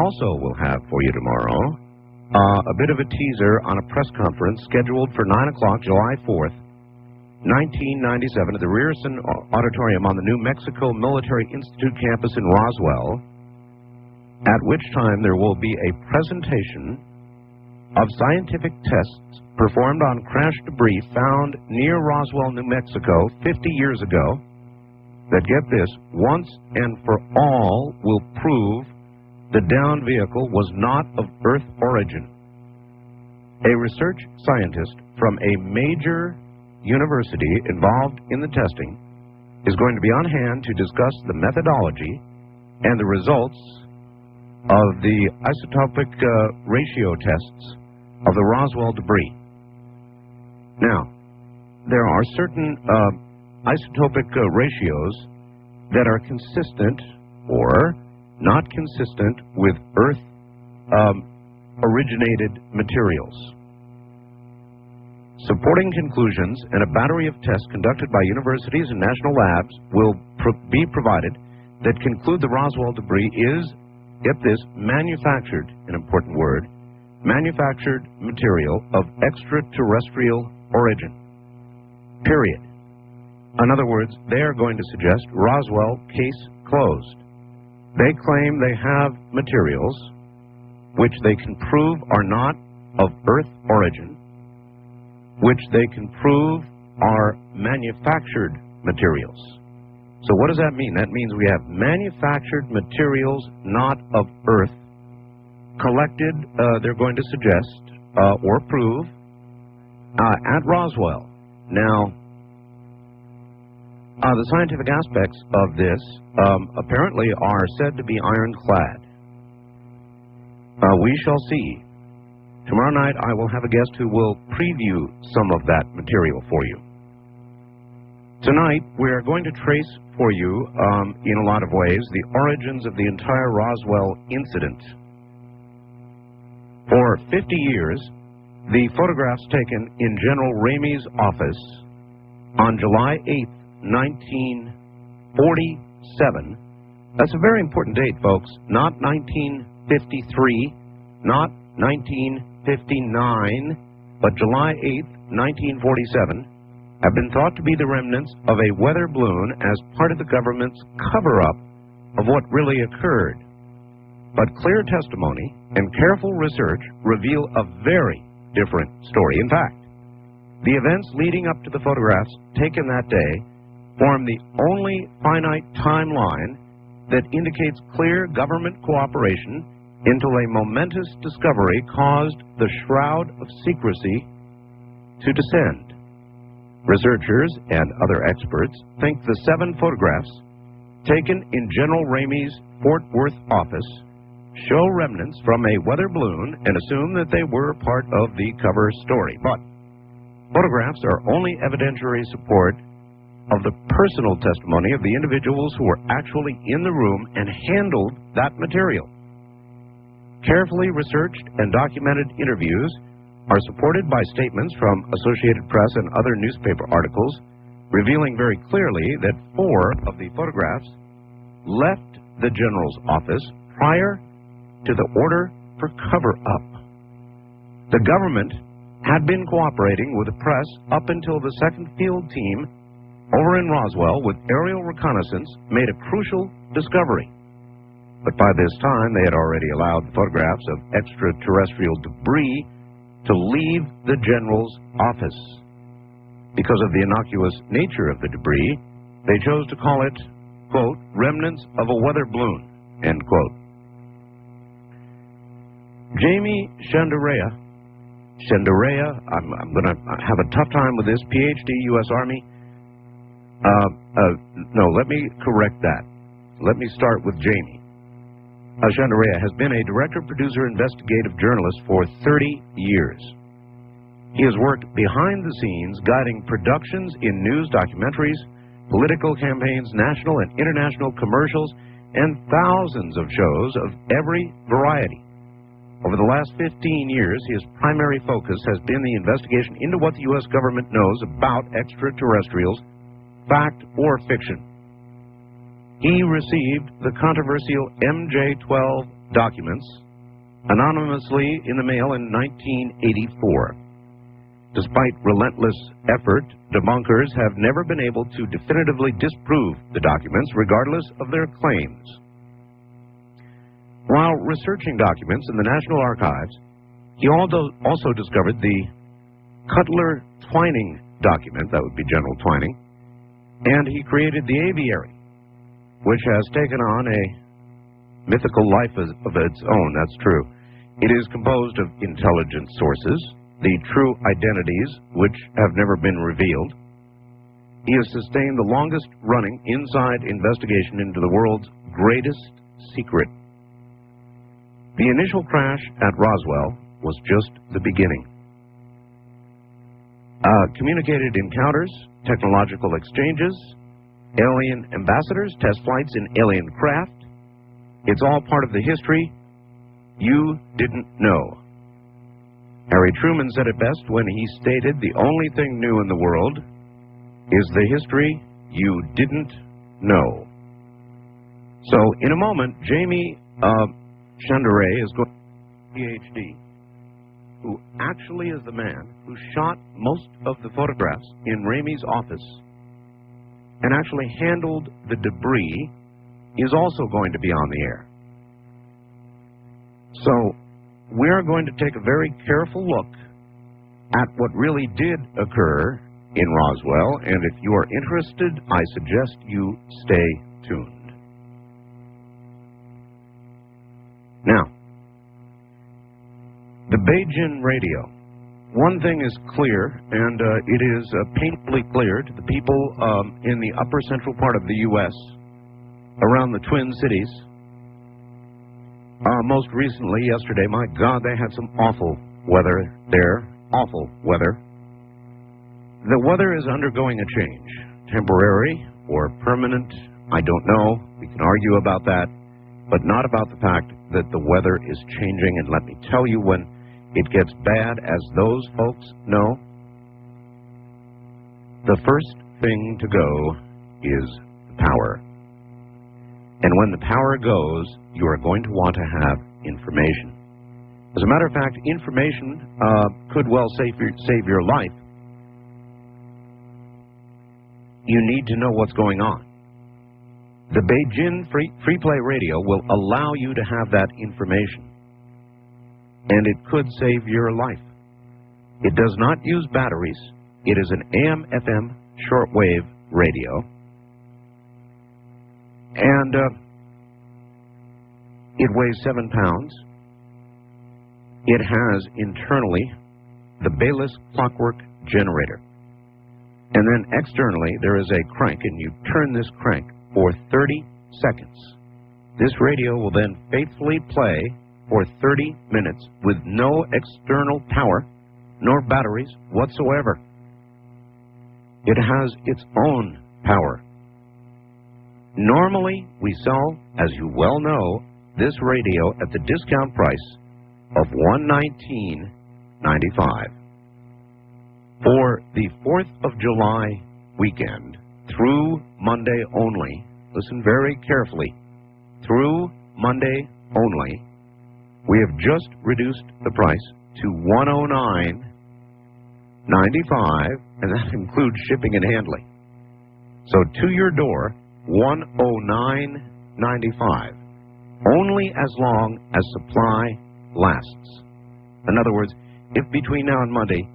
also will have for you tomorrow a bit of a teaser on a press conference scheduled for 9 o'clock, July 4th, 1997, at the Rierson Auditorium on the New Mexico Military Institute campus in Roswell, at which time there will be a presentation of scientific tests performed on crash debris found near Roswell, New Mexico 50 years ago that, get this, once and for all will prove the downed vehicle was not of Earth origin. A research scientist from a major university involved in the testing is going to be on hand to discuss the methodology and the results of the isotopic ratio tests of the Roswell debris. Now, there are certain isotopic ratios that are consistent or not consistent with Earth originated materials. Supporting conclusions and a battery of tests conducted by universities and national labs will be provided that conclude the Roswell debris is, get this, manufactured, an important word, manufactured material of extraterrestrial origin. Period. In other words, they are going to suggest Roswell case closed. They claim they have materials which they can prove are not of Earth origin, which they can prove are manufactured materials. So what does that mean? That means we have manufactured materials not of Earth collected, they're going to suggest or prove at Roswell. Now, the scientific aspects of this apparently are said to be ironclad. We shall see. Tomorrow night I will have a guest who will preview some of that material for you. Tonight we are going to trace for you, in a lot of ways, the origins of the entire Roswell incident. For 50 years, the photographs taken in General Ramey's office on July 8th, 1947, that's a very important date, folks, not 1953, not 1959, but July 8th, 1947, have been thought to be the remnants of a weather balloon as part of the government's cover-up of what really occurred. But clear testimony and careful research reveal a very different story. In fact, the events leading up to the photographs taken that day form the only finite timeline that indicates clear government cooperation until a momentous discovery caused the shroud of secrecy to descend. Researchers and other experts think the 7 photographs taken in General Ramey's Fort Worth office show remnants from a weather balloon and assume that they were part of the cover story. But photographs are only evidentiary support of the personal testimony of the individuals who were actually in the room and handled that material. Carefully researched and documented interviews are supported by statements from Associated Press and other newspaper articles revealing very clearly that 4 of the photographs left the general's office prior to the order for cover-up. The government had been cooperating with the press up until the 2nd Field Team over in Roswell with aerial reconnaissance made a crucial discovery. But by this time, they had already allowed photographs of extraterrestrial debris to leave the general's office. Because of the innocuous nature of the debris, they chose to call it, quote, remnants of a weather balloon, end quote. Jamie Shanderea, I'm going to have a tough time with this, PhD, U.S. Army. No, let me correct that. Let me start with Jamie. Shanderea has been a director, producer, investigative journalist for 30 years. He has worked behind the scenes, guiding productions in news documentaries, political campaigns, national and international commercials, and thousands of shows of every variety. Over the last 15 years, his primary focus has been the investigation into what the U.S. government knows about extraterrestrials, fact or fiction. He received the controversial MJ-12 documents anonymously in the mail in 1984. Despite relentless effort, debunkers have never been able to definitively disprove the documents, regardless of their claims. While researching documents in the National Archives, he also discovered the Cutler-Twining document, that would be General Twining, and he created the aviary, which has taken on a mythical life of its own, that's true. It is composed of intelligence sources, the true identities which have never been revealed. He has sustained the longest-running inside investigation into the world's greatest secret. The initial crash at Roswell was just the beginning. Communicated encounters, technological exchanges, alien ambassadors, test flights in alien craft. It's all part of the history you didn't know. Harry Truman said it best when he stated the only thing new in the world is the history you didn't know. So in a moment, Jamie Shandera is going to PhD, who actually is the man who shot most of the photographs in Ramey's office and actually handled the debris, is also going to be on the air. So we're going to take a very careful look at what really did occur in Roswell, and if you are interested, I suggest you stay tuned. Now, the Beijing radio. One thing is clear, and it is painfully clear to the people in the upper central part of the U.S., around the Twin Cities. Most recently, yesterday, my God, they had some awful weather there. Awful weather. The weather is undergoing a change. Temporary or permanent, I don't know. We can argue about that, but not about the fact that the weather is changing. And let me tell you, when it gets bad, as those folks know, the first thing to go is the power. And when the power goes, you are going to want to have information. As a matter of fact, information could well save your life. You need to know what's going on. The Beijing free play radio will allow you to have that information, and it could save your life. It does not use batteries. It is an AM/FM shortwave radio, and it weighs 7 pounds. It has internally the Bayliss clockwork generator, and then externally there is a crank, and you turn this crank for 30 seconds. This radio will then faithfully play for 30 minutes with no external power nor batteries whatsoever. It has its own power. Normally, we sell, as you well know, this radio at the discount price of $119.95. For the 4th of July weekend, through Monday only, listen very carefully, through Monday only, we have just reduced the price to $109.95, and that includes shipping and handling. So to your door, $109.95, only as long as supply lasts. In other words, if between now and Monday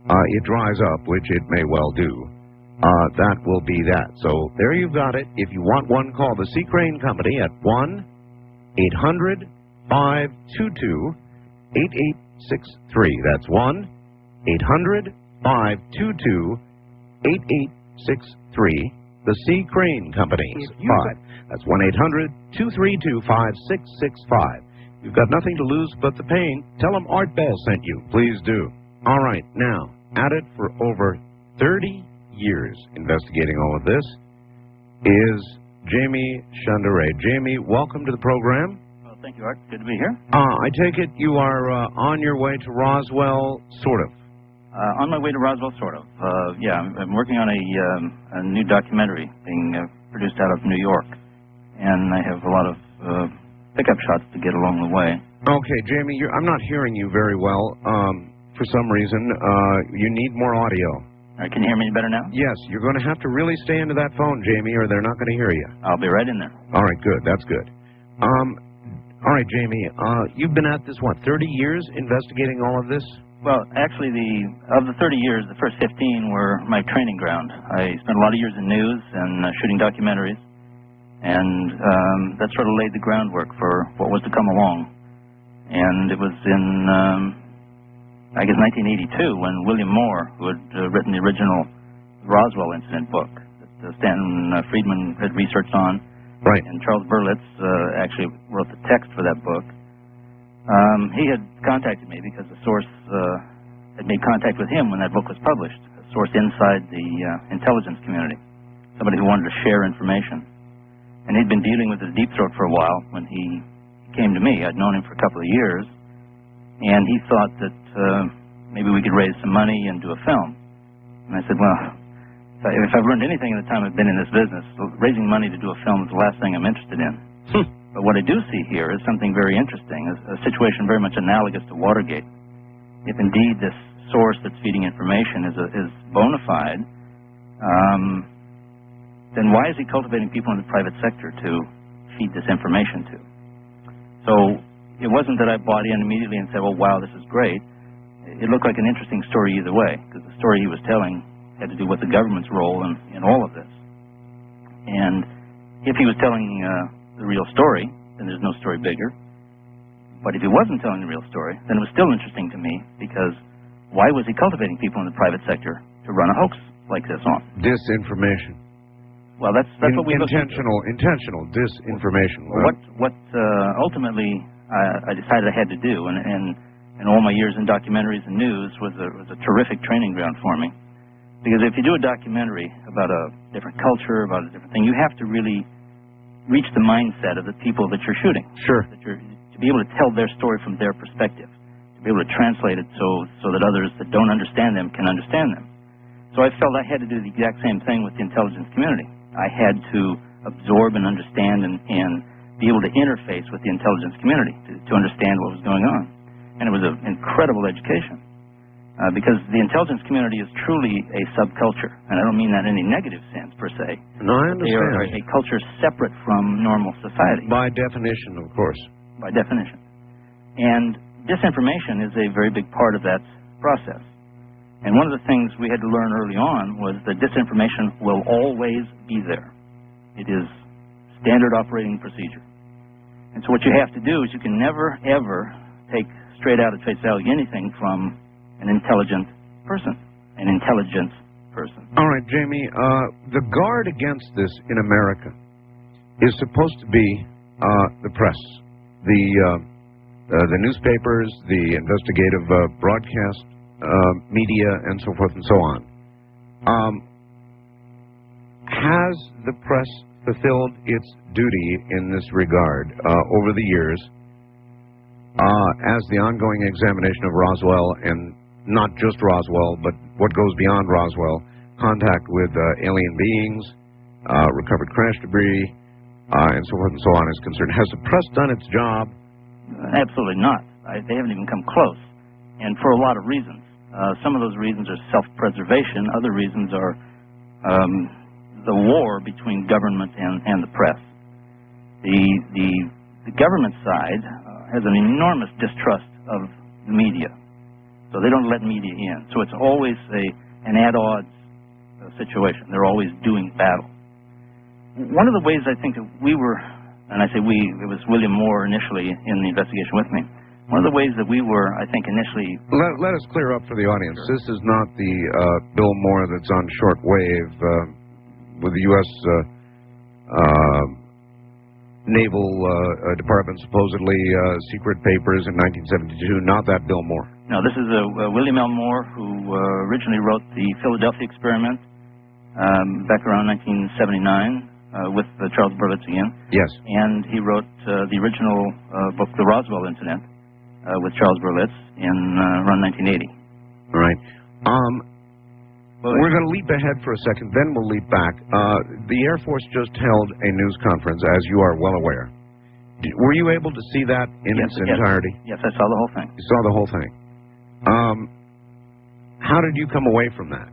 it dries up, which it may well do, that will be that. So there you've got it. If you want one, call the Sea Crane Company at 1-800-522-8863. That's 1-800-522-8863. The Sea Crane Company. That's 1-800-232-5665. You've got nothing to lose but the pain. Tell them Art Bell sent you. Please do. All right, now, at it for over 30 years investigating all of this is Jamie Shandera. Jamie, welcome to the program. Well, thank you, Art. Good to be here. I take it you are on your way to Roswell, sort of. On my way to Roswell, sort of. Yeah, I'm working on a new documentary being produced out of New York, and I have a lot of pickup shots to get along the way. Okay, Jamie, I'm not hearing you very well. For some reason, you need more audio. All right, can you hear me better now? Yes, you're going to have to really stay into that phone, Jamie, or they're not going to hear you. I'll be right in there. All right, good. That's good. All right, Jamie, you've been at this, what, 30 years investigating all of this? Well, actually, of the 30 years, the first 15 were my training ground. I spent a lot of years in news and shooting documentaries, and that sort of laid the groundwork for what was to come along. And it was in, I guess, 1982 when William Moore, who had written the original Roswell incident book that Stanton Friedman had researched on, right, and Charles Berlitz actually wrote the text for that book. He had contacted me because the source had made contact with him when that book was published, a source inside the intelligence community, somebody who wanted to share information. And he'd been dealing with his deep throat for a while when he came to me. I'd known him for a couple of years, and he thought that maybe we could raise some money and do a film. And I said, well, if I've learned anything in the time I've been in this business, raising money to do a film is the last thing I'm interested in. But what I do see here is something very interesting, a situation very much analogous to Watergate. If indeed this source that's feeding information is bona fide, then why is he cultivating people in the private sector to feed this information to? So it wasn't that I bought in immediately and said, well, wow, this is great. It looked like an interesting story either way, because the story he was telling had to do with the government's role in all of this. And if he was telling the real story, then there's no story bigger. But if he wasn't telling the real story, then it was still interesting to me, because why was he cultivating people in the private sector to run a hoax like this on? Disinformation. Well, that's what we looked into. Intentional disinformation. Well, what ultimately I decided I had to do, and all my years in documentaries and news was a terrific training ground for me. Because if you do a documentary about a different culture, about a different thing, you have to really reach the mindset of the people that you're shooting. Sure. To be able to tell their story from their perspective, to be able to translate it so that others that don't understand them can understand them. So I felt I had to do the exact same thing with the intelligence community. I had to absorb and understand and be able to interface with the intelligence community to understand what was going on. And it was an incredible education. Because the intelligence community is truly a subculture, and I don't mean that in any negative sense, per se. No, I understand. They are a culture separate from normal society. By definition, of course. By definition. And disinformation is a very big part of that process. And one of the things we had to learn early on was that disinformation will always be there. It is standard operating procedure. And so what you have to do is you can never, ever take straight out of face value anything from an intelligent person, an intelligence person. All right, Jamie, the guard against this in America is supposed to be the press, the newspapers, the investigative broadcast media, and so forth and so on. Has the press fulfilled its duty in this regard over the years as the ongoing examination of Roswell, and not just Roswell, but what goes beyond Roswell, contact with alien beings, recovered crash debris, and so forth and so on is concerned? Has the press done its job? Absolutely not. They haven't even come close, and for a lot of reasons. Some of those reasons are self-preservation. Other reasons are the war between government and the press. The government side has an enormous distrust of the media, so they don't let media in. So it's always an at-odds situation. They're always doing battle. One of the ways I think that we were, and I say we, it was William Moore initially in the investigation with me. One of the ways that we were, I think, initially... Let us clear up for the audience. Sure. This is not the Bill Moore that's on shortwave with the U.S. Naval Department, supposedly secret papers in 1972. Not that Bill Moore. No, this is William L. Moore, who originally wrote the Philadelphia experiment back around 1979 with Charles Berlitz again. Yes. And he wrote the original book, The Roswell Incident, with Charles Berlitz in around 1980. All right. We're going to leap ahead for a second, then we'll leap back. The Air Force just held a news conference, as you are well aware, Were you able to see that in its entirety? Yes, I saw the whole thing. You saw the whole thing. How did you come away from that?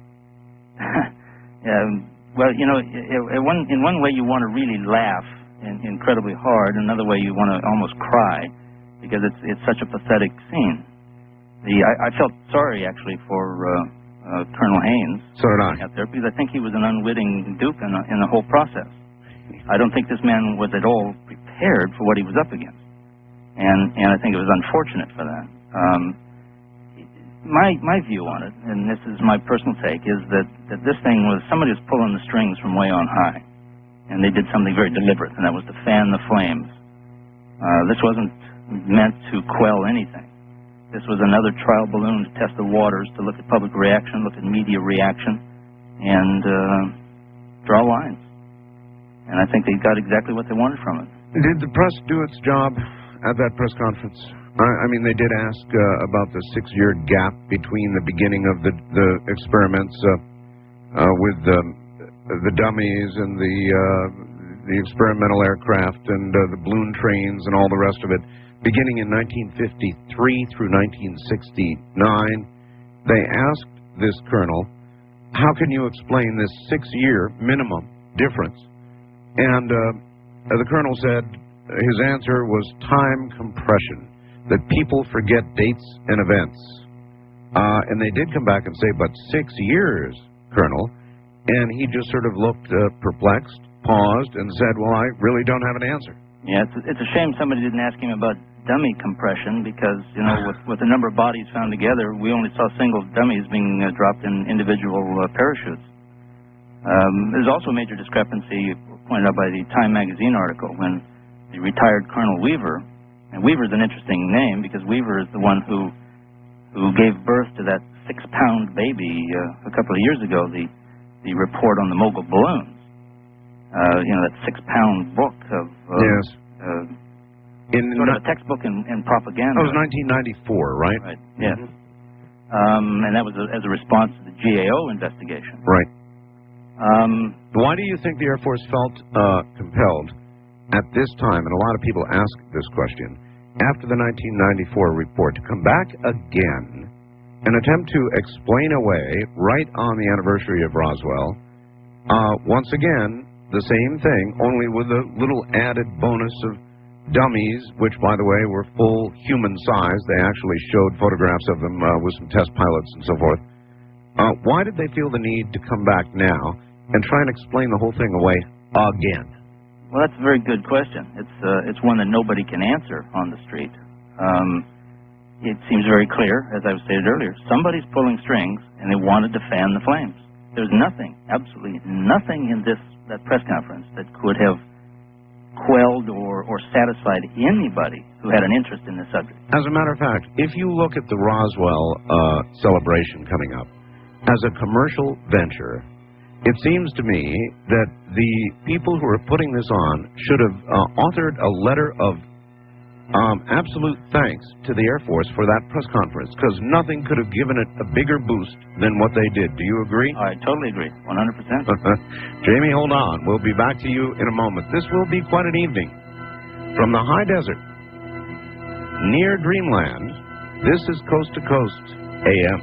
Well, you know, in one way you want to really laugh incredibly hard. Another way you want to almost cry because it's such a pathetic scene. I felt sorry actually for Colonel Haynes. So did I. Out there because I think he was an unwitting dupe in the whole process. I don't think this man was at all prepared for what he was up against, and I think it was unfortunate for that. My view on it, and this is my personal take, is that this thing was somebody was pulling the strings from way on high, and they did something very deliberate, and that was to fan the flames. This wasn't meant to quell anything. This was another trial balloon to test the waters, to look at public reaction, look at media reaction, and draw lines. And I think they got exactly what they wanted from it. Did the press do its job at that press conference? I mean, they did ask about the 6-year gap between the beginning of the experiments with the dummies and the experimental aircraft and the balloon trains and all the rest of it. Beginning in 1953 through 1969, they asked this colonel, how can you explain this 6-year minimum difference? And the colonel said his answer was time compression, that people forget dates and events. And they did come back and say, but 6 years, Colonel. And he just sort of looked perplexed, paused, and said, well, I really don't have an answer. Yeah, it's a shame somebody didn't ask him about dummy compression because, you know, with the number of bodies found together, we only saw single dummies being dropped in individual parachutes. There's also a major discrepancy pointed out by the Time magazine article when the retired Colonel Weaver, and Weaver's an interesting name because Weaver is the one who gave birth to that 6-pound baby a couple of years ago, the report on the mogul balloons. You know, that 6-pound book of yes. Sort of a textbook in propaganda. That was 1994, right? Right, yes. And that was as a response to the GAO investigation. Right. Why do you think the Air Force felt compelled at this time, and a lot of people ask this question, after the 1994 report, to come back again and attempt to explain away, right on the anniversary of Roswell, once again, the same thing, only with a little added bonus of dummies, which, by the way, were full human size. They actually showed photographs of them with some test pilots and so forth. Why did they feel the need to come back now and try and explain the whole thing away again? Well, that's a very good question. It's one that nobody can answer on the street. It seems very clear, as I stated earlier, somebody's pulling strings, and they wanted to fan the flames. There's nothing, absolutely nothing in that press conference that could have quelled or satisfied anybody who had an interest in the subject. As a matter of fact, if you look at the Roswell celebration coming up as a commercial venture, it seems to me that the people who are putting this on should have authored a letter of absolute thanks to the Air Force for that press conference, because nothing could have given it a bigger boost than what they did. Do you agree? I totally agree, 100%. Jamie, hold on. We'll be back to you in a moment. This will be quite an evening. From the high desert, near Dreamland, this is Coast to Coast AM.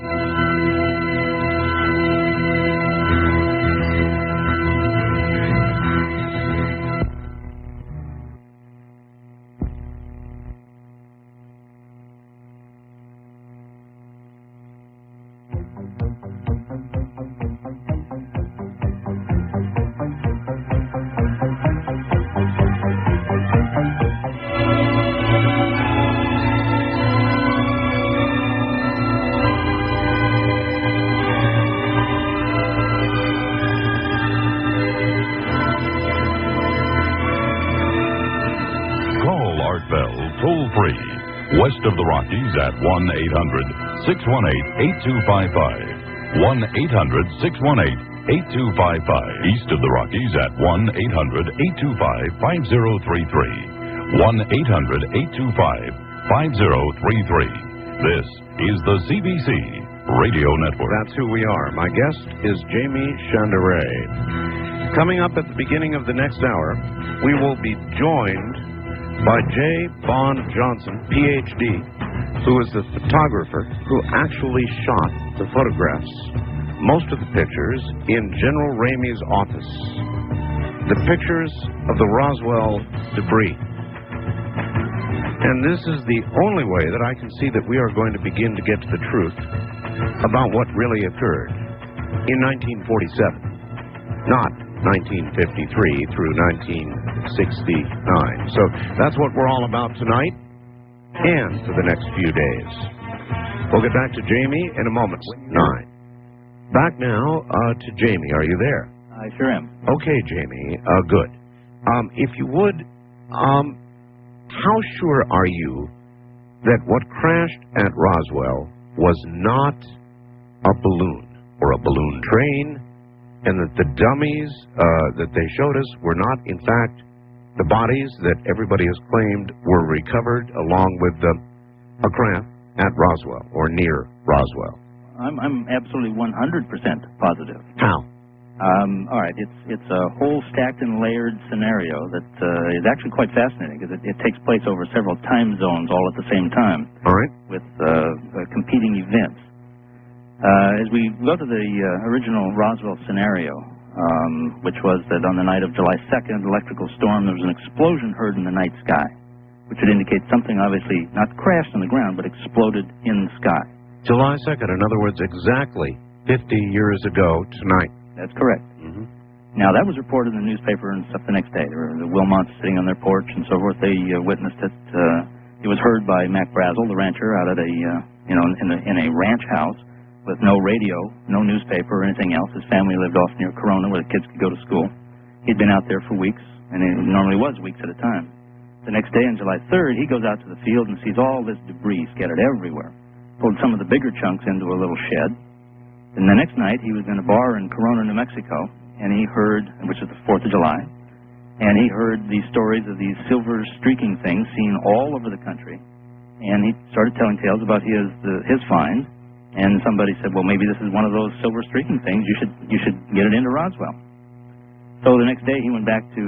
West of the Rockies at 1-800-618-8255. 1-800-618-8255. East of the Rockies at 1-800-825-5033. 1-800-825-5033. This is the CBC Radio Network. That's who we are. My guest is Jamie Shandera. Coming up at the beginning of the next hour, we will be joined by J. Bond Johnson, Ph.D., who is the photographer who actually shot the photographs, most of the pictures in General Ramey's office. The pictures of the Roswell debris. And this is the only way that I can see that we are going to begin to get to the truth about what really occurred in 1947, not 1953 through 1969. So that's what we're all about tonight and for the next few days. We'll get back to Jamie in a moment. 9. Back now to Jamie. Are you there? I sure am. Okay, Jamie. Good. If you would, how sure are you that what crashed at Roswell was not a balloon or a balloon train, and that the dummies that they showed us were not, in fact, the bodies that everybody has claimed were recovered along with a craft at Roswell or near Roswell? I'm absolutely 100% positive. How? All right, it's a whole stacked and layered scenario that is actually quite fascinating because it takes place over several time zones all at the same time. All right. With competing events. As we go to the original Roswell scenario, which was that on the night of July 2nd, electrical storm, there was an explosion heard in the night sky, which would indicate something obviously not crashed on the ground, but exploded in the sky. July 2nd, in other words, exactly 50 years ago tonight. That's correct. Mm-hmm. Now, that was reported in the newspaper and stuff the next day. There were the Wilmots sitting on their porch and so forth. They witnessed it. It was heard by Mac Brazel, the rancher, out at a, in a ranch house with no radio, no newspaper or anything else. His family lived off near Corona where the kids could go to school. He'd been out there for weeks, and it normally was weeks at a time. The next day, on July 3rd, he goes out to the field and sees all this debris scattered everywhere. Pulled some of the bigger chunks into a little shed. And the next night, he was in a bar in Corona, New Mexico, and he heard, which is the 4th of July, and he heard these stories of these silver streaking things seen all over the country. And he started telling tales about his find, and somebody said, well, maybe this is one of those silver streaking things. You should get it into Roswell. So the next day, he went back to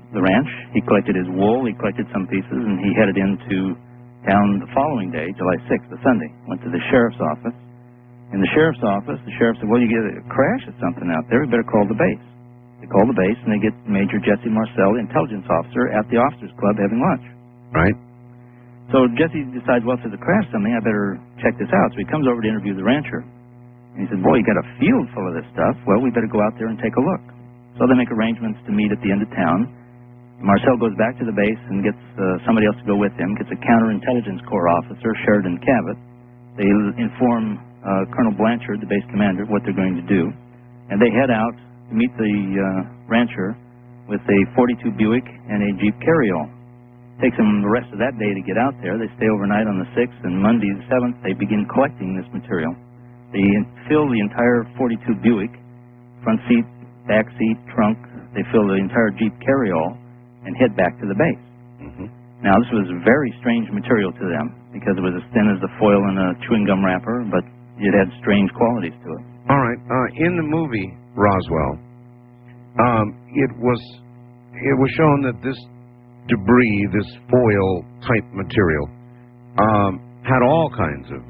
the ranch. He collected his wool, he collected some pieces, and he headed into town the following day, July 6th, the Sunday. Went to the sheriff's office. In the sheriff's office, the sheriff said, well, you get a crash at something out there, we better call the base. They call the base, and they get Major Jesse Marcel, the intelligence officer, at the officers' club having lunch. Right. So Jesse decides, well, if there's a crash something, I better check this out. So he comes over to interview the rancher. And he said, boy, you got a field full of this stuff. Well, we better go out there and take a look. So they make arrangements to meet at the end of town. Marcel goes back to the base and gets somebody else to go with him, gets a counterintelligence corps officer, Sheridan Cabot. They inform Colonel Blanchard, the base commander, what they're going to do. And they head out to meet the rancher with a 42 Buick and a Jeep carryall. Takes them the rest of that day to get out there. They stay overnight on the 6th, and Monday the 7th, they begin collecting this material. They fill the entire 42 Buick, front seat, back seat, trunk. They fill the entire Jeep carryall and head back to the base. Mm-hmm. Now, this was very strange material to them because it was as thin as the foil in a chewing gum wrapper, but it had strange qualities to it. All right. In the movie Roswell, it was shown that this debris, this foil-type material, had all kinds of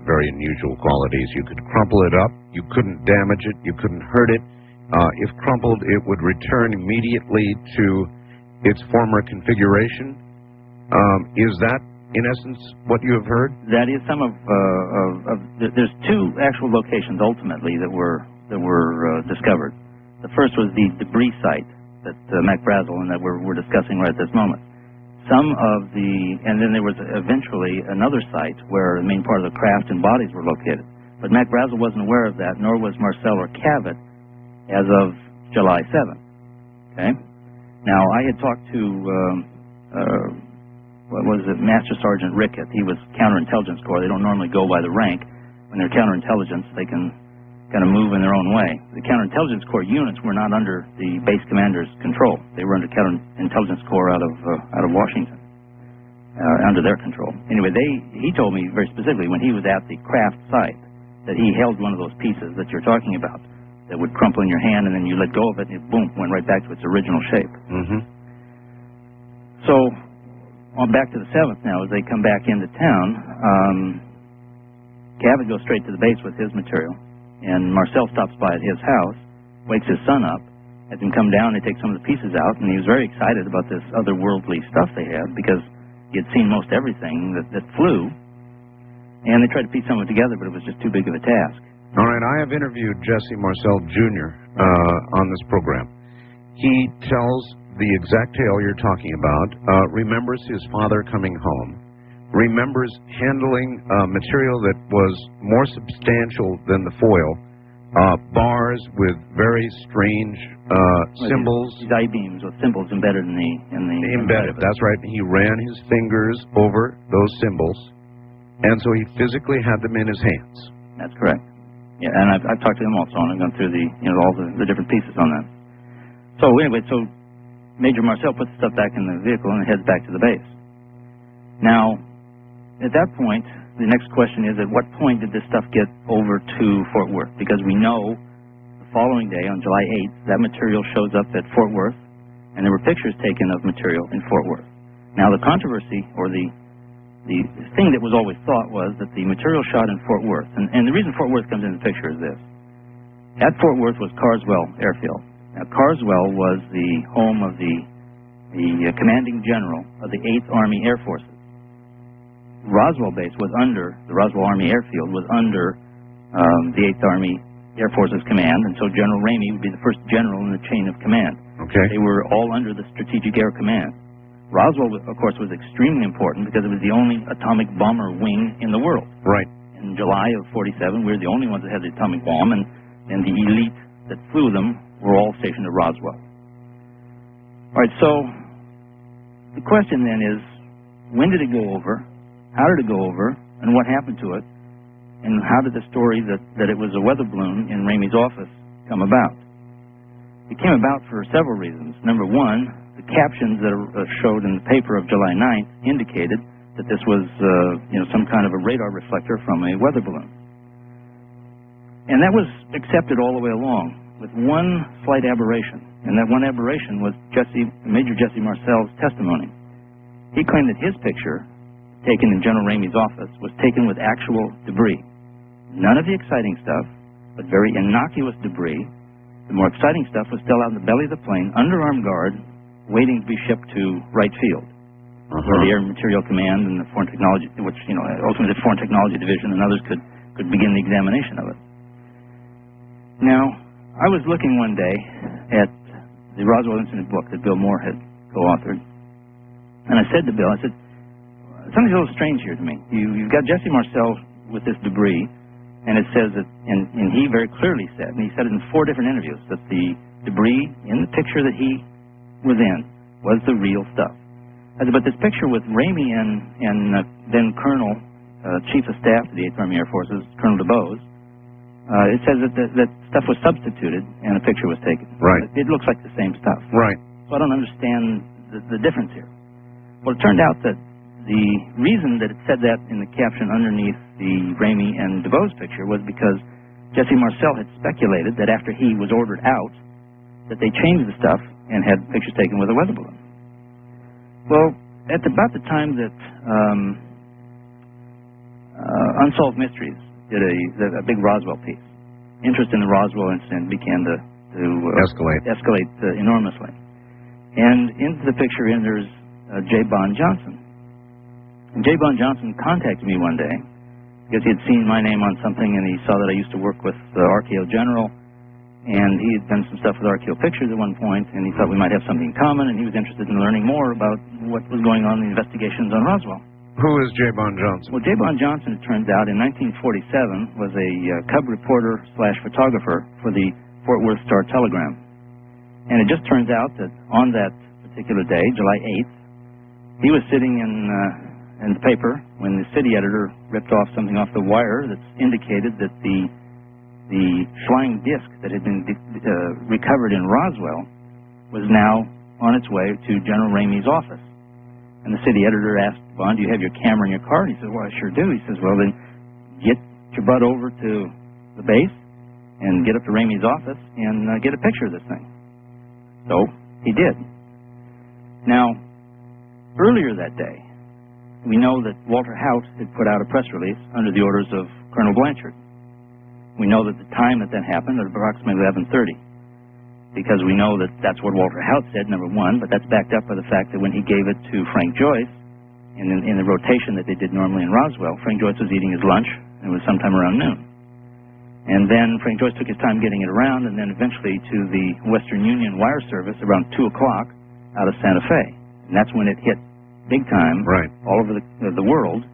very unusual qualities. You could crumple it up. You couldn't damage it. You couldn't hurt it. If crumpled, it would return immediately to its former configuration. Is that, in essence, what you have heard? That is some of there's two actual locations ultimately that were discovered. The first was the debris site that Mac Brazel and that we're discussing right at this moment. And then there was eventually another site where the main part of the craft and bodies were located. But Mac Brazel wasn't aware of that, nor was Marcel or Cabot as of July 7th. Okay. Now I had talked to Master Sergeant Rickett. He was counterintelligence corps. They don't normally go by the rank. When they're counterintelligence, they can kind of move in their own way. The counterintelligence corps units were not under the base commander's control. They were under counterintelligence corps out of Washington, under their control. Anyway, he told me very specifically when he was at the craft site that he held one of those pieces that you're talking about that would crumple in your hand, and then you let go of it, and it, boom, went right back to its original shape. Mm-hmm. So So, on back to the 7th now, as they come back into town, Cabot goes straight to the base with his material, and Marcel stops by at his house, wakes his son up, has him come down, they take some of the pieces out, and he was very excited about this otherworldly stuff they had, because he had seen most everything that flew, and they tried to piece some of it together, but it was just too big of a task. All right, I have interviewed Jesse Marcel Jr. On this program. He tells the exact tale you're talking about, remembers his father coming home, remembers handling material that was more substantial than the foil, bars with very strange symbols. These I-beams with symbols embedded in the embedded, that's right. He ran his fingers over those symbols, and so he physically had them in his hands. That's correct. Yeah, and I've talked to him also, and I've gone through all the different pieces on that. So anyway, so Major Marcel puts the stuff back in the vehicle and heads back to the base. Now, at that point, the next question is, at what point did this stuff get over to Fort Worth? Because we know the following day, on July 8th, that material shows up at Fort Worth, and there were pictures taken of material in Fort Worth. Now, the controversy, or the thing that was always thought, was that the material shot in Fort Worth, and the reason Fort Worth comes into the picture is this. At Fort Worth was Carswell Airfield. Now, Carswell was the home of the commanding general of the 8th Army Air Forces. Roswell base was under, the Roswell Army Airfield was under the 8th Army Air Forces command, and so General Ramey would be the first general in the chain of command. Okay. They were all under the Strategic Air Command. Roswell, of course, was extremely important because it was the only atomic bomber wing in the world. Right. In July of 47, we were the only ones that had the atomic bomb, and the elite that flew them were all stationed at Roswell. All right, so the question then is, when did it go over? How did it go over, and what happened to it, and how did the story that it was a weather balloon in Ramey's office come about? It came about for several reasons. Number one, the captions that are showed in the paper of July 9th indicated that this was some kind of a radar reflector from a weather balloon. And that was accepted all the way along, with one slight aberration, and that one aberration was Major Jesse Marcel's testimony. He claimed that his picture, taken in General Ramey's office, was taken with actual debris. None of the exciting stuff, but very innocuous debris. The more exciting stuff was still out in the belly of the plane, under armed guard, waiting to be shipped to Wright Field, where the Air Material Command and the Foreign Technology, which, ultimately the Foreign Technology Division and others could begin the examination of it. Now, I was looking one day at the Roswell Incident book that Bill Moore had co-authored, and I said to Bill, something's a little strange here to me. You've got Jesse Marcel with this debris, and it says that, and he very clearly said, and he said it in 4 different interviews, that the debris in the picture that he was in was the real stuff. I said, but this picture with Ramey and then Colonel, Chief of Staff of the 8th Army Air Forces, Colonel DeBose, it says that stuff was substituted and a picture was taken. Right. It looks like the same stuff. Right. So I don't understand the difference here. Well, it turned out that the reason that it said that in the caption underneath the Ramey and DeBose picture was because Jesse Marcel had speculated that after he was ordered out, that they changed the stuff and had pictures taken with a weather balloon. Well, at about the time that Unsolved Mysteries did a big Roswell piece, interest in the Roswell incident began to escalate enormously. And into the picture enters J. Bond Johnson. And J. Bond Johnson contacted me one day because he had seen my name on something, and he saw that I used to work with the RKO General, and he had done some stuff with RKO Pictures at one point, and he thought we might have something in common, and he was interested in learning more about what was going on in the investigations on Roswell. Who is J. Bond Johnson? Well, J. Bond Johnson, it turns out, in 1947, was a cub reporter / photographer for the Fort Worth Star-Telegram. And it just turns out that on that particular day, July 8th, he was sitting in the paper when the city editor ripped off something off the wire that indicated that the flying disc that had been recovered in Roswell was now on its way to General Ramey's office. And the city editor asked Bond, "Do you have your camera in your car?" And he said, "Well, I sure do." He says, "Well, then get your butt over to the base and get up to Ramey's office and get a picture of this thing." So he did. Now, Earlier that day, we know that Walter Haut had put out a press release under the orders of Colonel Blanchard. We know that the time that happened at approximately 11:30, because we know that that's what Walter Haut said, number one, but that's backed up by the fact that when he gave it to Frank Joyce, in the rotation that they did normally in Roswell, Frank Joyce was eating his lunch, and it was sometime around noon. And then Frank Joyce took his time getting it around, and then eventually to the Western Union wire service around 2 o'clock out of Santa Fe. And that's when it hit big time all over the world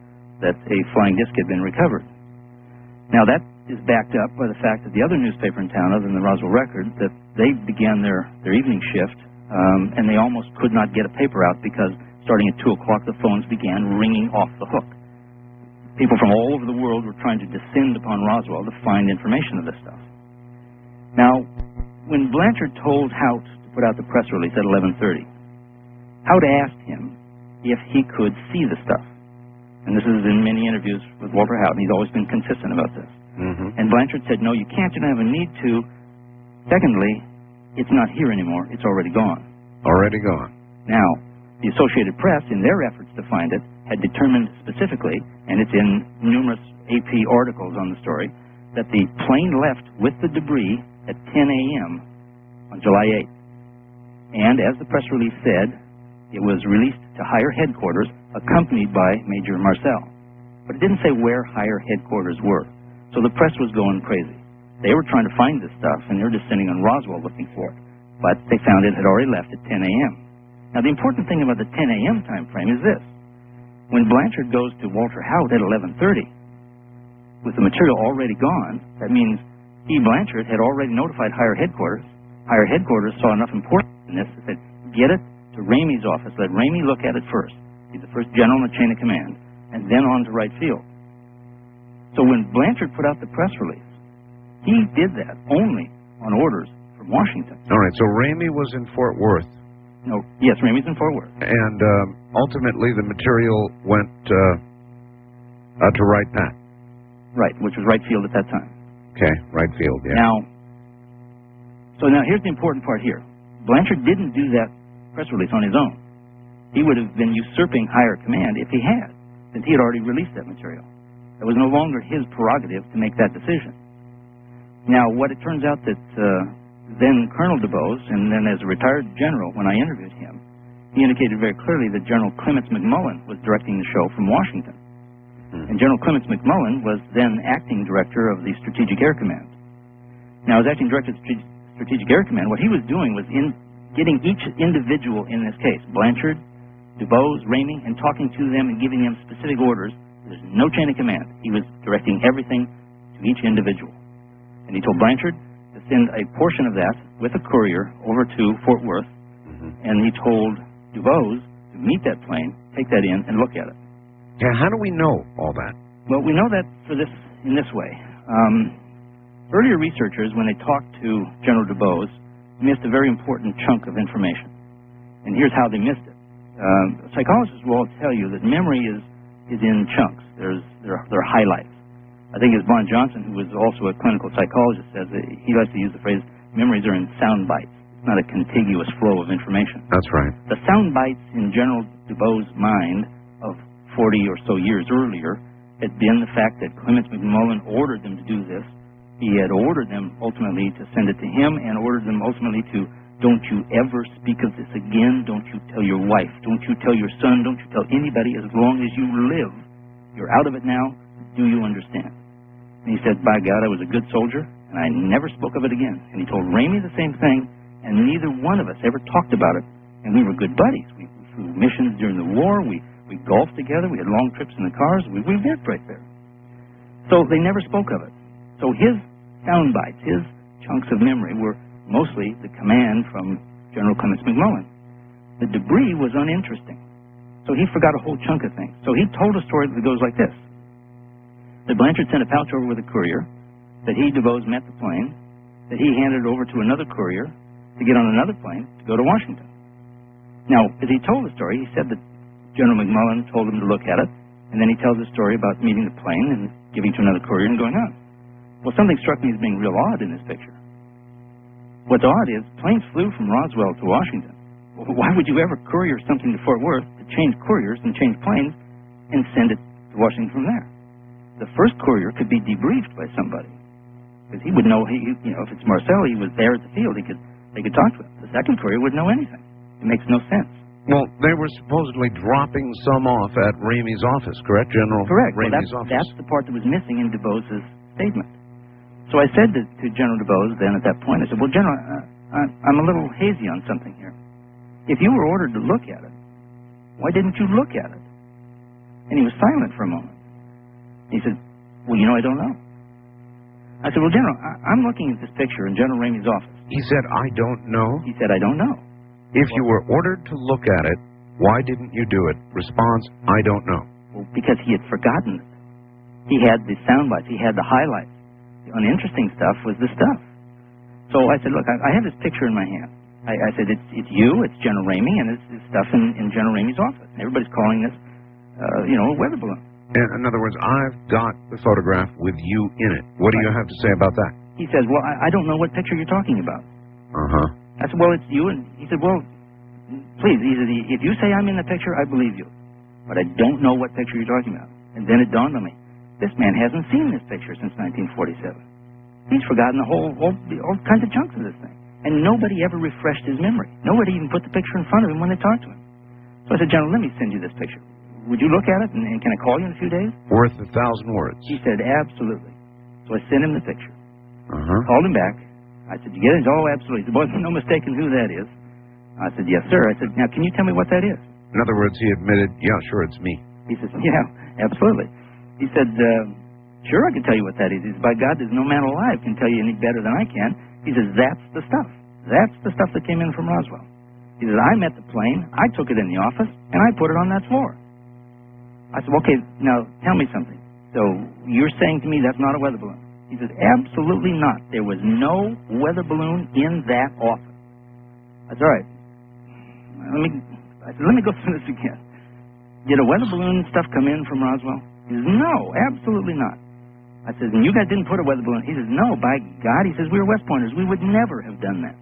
that a flying disc had been recovered. Now that is backed up by the fact that the other newspaper in town, other than the Roswell Record, that they began their evening shift, and they almost could not get a paper out because starting at 2 o'clock the phones began ringing off the hook. People from all over the world were trying to descend upon Roswell to find information of this stuff. Now, when Blanchard told Haut to put out the press release at 11:30, Haut asked him if he could see the stuff. And this is in many interviews with Walter Haut, and he's always been consistent about this. And Blanchard said, no, you can't, you don't have a need to. Secondly, it's not here anymore, it's already gone. Already gone. Now, the Associated Press, in their efforts to find it, had determined specifically, and it's in numerous AP articles on the story, that the plane left with the debris at 10 a.m. on July 8th. And as the press release said, it was released to higher headquarters accompanied by Major Marcel. But it didn't say where higher headquarters were. So the press was going crazy. They were trying to find this stuff, and they were just sitting on Roswell looking for it. But they found it had already left at 10 a.m. Now, the important thing about the 10 a.m. time frame is this. When Blanchard goes to Walter Haut at 11:30, with the material already gone, that means he, Blanchard, had already notified higher headquarters. Higher headquarters saw enough importance in this that said, get it to Ramey's office. Let Ramey look at it first. He's the first general in the chain of command, and then on to right field. So when Blanchard put out the press release, he did that only on orders from Washington. All right, so Ramey was in Fort Worth. No, yes, Ramey's in Fort Worth. And ultimately the material went to Wright Pat. Right, which was right field at that time. Okay, right field, yeah. Now here's the important part here. Blanchard didn't do that press release on his own. He would have been usurping higher command if he had, since he had already released that material. It was no longer his prerogative to make that decision. Now, what it turns out that then Colonel DuBose, and then as a retired general, when I interviewed him, he indicated very clearly that General Clements McMullen was directing the show from Washington. And General Clements McMullen was then acting director of the Strategic Air Command. Now, as acting director of the Strategic Air Command, what he was doing was in getting each individual in this case, Blanchard, DuBose, Ramey, and talking to them and giving them specific orders. There's no chain of command. He was directing everything to each individual. And he told Blanchard to send a portion of that with a courier over to Fort Worth, and he told DuBose to meet that plane, take that in, and look at it. Yeah, how do we know all that? Well, we know that in this way. Earlier researchers, when they talked to General DuBose, missed a very important chunk of information. And here's how they missed it. Psychologists will all tell you that memory is in chunks. There are highlights. I think as Bon Johnson, who was also a clinical psychologist, says, he likes to use the phrase, memories are in sound bites. It's not a contiguous flow of information. That's right. The sound bites in General DuBose's mind of 40 or so years earlier had been the fact that Clements McMullen ordered them to do this. He had ordered them ultimately to send it to him and ordered them ultimately to, don't you ever speak of this again. Don't you tell your wife. Don't you tell your son. Don't you tell anybody as long as you live. You're out of it now. Do you understand? And he said, by God, I was a good soldier, and I never spoke of it again. And he told Ramey the same thing, and neither one of us ever talked about it. And we were good buddies. We flew missions during the war. We golfed together. We had long trips in the cars. We lived right there. So they never spoke of it. So his sound bites, his chunks of memory were mostly the command from General Clements McMullen. The debris was uninteresting. So he forgot a whole chunk of things. So he told a story that goes like this. That Blanchard sent a pouch over with a courier, that he, DuBose, met the plane, that he handed it over to another courier to get on another plane to go to Washington. Now, as he told the story, he said that General McMullen told him to look at it, and then he tells the story about meeting the plane and giving to another courier and going on. Well, something struck me as being real odd in this picture. What's odd is planes flew from Roswell to Washington. Why would you ever courier something to Fort Worth to could change couriers and change planes and send it to Washington from there. The first courier could be debriefed by somebody, because he would know, if it's Marcel, he was there at the field, they could talk to him. The second courier wouldn't know anything. It makes no sense. Well, they were supposedly dropping some off at Ramey's office, correct, General? Correct. Ramey's office. That's the part that was missing in DuBose's statement. So I said to General DuBose then at that point, I said, well, General, I'm a little hazy on something here. If you were ordered to look at it, why didn't you look at it? And he was silent for a moment. He said, well, I don't know. I said, well, General, I'm looking at this picture in General Ramey's office. He said, I don't know? He said, I don't know. If you were ordered to look at it, why didn't you do it? Response, I don't know. Well, because he had forgotten it. He had the sound bites. He had the highlights. The uninteresting stuff was the stuff. So I said, look, I have this picture in my hand. I said, it's you, it's General Ramey, and it's stuff in General Ramey's office. And everybody's calling this, a weather balloon. In other words, I've got the photograph with you in it. What do you have to say about that? He says, well, I don't know what picture you're talking about. Uh-huh. I said, well, it's you. And he said, well, please, if you say I'm in the picture, I believe you. But I don't know what picture you're talking about. And then it dawned on me, this man hasn't seen this picture since 1947. He's forgotten all kinds of chunks of this thing. And nobody ever refreshed his memory. Nobody even put the picture in front of him when they talked to him. So I said, General, let me send you this picture. Would you look at it, and can I call you in a few days? Worth 1,000 words. He said, absolutely. So I sent him the picture. Uh-huh. Called him back. I said, you get it? Oh, absolutely. He said, boy, no mistaking who that is. I said, yes, sir. I said, now, can you tell me what that is? In other words, he admitted, yeah, sure, it's me. He says, yeah, absolutely. He said, sure, I can tell you what that is. He said, by God, there's no man alive can tell you any better than I can. He says, that's the stuff. That's the stuff that came in from Roswell. He says, I met the plane, I took it in the office, and I put it on that floor. I said, okay, now, tell me something. So, you're saying to me that's not a weather balloon? He says, absolutely not. There was no weather balloon in that office. I said, all right. Let me go through this again. Did a weather balloon stuff come in from Roswell? He says, no, absolutely not. I said, and you guys didn't put a weather balloon? He says, no, by God. He says, we were West Pointers. We would never have done that.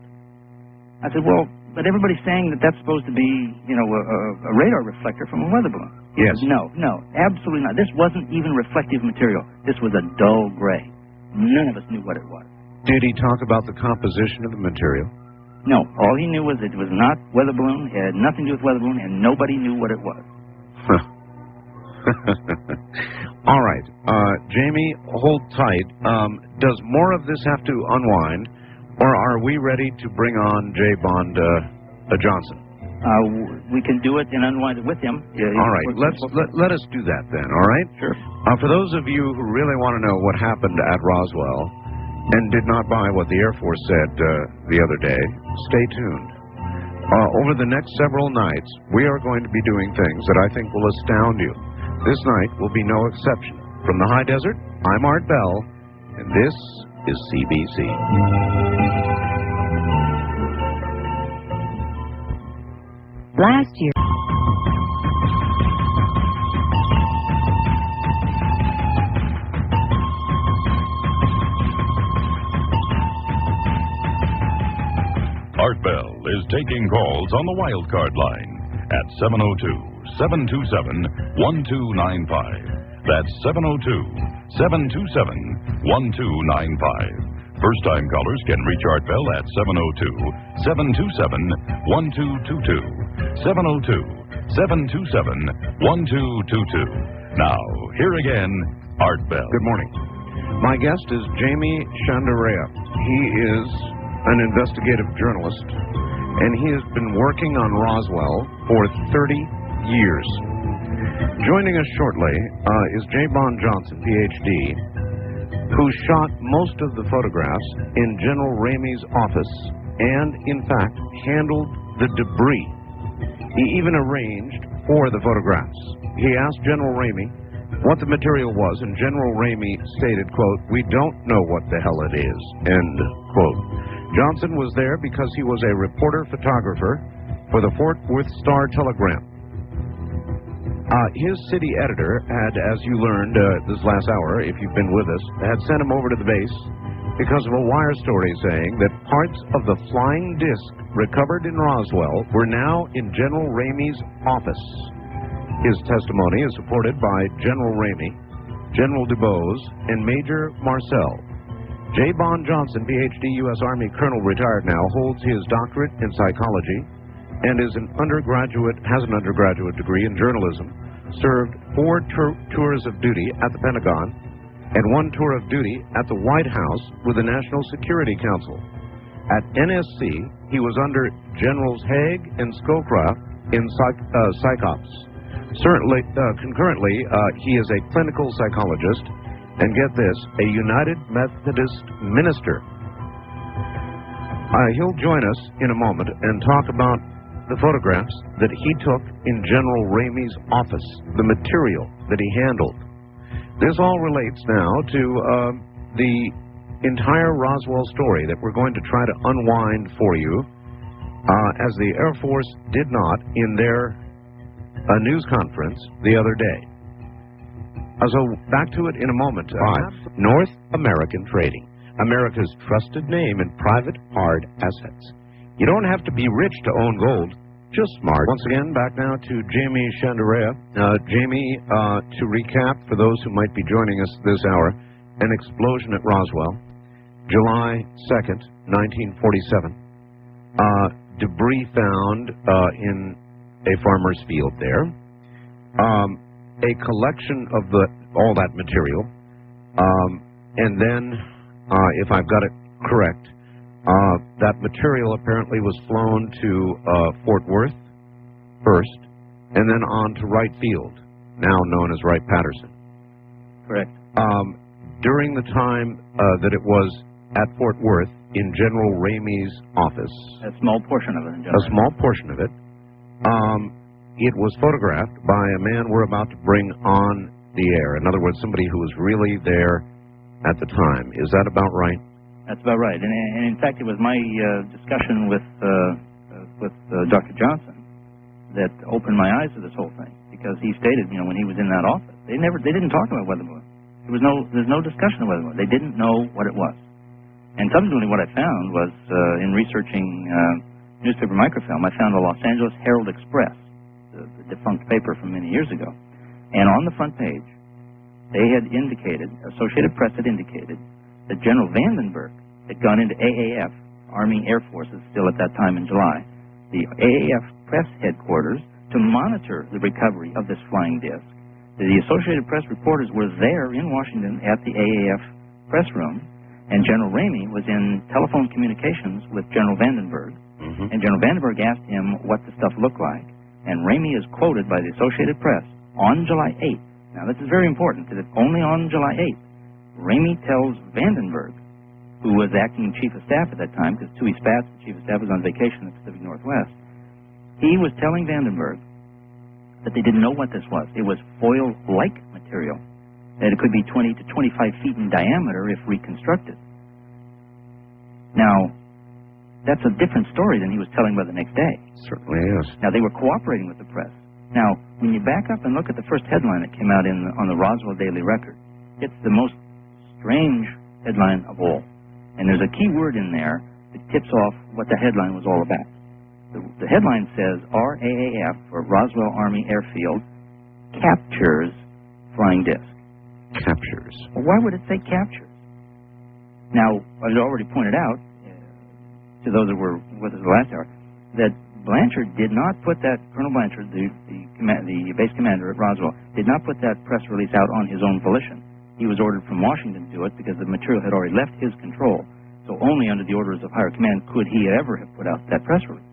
I said, well, but everybody's saying that that's supposed to be, a radar reflector from a weather balloon. Yes. Said, no, absolutely not. This wasn't even reflective material. This was a dull gray. None of us knew what it was. Did he talk about the composition of the material? No. All he knew was it was not weather balloon. It had nothing to do with weather balloon, and nobody knew what it was. All right. Jamie, hold tight. Does more of this have to unwind, or are we ready to bring on J. Bond Johnson? We can do it and unwind it with him. All right. Let us do that then, all right? Sure. For those of you who really want to know what happened at Roswell and did not buy what the Air Force said the other day, stay tuned. Over the next several nights, we are going to be doing things that I think will astound you. This night will be no exception. From the high desert, I'm Art Bell, and this is CBC. Last year. Art Bell is taking calls on the wildcard line at 702-727-1295. That's 702-727-1295. First-time callers can reach Art Bell at 702-727-1222. 702-727-1222. Now, here again, Art Bell. Good morning. My guest is Jamie Shanderea. He is an investigative journalist, and he has been working on Roswell for 30 years. Joining us shortly is J. Bond Johnson, Ph.D., who shot most of the photographs in General Ramey's office and, in fact, handled the debris. He even arranged for the photographs. He asked General Ramey what the material was, and General Ramey stated, quote, "We don't know what the hell it is," end quote. Johnson was there because he was a reporter-photographer for the Fort Worth Star-Telegram. His city editor had, as you learned this last hour, if you've been with us, had sent him over to the base because of a wire story saying that parts of the flying disc recovered in Roswell were now in General Ramey's office. His testimony is supported by General Ramey, General DuBose, and Major Marcel. J. Bond Johnson, Ph.D., U.S. Army Colonel, retired now, holds his doctorate in psychology and has an undergraduate degree in journalism, served 4 tours of duty at the Pentagon and 1 tour of duty at the White House with the National Security Council. At NSC, he was under Generals Haig and Scowcroft in psychops. Concurrently, he is a clinical psychologist and, get this, a United Methodist minister. He'll join us in a moment and talk about the photographs that he took in General Ramey's office, the material that he handled. This all relates now to the entire Roswell story that we're going to try to unwind for you, as the Air Force did not in their news conference the other day. So back to it in a moment. North American Trading, America's trusted name in private hard assets. You don't have to be rich to own gold, just smart. Once again, back now to Jamie Shanderea. Jamie, to recap for those who might be joining us this hour, an explosion at Roswell, July 2nd, 1947. Debris found in a farmer's field there. A collection of all that material. And then, if I've got it correct, that material apparently was flown to Fort Worth first, and then on to Wright Field, now known as Wright-Patterson. Correct. During the time that it was at Fort Worth in General Ramey's office, a small portion of it. It was photographed by a man we're about to bring on the air. In other words, somebody who was really there at the time. Is that about right? That's about right. And in fact, it was my discussion with Dr. Johnson that opened my eyes to this whole thing, because he stated, when he was in that office, they didn't talk about weather balloons. There's no discussion of weather balloons. They didn't know what it was. And subsequently, what I found was in researching newspaper microfilm, I found the Los Angeles Herald Express, the defunct paper from many years ago, and on the front page, they had indicated, Associated Press had indicated, that General Vandenberg had gone into AAF, Army Air Forces, still at that time in July, the AAF press headquarters, to monitor the recovery of this flying disc. The Associated Press reporters were there in Washington at the AAF press room, and General Ramey was in telephone communications with General Vandenberg, and General Vandenberg asked him what the stuff looked like, and Ramey is quoted by the Associated Press on July 8th. Now, this is very important, because only on July 8th, Ramey tells Vandenberg, who was acting chief of staff at that time, because Toohey Spatz, the chief of staff, was on vacation in the Pacific Northwest, he was telling Vandenberg that they didn't know what this was. It was foil-like material, that it could be 20 to 25 feet in diameter if reconstructed. Now, that's a different story than he was telling about the next day. Certainly is. Now, they were cooperating with the press. Now, when you back up and look at the first headline that came out on the Roswell Daily Record, it's the most strange headline of all. And there's a key word in there that tips off what the headline was all about. The headline says, RAAF, for Roswell Army Airfield, captures flying disc. Captures. Well, why would it say captures? Now, as I already pointed out, to those that were with us the last hour, that Blanchard did not put that, Colonel Blanchard, the base commander at Roswell, did not put that press release out on his own volition. He was ordered from Washington to do it because the material had already left his control. So only under the orders of higher command could he ever have put out that press release.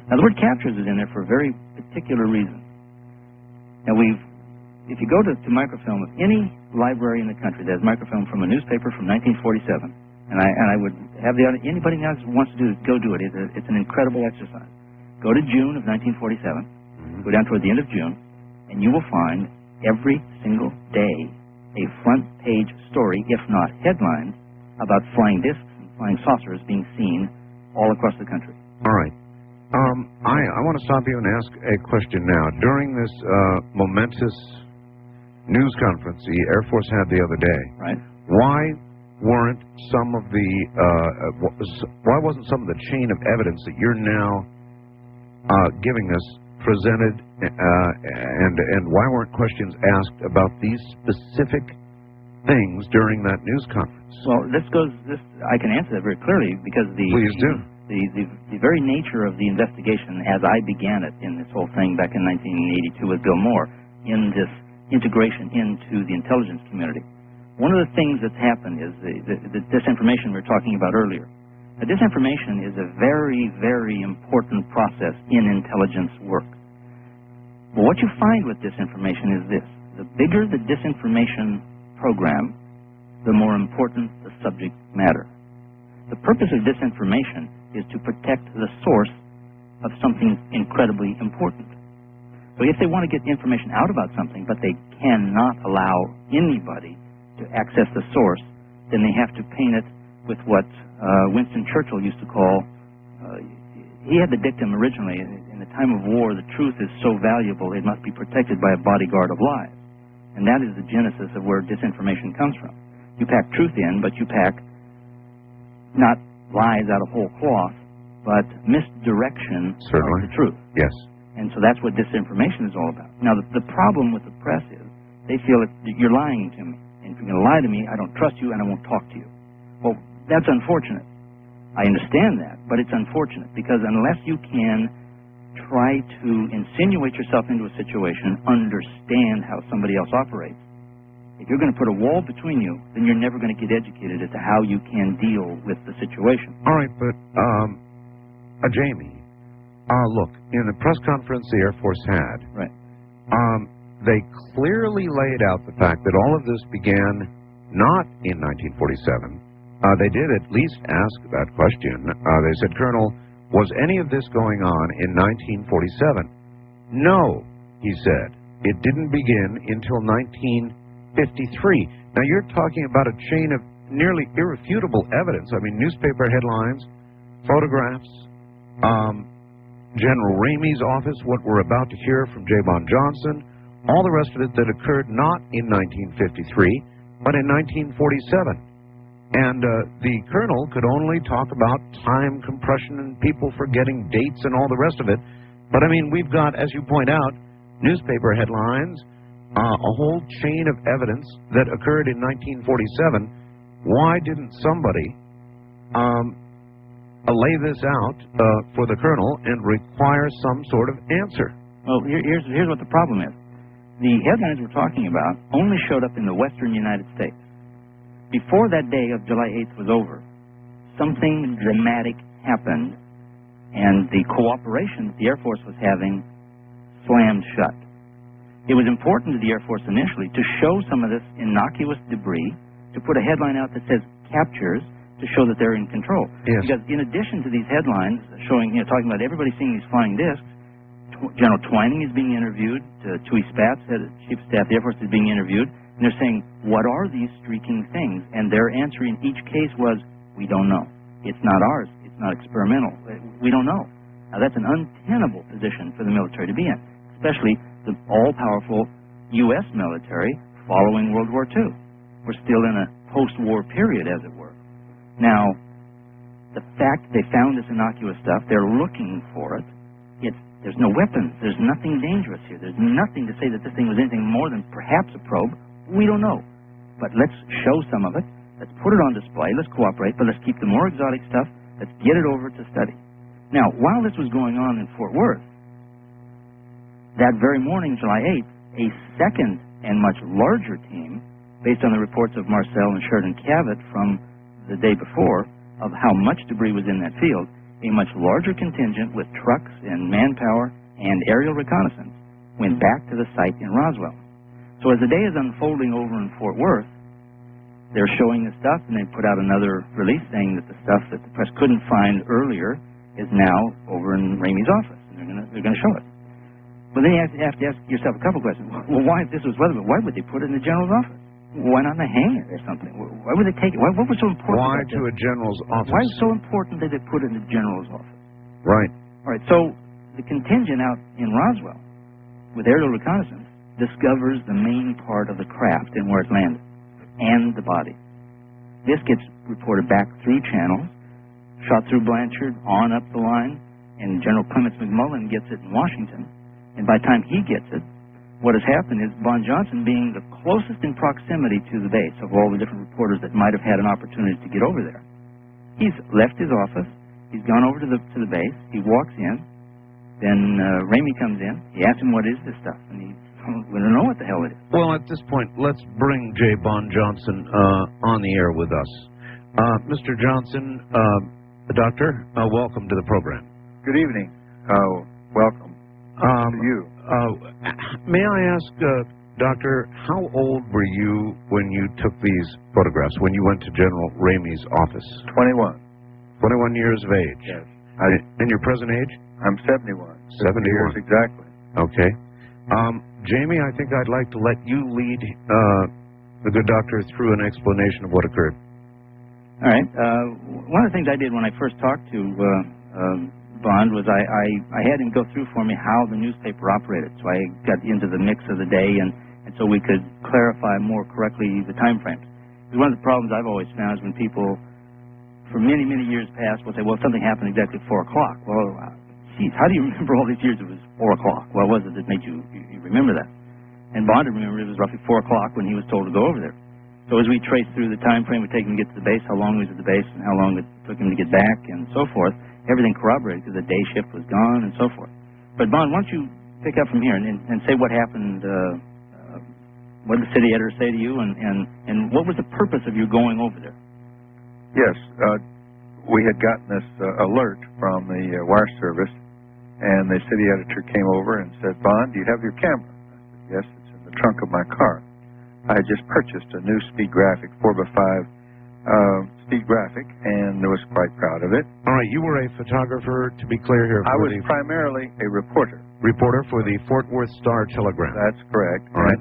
Now, the word captures is in there for a very particular reason. Now, if you go to microfilm of any library in the country that has microfilm from a newspaper from 1947, and I would have anybody else who wants to do it, go do it. It's an incredible exercise. Go to June of 1947, go down toward the end of June, and you will find every single day a front page story, if not headlines, about flying discs and flying saucers being seen all across the country. All right. I want to stop you and ask a question now. During this momentous news conference the Air Force had the other day, right? Why weren't some of the why wasn't some of the chain of evidence that you're now giving us presented and why weren't questions asked about these specific things during that news conference? Well, I can answer that very clearly because Please do. The very nature of the investigation, as I began it in this whole thing back in 1982 with Bill Moore, in this integration into the intelligence community, one of the things that's happened is the disinformation we were talking about earlier. Now, disinformation is a very, very important process in intelligence work. But what you find with disinformation is this. The bigger the disinformation program, the more important the subject matter. The purpose of disinformation is to protect the source of something incredibly important. So if they want to get information out about something, but they cannot allow anybody to access the source, then they have to paint it with what Winston Churchill used to call, he had the dictum originally, in the time of war, the truth is so valuable it must be protected by a bodyguard of lies. And that is the genesis of where disinformation comes from. You pack truth in, but you pack not lies out of whole cloth, but misdirection of the truth. Yes. And so that's what disinformation is all about. Now, the problem with the press is they feel that you're lying to me. And if you're going to lie to me, I don't trust you and I won't talk to you. Well, that's unfortunate. I understand that, but it's unfortunate because unless you can try to insinuate yourself into a situation, understand how somebody else operates, if you're going to put a wall between you, then you're never going to get educated as to how you can deal with the situation. All right, but Jamie, look, in the press conference the Air Force had, right, they clearly laid out the fact that all of this began not in 1947. They did at least ask that question. They said, Colonel, was any of this going on in 1947? No, he said. It didn't begin until 1953. Now, you're talking about a chain of nearly irrefutable evidence. I mean, newspaper headlines, photographs, General Ramey's office, what we're about to hear from J. Bon Johnson, all the rest of it that occurred not in 1953, but in 1947. And the colonel could only talk about time compression and people forgetting dates and all the rest of it. But, I mean, we've got, as you point out, newspaper headlines, a whole chain of evidence that occurred in 1947. Why didn't somebody lay this out for the colonel and require some sort of answer? Well, here's what the problem is. The headlines we're talking about only showed up in the western United States. Before that day of July 8th was over, something dramatic happened, and the cooperation that the Air Force was having slammed shut. It was important to the Air Force initially to show some of this innocuous debris, to put a headline out that says captures, to show that they're in control. Yes. Because in addition to these headlines showing, talking about everybody seeing these flying discs, General Twining is being interviewed, Tui Spatz, Chief of Staff of the Air Force, is being interviewed, and they're saying, what are these streaking things? And their answer in each case was, we don't know. It's not ours. It's not experimental. We don't know. Now, that's an untenable position for the military to be in, especially the all-powerful U.S. military following World War II. We're still in a post-war period, as it were. Now, the fact they found this innocuous stuff, they're looking for it. There's no weapons. There's nothing dangerous here. There's nothing to say that this thing was anything more than perhaps a probe. We don't know. But let's show some of it. Let's put it on display. Let's cooperate. But let's keep the more exotic stuff. Let's get it over to study. Now, while this was going on in Fort Worth, that very morning, July 8th, a second and much larger team, based on the reports of Marcel and Sheridan Cavett from the day before, of how much debris was in that field, a much larger contingent with trucks and manpower and aerial reconnaissance went back to the site in Roswell. So as the day is unfolding over in Fort Worth, they're showing the stuff, and they put out another release saying that the stuff that the press couldn't find earlier is now over in Ramey's office, and they're going to show it. But then you have to ask yourself a couple questions. Well, why, if this was weather, why would they put it in the general's office? Why not in the hangar or something? Why would they take it? What was so important? Why to a general's office? Why is it so important that they put it in the general's office? Right. All right, so the contingent out in Roswell with aerial reconnaissance discovers the main part of the craft and where it landed, and the body. This gets reported back through channels, shot through Blanchard, on up the line, and General Clements McMullen gets it in Washington. And by the time he gets it, what has happened is Bon Johnson, being the closest in proximity to the base of all the different reporters that might have had an opportunity to get over there, he's left his office, he's gone over to the base, he walks in, then Ramey comes in, he asks him, what is this stuff? And we don't know what the hell it is. Well, at this point, let's bring J. Bon Johnson on the air with us. Mr. Johnson, Doctor, welcome to the program. Good evening. Welcome to you. May I ask, Doctor, how old were you when you took these photographs, when you went to General Ramey's office? 21. 21 years of age? Yes. And your present age? I'm 71. 70 years exactly. Okay. Jamie, I think I'd like to let you lead the good doctor through an explanation of what occurred. All right. One of the things I did when I first talked to Bond was I had him go through for me how the newspaper operated. So I got into the mix of the day, and so we could clarify more correctly the time frames. Because one of the problems I've always found is when people, for many, many years past, will say, well, something happened exactly at 4 o'clock. Well, geez, how do you remember all these years it was 4 o'clock? What was it that made you remember that? And Bond remembered it was roughly 4 o'clock when he was told to go over there. So as we traced through the time frame it would take him to get to the base, how long he was at the base, and how long it took him to get back, and so forth, everything corroborated because the day shift was gone and so forth. But Bond, why don't you pick up from here and say what happened, what did the city editor say to you, and what was the purpose of you going over there? Yes, we had gotten this alert from the wire service, and the city editor came over and said, Bond, do you have your camera? I said, yes, it's in the trunk of my car. I had just purchased a new speed graphic, 4x5 speed graphic, and I was quite proud of it. All right, you were a photographer, to be clear here. I was primarily a reporter. Reporter for the Fort Worth Star-Telegram. That's correct. All right.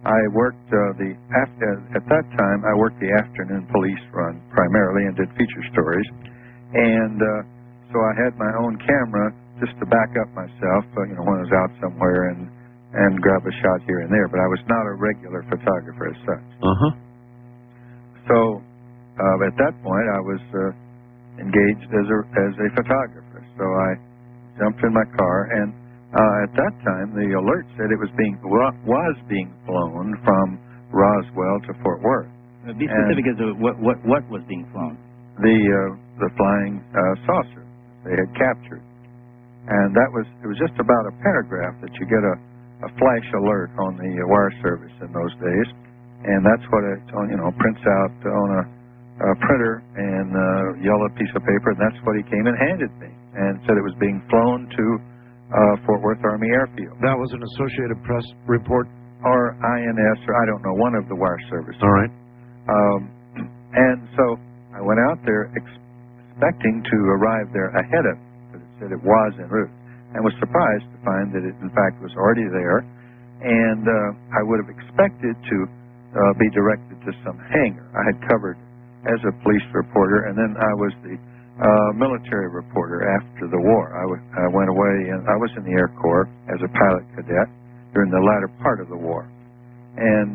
I worked at that time, I worked the afternoon police run primarily and did feature stories. And so I had my own camera just to back up myself, when I was out somewhere and grab a shot here and there, but I was not a regular photographer as such. So at that point, I was engaged as a photographer. So I jumped in my car, and at that time, the alert said it was being flown from Roswell to Fort Worth. Be specific as to what was being flown. The flying saucer they had captured, and it was just about a paragraph that you get a flash alert on the wire service in those days, and that's what it prints out on a printer and a yellow piece of paper, and that's what he came and handed me and said it was being flown to Fort Worth Army Airfield. That was an Associated Press report? Or INS, or I don't know, one of the wire services. All right. And so I went out there expecting to arrive there ahead of it, because it said it was en route, and was surprised to find that it, in fact, was already there, and I would have expected to be directed to some hangar. I had covered as a police reporter, and then I was the military reporter after the war. I went away, and I was in the Air Corps as a pilot cadet during the latter part of the war, and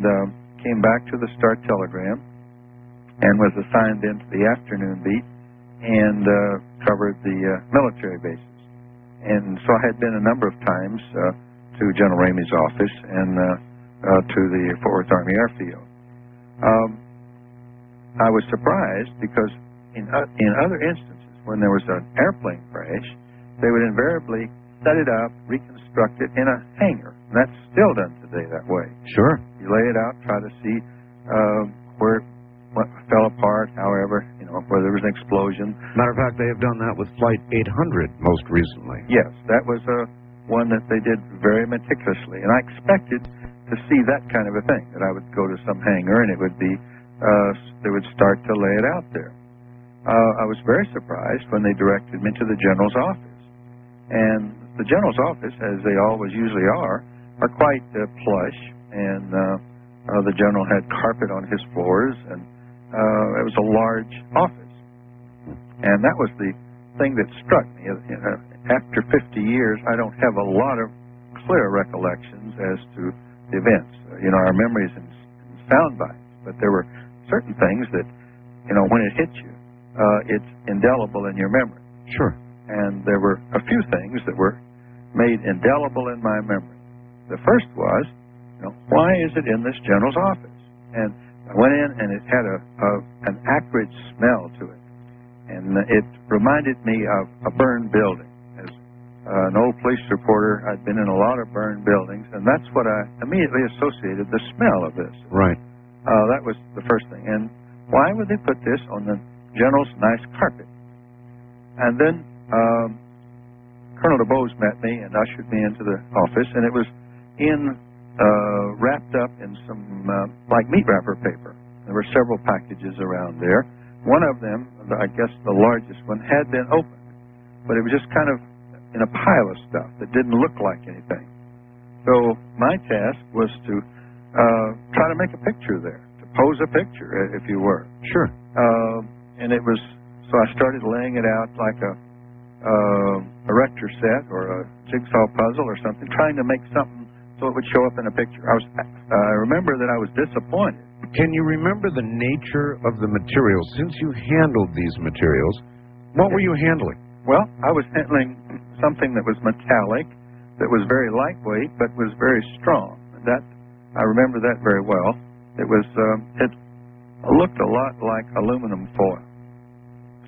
came back to the Star-Telegram and was assigned into the afternoon beat and covered the military bases. And so I had been a number of times to General Ramey's office and to the Fort Worth Army Airfield. I was surprised because in other instances, when there was an airplane crash, they would invariably set it up, reconstruct it in a hangar. And that's still done today that way. Sure. You lay it out, try to see where what fell apart, however, where there was an explosion. Matter of fact, they have done that with Flight 800 most recently. Yes, that was one that they did very meticulously. And I expected to see that kind of a thing, that I would go to some hangar and it would be, they would start to lay it out there. I was very surprised when they directed me to the general's office. And the general's office, as they always usually are quite plush, and the general had carpet on his floors, and it was a large office. And that was the thing that struck me. After 50 years, I don't have a lot of clear recollections as to the events. Our memories in sound bites, but there were certain things that, when it hits you, it's indelible in your memory. Sure. And there were a few things that were made indelible in my memory. The first was, why is it in this general's office? And I went in, and it had an acrid smell to it. And it reminded me of a burned building. As an old police reporter, I'd been in a lot of burned buildings, and that's what I immediately associated, the smell of this. Right. That was the first thing. And why would they put this on the general's nice carpet? And then Colonel DeBose met me and ushered me into the office, and it was wrapped up in some like meat wrapper paper. There were several packages around there. One of them, I guess the largest one, had been opened, but it was just kind of in a pile of stuff that didn't look like anything. So my task was to try to make a picture there, to pose a picture, if you were. Sure. And it was, so I started laying it out like a rector set or a jigsaw puzzle or something, trying to make something so it would show up in a picture. I remember that I was disappointed. Can you remember the nature of the materials? Since you handled these materials, what were you handling? Well, I was handling something that was metallic, that was very lightweight, but was very strong. That, I remember that very well. It was, it looked a lot like aluminum foil.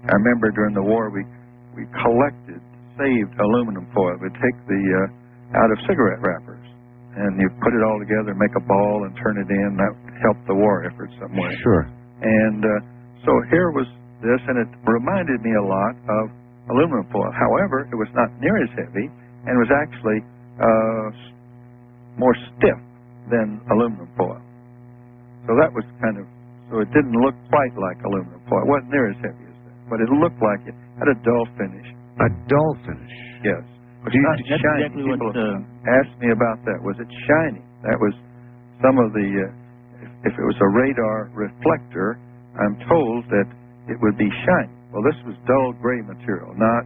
I remember during the war we collected, saved aluminum foil. We'd take the out of cigarette wrappers, and you put it all together, make a ball, and turn it in. That helped the war effort some way. Sure. And so here was this, and it reminded me a lot of aluminum foil. However, it was not near as heavy, and was actually more stiff than aluminum foil. So that was kind of, so it didn't look quite like aluminum foil. It wasn't near as heavy as that, but it looked like it had a dull finish. A dull finish? Yes. But That's shiny. exactly People what asked me about that. Was it shiny? That was some of the, if it was a radar reflector, I'm told that it would be shiny. Well, this was dull gray material, not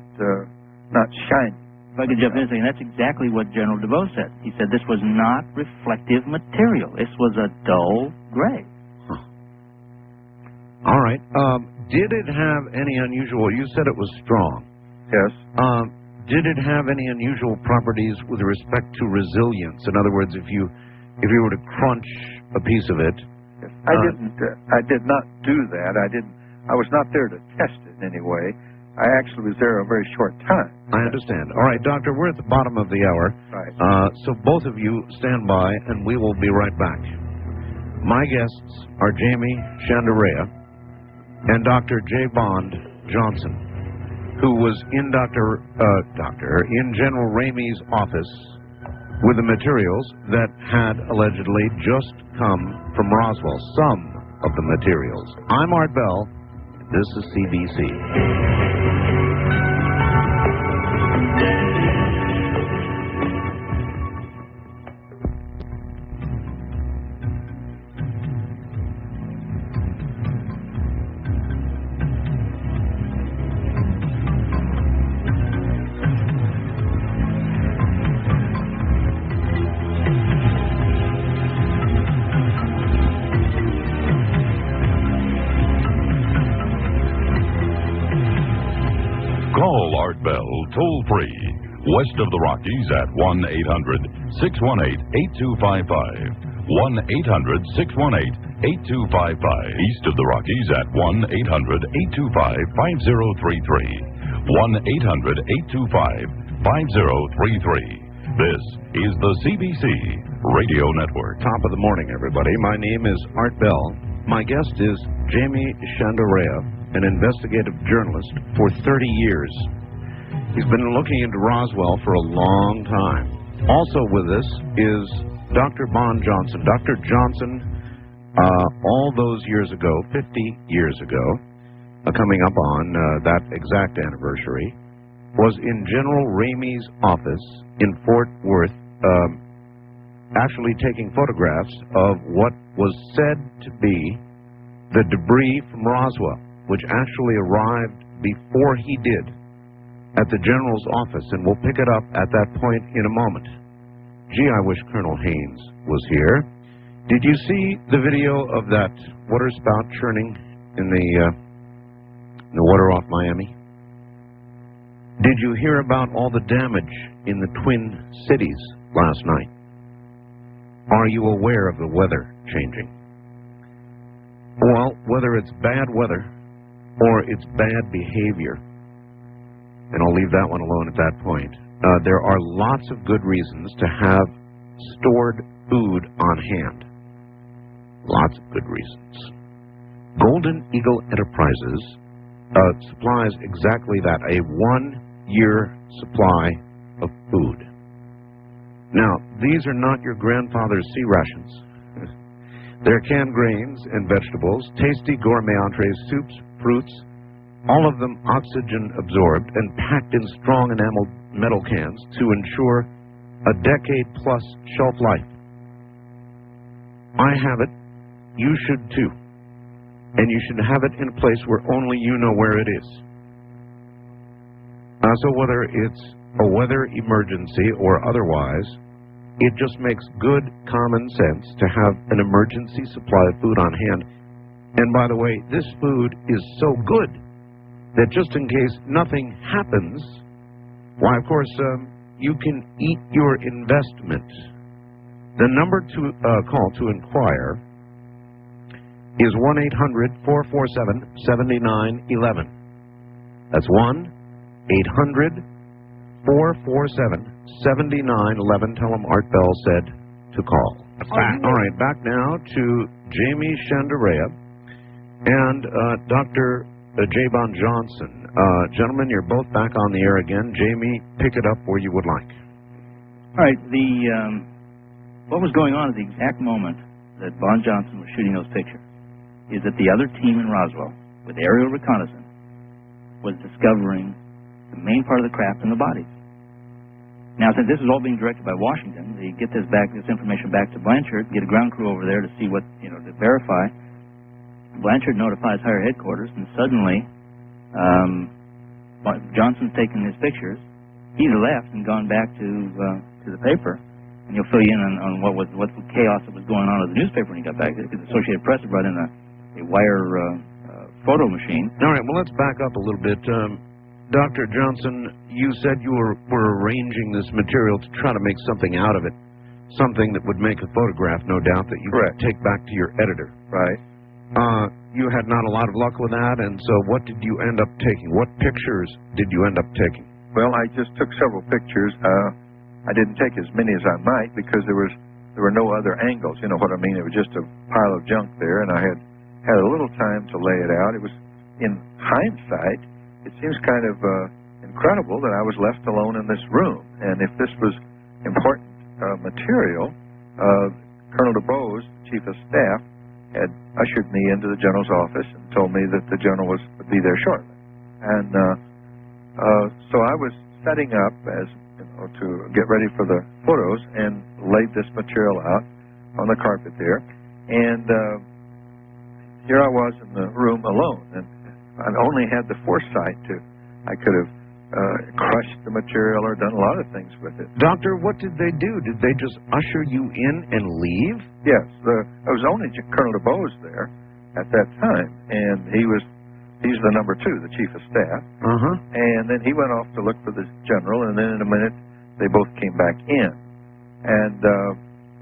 shiny. If I could jump in and say, that's exactly what General DeBose said. He said this was not reflective material. This was a dull gray. Huh. All right. Did it have any unusual, you said it was strong. Yes. Did it have any unusual properties with respect to resilience? In other words, if you were to crunch a piece of it. Yes. I did not do that. I was not there to test it in any way. I actually was there a very short time. I understand. All right, Doctor, we're at the bottom of the hour. Right. So both of you stand by, and we will be right back. My guests are Jamie Shanderea and Dr. J. Bond Johnson, who was in in General Ramey's office with the materials that had allegedly just come from Roswell. Some of the materials. I'm Art Bell. This is CBC. Call Art Bell toll-free, west of the Rockies at 1-800-618-8255. 1-800-618-8255. East of the Rockies at 1-800-825-5033. 1-800-825-5033. This is the CBC Radio Network. Top of the morning, everybody. My name is Art Bell. My guest is Jamie Shanderea, an investigative journalist for 30 years. He's been looking into Roswell for a long time. Also with us is Dr. Bond Johnson. Dr. Johnson, all those years ago, 50 years ago, coming up on that exact anniversary, was in General Ramey's office in Fort Worth, actually taking photographs of what was said to be the debris from Roswell, which actually arrived before he did at the General's office, and we'll pick it up at that point in a moment. Gee, I wish Colonel Haynes was here. Did you see the video of that water spout churning in the water off Miami? Did you hear about all the damage in the Twin Cities last night? Are you aware of the weather changing? Well, whether it's bad weather or it's bad behavior, and I'll leave that one alone at that point, there are lots of good reasons to have stored food on hand. Lots of good reasons. Golden Eagle Enterprises supplies exactly that, a 1-year supply of food. Now, these are not your grandfather's sea rations. They're canned grains and vegetables, tasty gourmet entrees, soups, fruits, all of them oxygen absorbed and packed in strong enameled metal cans to ensure a decade-plus shelf life. I have it. You should too. And you should have it in a place where only you know where it is. So whether it's a weather emergency or otherwise, it just makes good common sense to have an emergency supply of food on hand. And by the way, this food is so good that just in case nothing happens, why, of course, you can eat your investment. The number to call to inquire is 1-800-447-7911. That's 1-800-447-7911. Tell them Art Bell said to call. All right, back now to Jamie Shanderea and Dr. Jabon Johnson. Gentlemen, you're both back on the air again. Jamie, pick it up where you would like. All right, what was going on at the exact moment that Von Johnson was shooting those pictures is that the other team in Roswell, with aerial reconnaissance, was discovering the main part of the craft and the bodies. Now, since this is all being directed by Washington, they get this information back to Blanchard, get a ground crew over there to see what, to verify. Blanchard notifies higher headquarters, and suddenly Johnson's taken his pictures. He's left and gone back to the paper, and he'll fill you in on what chaos that was going on with the newspaper when he got back. Because the Associated Press had brought in a wire photo machine. All right, well, let's back up a little bit. Dr. Johnson, you said you were arranging this material to try to make something out of it, something that would make a photograph, no doubt, that you could take back to your editor. Right. You had not a lot of luck with that, and so what did you end up taking? What pictures did you end up taking? Well, I just took several pictures. I didn't take as many as I might because there were no other angles. You know what I mean? It was just a pile of junk there, and I had a little time to lay it out. It was, in hindsight, it seems kind of incredible that I was left alone in this room. And if this was important material, Colonel DuBose, Chief of Staff, had ushered me into the General's office and told me that the General would be there shortly. And so I was setting up to get ready for the photos and laid this material out on the carpet there. And here I was in the room alone, and I only had the foresight I could have crushed the material or done a lot of things with it. Doctor, what did they do? Did they just usher you in and leave? Yes. There was only Colonel DuBose there at that time, and he's the number 2, the Chief of Staff. And then he went off to look for the General, and then in a minute they both came back in. And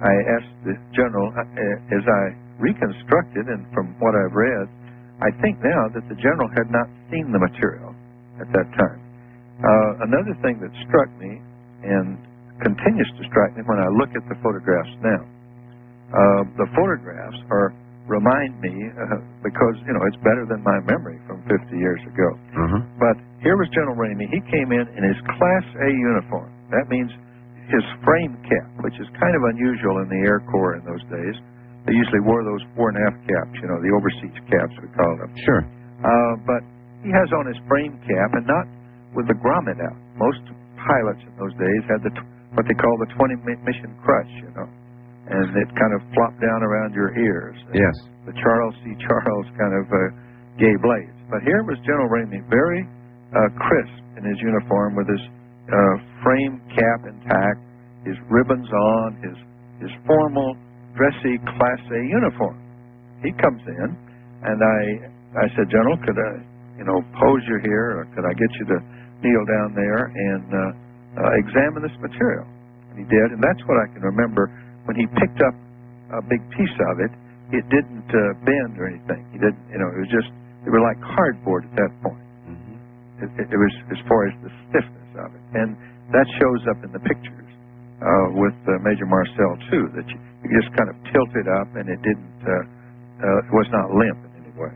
I asked the General, as I reconstructed, and from what I've read, I think now that the General had not seen the material at that time. Another thing that struck me, and continues to strike me when I look at the photographs now, the photographs remind me, because, it's better than my memory from 50 years ago. But here was General Ramey. He came in his Class A uniform. That means his frame cap, which is kind of unusual in the Air Corps in those days. They usually wore those fore and aft caps, the overseas caps, we call them. Sure. But he has on his frame cap, and not with the grommet out. Most pilots in those days had what they call the 20-mission crutch, and it kind of flopped down around your ears. Yes. The Charles C. Charles kind of gay blades. But here was General Ramey, very crisp in his uniform, with his frame cap intact, his ribbons on, his formal, dressy Class A uniform. He comes in, and I said, General, could I, pose you here, or could I get you to kneel down there and examine this material. And he did, and that's what I can remember. When he picked up a big piece of it, it didn't bend or anything. He didn't, it was just, it was like cardboard at that point. It was as far as the stiffness of it. And that shows up in the pictures with Major Marcel, too, that you just kind of tilt it up and it didn't, it was not limp in any way.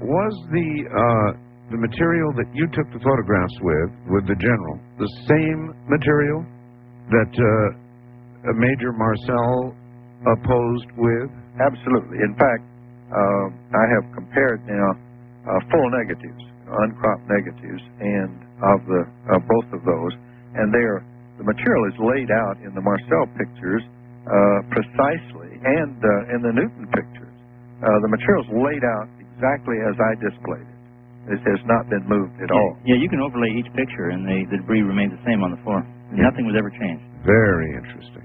Was the material that you took the photographs with the general, the same material that Major Marcel posed with? Absolutely. In fact, I have compared now full negatives, uncropped negatives, and of both of those, and the material is laid out in the Marcel pictures precisely, and in the Newton pictures. The material is laid out exactly as I displayed it. It has not been moved at all. Yeah, you can overlay each picture, and the debris remains the same on the floor. Nothing was ever changed. Very interesting.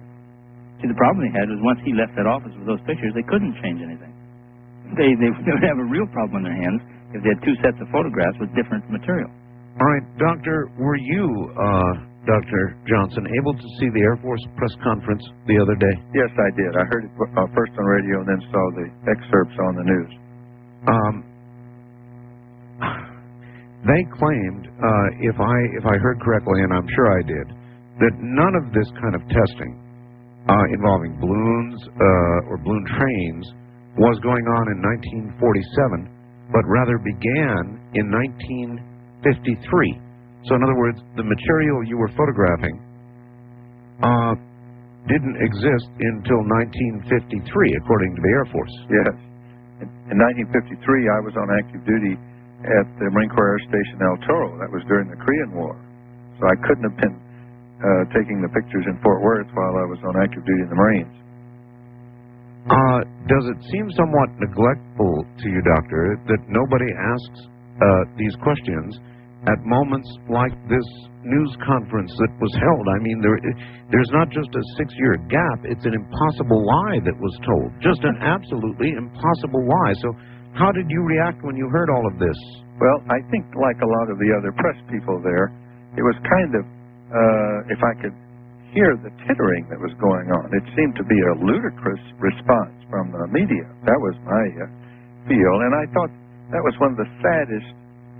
See, the problem they had was once he left that office with those pictures, they couldn't change anything. They would have a real problem on their hands if they had two sets of photographs with different material. All right, Doctor, were you, Dr. Johnson, able to see the Air Force press conference the other day? Yes, I did. I heard it first on radio and then saw the excerpts on the news. They claimed, if I heard correctly, and I'm sure I did, that none of this kind of testing involving balloons or balloon trains was going on in 1947, but rather began in 1953. So in other words, the material you were photographing didn't exist until 1953, according to the Air Force. Yes. In 1953, I was on active duty at the Marine Corps Air Station El Toro. That was during the Korean War. So I couldn't have been taking the pictures in Fort Worth while I was on active duty in the Marines. Does it seem somewhat neglectful to you, Doctor, that nobody asks these questions at moments like this news conference that was held? I mean, there's not just a 6-year gap, it's an impossible lie that was told. Just an absolutely impossible lie. So how did you react when you heard all of this? Well, I think like a lot of the other press people there, it was kind of, if I could hear the tittering that was going on, it seemed to be a ludicrous response from the media. That was my feel, and I thought that was one of the saddest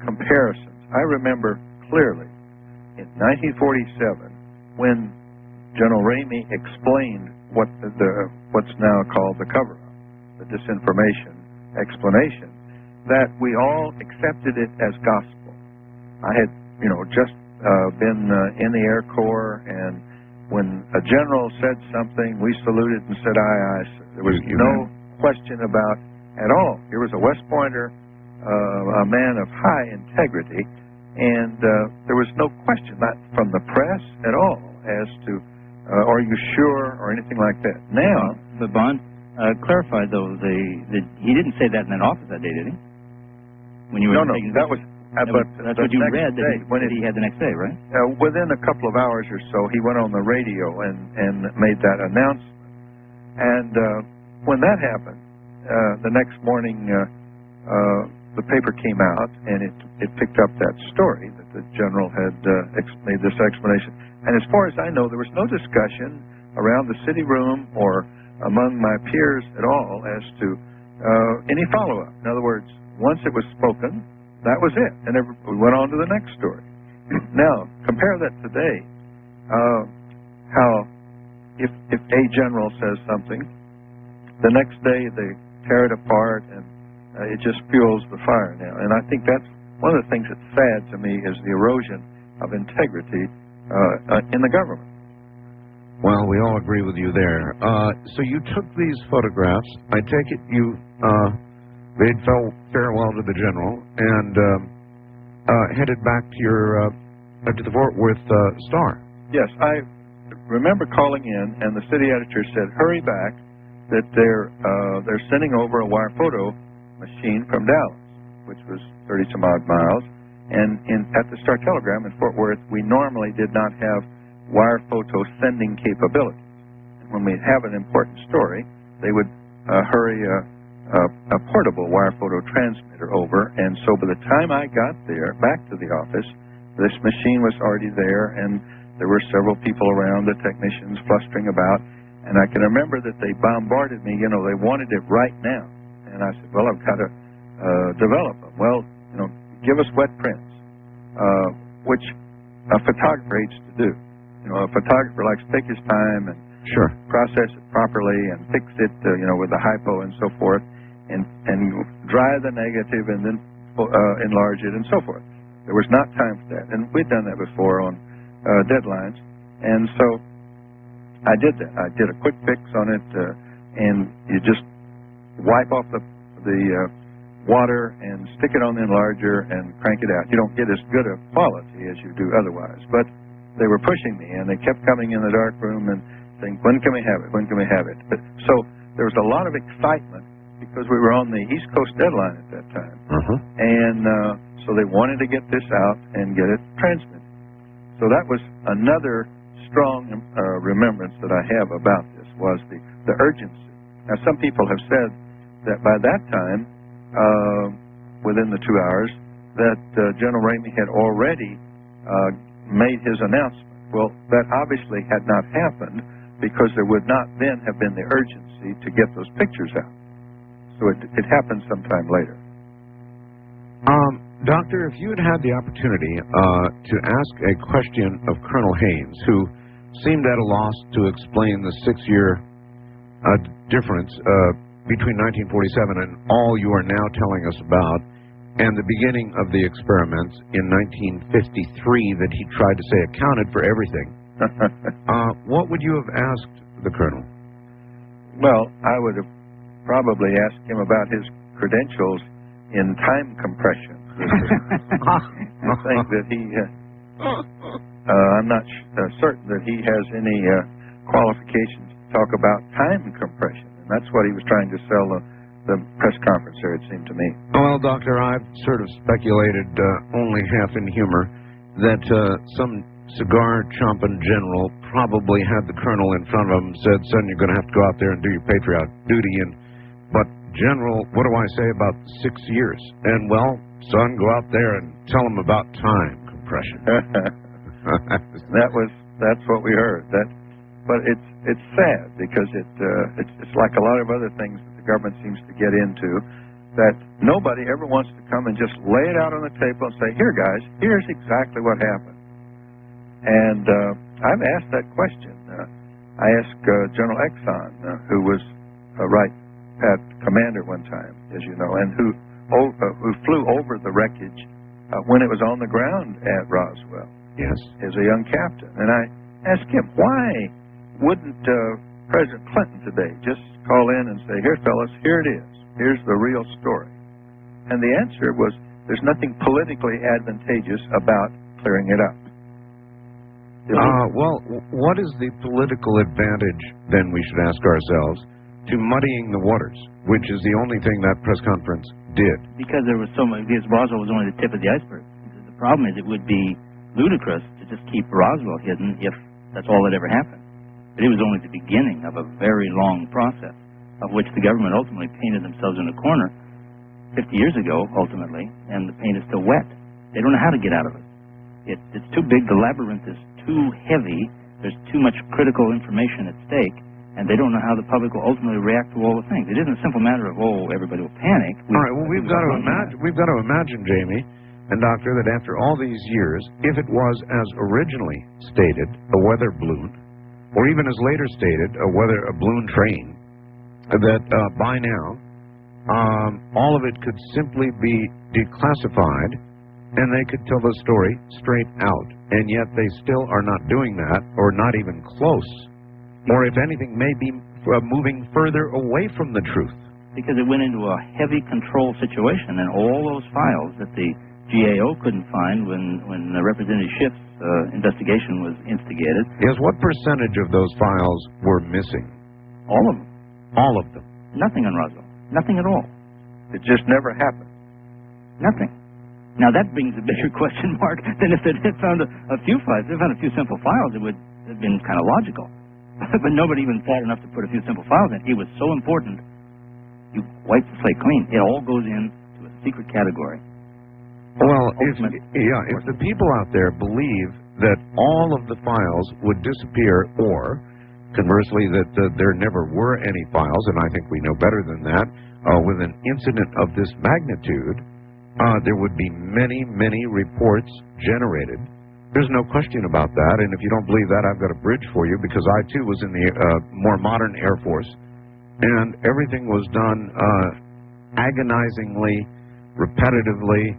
comparisons. I remember clearly in 1947 when General Ramey explained what's now called the cover-up, the disinformation explanation, that we all accepted it as gospel. I had, just been in the Air Corps, and when a general said something, we saluted and said, aye, aye. There was no question about at all. Here was a West Pointer, a man of high integrity, and there was no question, not from the press at all, as to, are you sure, or anything like that. Now, but Bond clarified, though, he didn't say that in that office that day, did he? When you were taking that was... but that's what you read that he had the next day, right? Within a couple of hours or so, he went on the radio and made that announcement. And when that happened, the next morning, the paper came out, and it picked up that story that the general had made this explanation. And as far as I know, there was no discussion around the city room or among my peers at all as to any follow-up. In other words, once it was spoken, that was it, and we went on to the next story. Now, compare that today, how if a general says something, the next day they tear it apart, and it just fuels the fire now. And I think that's one of the things that's sad to me is the erosion of integrity in the government. Well, we all agree with you there. So you took these photographs. I take it you bade farewell to the general and headed back to the Fort Worth Star. Yes, I remember calling in, and the city editor said, "Hurry back! That they're sending over a wire photo machine from Dallas, which was 30-some odd miles. And at the Star Telegram in Fort Worth, we normally did not have wire photo sending capabilities. And when we'd have an important story, they would hurry a portable wire photo transmitter over, and so by the time I got there, back to the office, this machine was already there, and there were several people around, the technicians flustering about, and I can remember that they bombarded me. They wanted it right now. And I said, well, I've got to develop them. Well, give us wet prints, which a photographer hates to do. A photographer likes to take his time and sure, process it properly and fix it, with the hypo and so forth, and dry the negative and then enlarge it and so forth. There was not time for that. And we'd done that before on deadlines. And so I did that. I did a quick fix on it, and you just wipe off the water and stick it on the enlarger and crank it out. You don't get as good a quality as you do otherwise. But they were pushing me, and they kept coming in the dark room and saying, when can we have it? When can we have it? So there was a lot of excitement because we were on the East Coast deadline at that time. And so they wanted to get this out and get it transmitted. So that was another strong remembrance that I have about this, was the urgency. Now, some people have said that by that time, within the 2 hours, that General Ramey had already made his announcement. Well, that obviously had not happened because there would not then have been the urgency to get those pictures out. So it happened sometime later. Doctor, if you had had the opportunity to ask a question of Colonel Haynes, who seemed at a loss to explain the 6-year difference between 1947 and all you are now telling us about, and the beginning of the experiments in 1953 that he tried to say accounted for everything, what would you have asked the Colonel? Well, I would have probably asked him about his credentials in time compression. I think that he, I'm not certain that he has any qualifications to talk about time compression. And that's what he was trying to sell the press conference there, it seemed to me. Well, Doctor, I've sort of speculated, only half in humor, that some cigar-chomping general probably had the Colonel in front of him and said, son, you're going to have to go out there and do your patriotic duty. But, General, what do I say about 6 years? And, well, son, go out there and tell him about time compression. That's what we heard. But it's sad because it's like a lot of other things that the government seems to get into, that nobody ever wants to come and just lay it out on the table and say, here, guys, here's exactly what happened. And I've asked that question. I asked General Exxon, who was right at commander one time, as you know, and who flew over the wreckage when it was on the ground at Roswell. Yes. As a young captain. And I asked him, why wouldn't President Clinton today just call in and say, here, fellas, here it is. Here's the real story. And the answer was, there's nothing politically advantageous about clearing it up. Well, what is the political advantage, then, we should ask ourselves, to muddying the waters, which is the only thing that press conference did? Because there was so much, because Roswell was only the tip of the iceberg. Because the problem is it would be ludicrous to just keep Roswell hidden if that's all that ever happened. But it was only the beginning of a very long process, of which the government ultimately painted themselves in a corner 50 years ago, ultimately, and the paint is still wet. They don't know how to get out of it. It's too big, the labyrinth is too heavy, there's too much critical information at stake, and they don't know how the public will ultimately react to all the things. It isn't a simple matter of, everybody will panic. All right, well, we've got to imagine, Jamie and Doctor, that after all these years, if it was as originally stated, a weather balloon, or even as later stated, a balloon train, that by now, all of it could simply be declassified, and they could tell the story straight out. And yet they still are not doing that, or not even close. Or if anything, maybe moving further away from the truth. Because it went into a heavy control situation, and all those files that the GAO couldn't find when the Representative Schiff's investigation was instigated. Yes, what percentage of those files were missing? All of them. All of them? Nothing on Roswell. Nothing at all. It just never happened. Nothing. Now that brings a bigger question mark than if they had found a few files. If they found a few simple files, it would have been kind of logical. But nobody even thought enough to put a few simple files in. It was so important, you wipe the slate clean. It all goes into a secret category. Well, if ultimate the people out there believe that all of the files would disappear, or conversely that there never were any files, and I think we know better than that, with an incident of this magnitude, there would be many, many reports generated. There's no question about that, and if you don't believe that, I've got a bridge for you, because I, too, was in the more modern Air Force, and everything was done agonizingly, repetitively,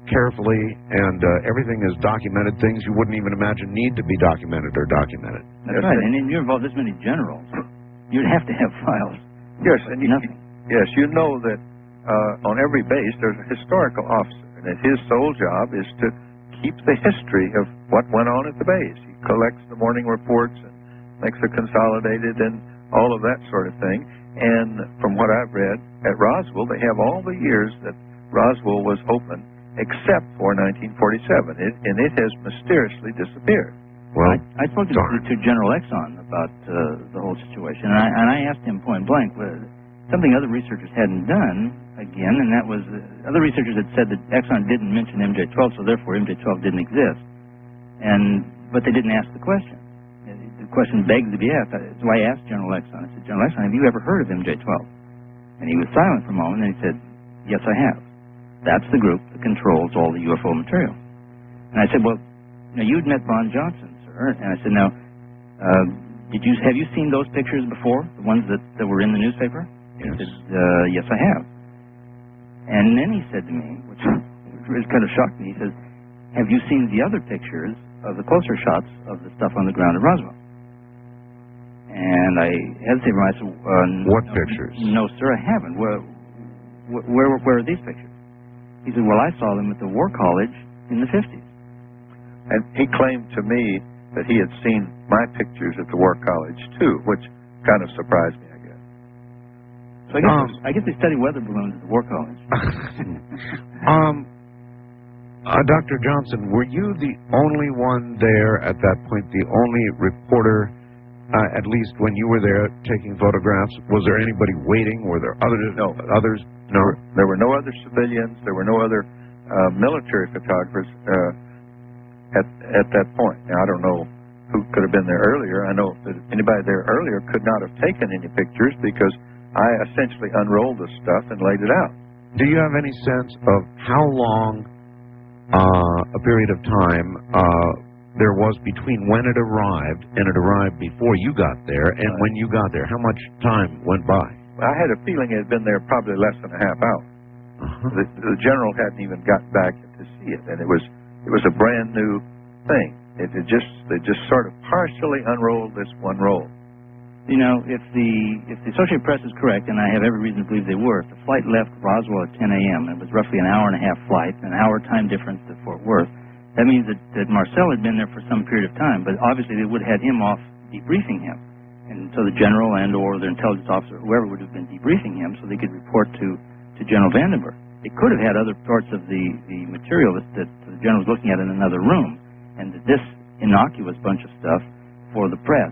carefully, and everything is documented. Things you wouldn't even imagine need to be documented are documented. That's right, and you're involved this many generals. You'd have to have files. Yes, and Nothing. yes, you know that on every base there's a historical officer, and that his sole job is to keep the history of what went on at the base. He collects the morning reports and makes a consolidated and all of that sort of thing. And from what I've read, at Roswell, they have all the years that Roswell was open except for 1947, and it has mysteriously disappeared. Well, I spoke to General Exxon about the whole situation, and I asked him point blank something other researchers hadn't done again, and that was other researchers had said that Exxon didn't mention MJ-12, so therefore MJ-12 didn't exist, but they didn't ask the question. The question begged to be asked. So I asked General Exxon. I said, General Exxon, have you ever heard of MJ-12? And he was silent for a moment, and he said, yes, I have. That's the group that controls all the UFO material. And I said, well, now you'd met Von Johnson, sir. And I said, now, have you seen those pictures before, the ones that were in the newspaper? Yes. He said, yes, I have. And then he said to me, which kind of shocked me, he says, have you seen the other pictures of the closer shots of the stuff on the ground at Roswell? And I hesitated. I said, what pictures? No, sir, I haven't. Where are these pictures? He said, well, I saw them at the War College in the 50s. And he claimed to me that he had seen my pictures at the War College, too, which kind of surprised me, I guess. So I guess they study weather balloons at the War College. Dr. Johnson, were you the only one there at that point, the only reporter, at least when you were there taking photographs? Was there anybody waiting? Were there others? No. Others? No. There were no other civilians. There were no other military photographers at that point. Now, I don't know who could have been there earlier. I know that anybody there earlier could not have taken any pictures because I essentially unrolled the stuff and laid it out. Do you have any sense of how long a period of time there was between when it arrived and it arrived before you got there and when you got there? How much time went by? I had a feeling it had been there probably less than a half hour. The general hadn't even gotten back to see it, and it was a brand new thing. They just sort of partially unrolled this one roll. You know, if the Associated Press is correct, and I have every reason to believe they were, if the flight left Roswell at 10 a.m., it was roughly an hour and a half flight, an hour time difference to Fort Worth. That means that Marcel had been there for some period of time, but obviously they would have had him off debriefing him. And so the general and or their intelligence officer, whoever would have been debriefing him so they could report to General Vandenberg. They could have had other parts of the material that the general was looking at in another room, and this innocuous bunch of stuff for the press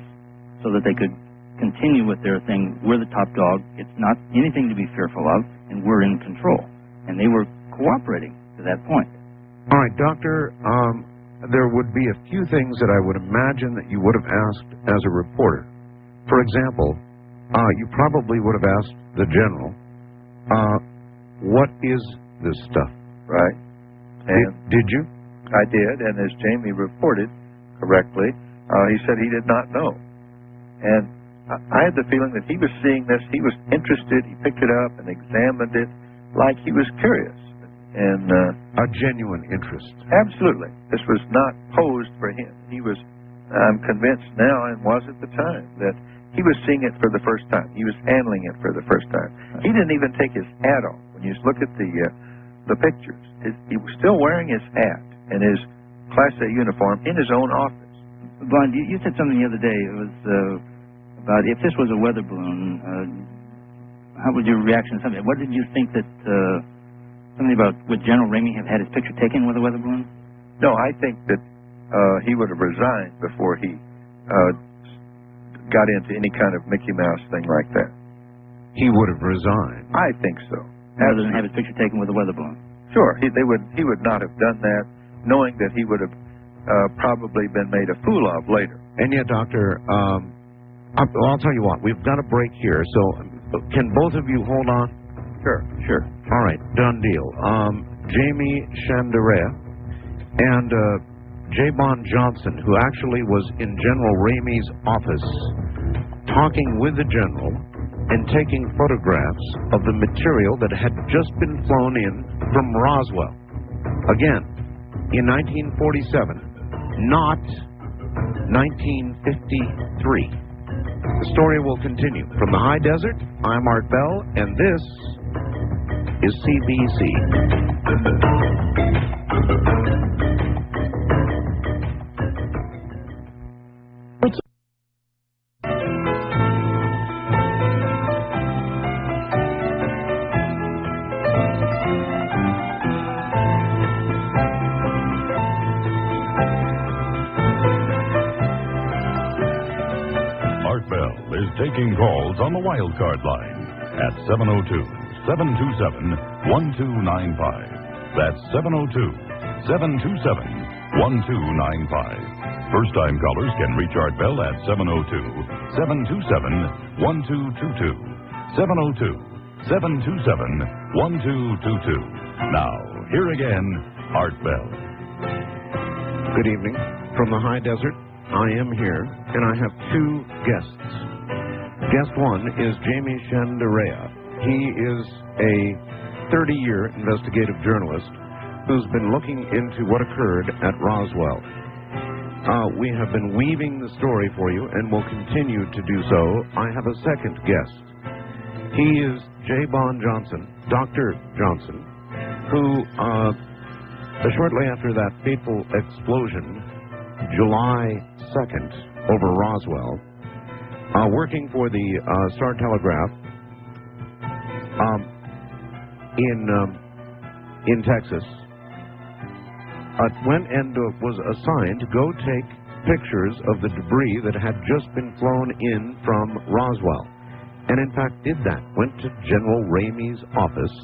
so that they could continue with their thing. We're the top dog. It's not anything to be fearful of, and we're in control. And they were cooperating to that point. All right, Doctor, there would be a few things that I would imagine that you would have asked as a reporter. For example, you probably would have asked the general, what is this stuff? Right. And did you? I did, and as Jamie reported correctly, he said he did not know. And I had the feeling that he was seeing this, he was interested, he picked it up and examined it like he was curious. And a genuine interest. Absolutely. This was not posed for him. He was, I'm convinced now, and was at the time, that he was seeing it for the first time. He was handling it for the first time. He didn't even take his hat off. When you look at the pictures, he was still wearing his hat and his Class A uniform in his own office. Von, you said something the other day. It was about if this was a weather balloon, how would your reaction to something? What did you think that, something about would General Ramey have had his picture taken with a weather balloon? No, I think that he would have resigned before he got into any kind of Mickey Mouse thing like that. He would have resigned? I think so. Rather than have his picture taken with a weather balloon? Sure, he would not have done that, knowing that he would have probably been made a fool of later. And yet, Doctor, I'll tell you what, we've got a break here, so can both of you hold on? Sure. All right, done deal. Jamie Shandera and J. Bond Johnson, who actually was in General Ramey's office, talking with the general and taking photographs of the material that had just been flown in from Roswell. Again, in 1947, not 1953. The story will continue. From the high desert, I'm Art Bell, and this is CBC. Art Bell is taking calls on the wildcard line at 702-727-1295. That's 702-727-1295. First-time callers can reach Art Bell at 702-727-1222. 702-727-1222. Now, here again, Art Bell. Good evening. From the high desert, I am here, and I have two guests. Guest one is Jamie Shandera. He is a 30-year investigative journalist who's been looking into what occurred at Roswell. We have been weaving the story for you, and will continue to do so. I have a second guest. He is J. Bond Johnson, Dr. Johnson, who, shortly after that fateful explosion, July 2nd, over Roswell, working for the Star-Telegraph in Texas, went and was assigned to go take pictures of the debris that had just been flown in from Roswell. And in fact did that. Went to General Ramey's office,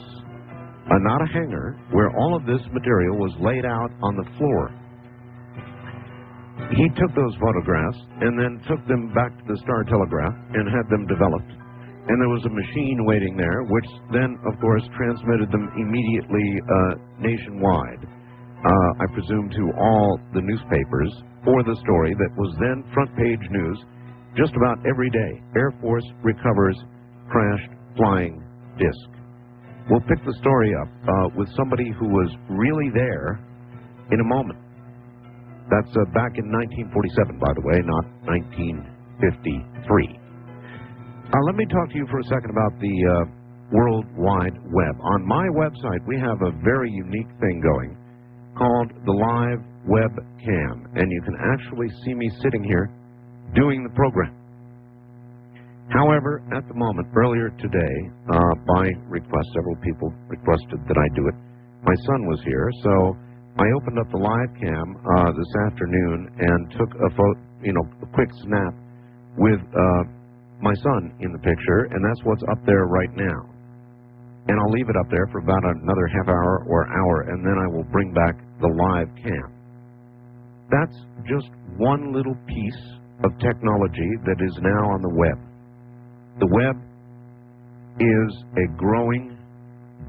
not a hangar, where all of this material was laid out on the floor. He took those photographs and then took them back to the Star-Telegraph and had them developed. And there was a machine waiting there, which then, of course, transmitted them immediately nationwide, I presume to all the newspapers, for the story that was then front-page news just about every day. Air Force recovers crashed flying disc. We'll pick the story up with somebody who was really there in a moment. That's back in 1947, by the way, not 1953. Let me talk to you for a second about the World Wide Web. On my website, we have a very unique thing going called the live webcam, and you can actually see me sitting here doing the program. However, at the moment, earlier today, by request, several people requested that I do it. My son was here, so I opened up the live cam this afternoon and took a quick snap with my son in the picture, and that's what's up there right now. And I'll leave it up there for about another half hour or hour, and then I will bring back the live cam. That's just one little piece of technology that is now on the web. The web is a growing,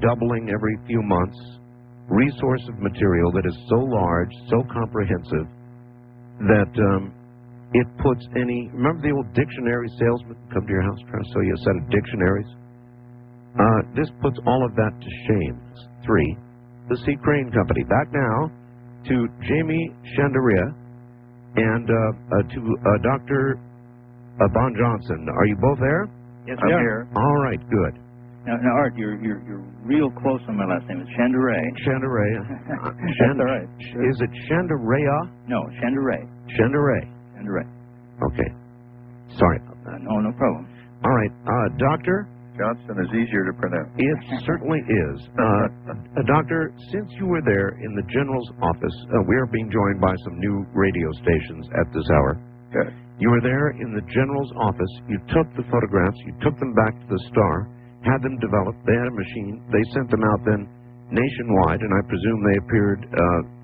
doubling every few months, resource of material that is so large, so comprehensive, that it puts any... Remember the old dictionary salesman come to your house trying to sell you a set of dictionaries? This puts all of that to shame. 3, the C. Crane Company. Back now to Jamie Shandera and to Dr. Bond Johnson. Are you both there? Yes, I'm here. All right, good. Now, Art, you're real close on my last name. It's Shandera. Shanderea. That's all right. Is it Shanderea? No, Shandera. Shandera. Shandera. Okay. Sorry about that. No problem. All right, Doctor? Johnson is easier to pronounce. It certainly is. Doctor, since you were there in the General's office, we are being joined by some new radio stations at this hour. Good. You were there in the General's office. You took the photographs. You took them back to the Star, had them developed. They had a machine. They sent them out then nationwide, and I presume they appeared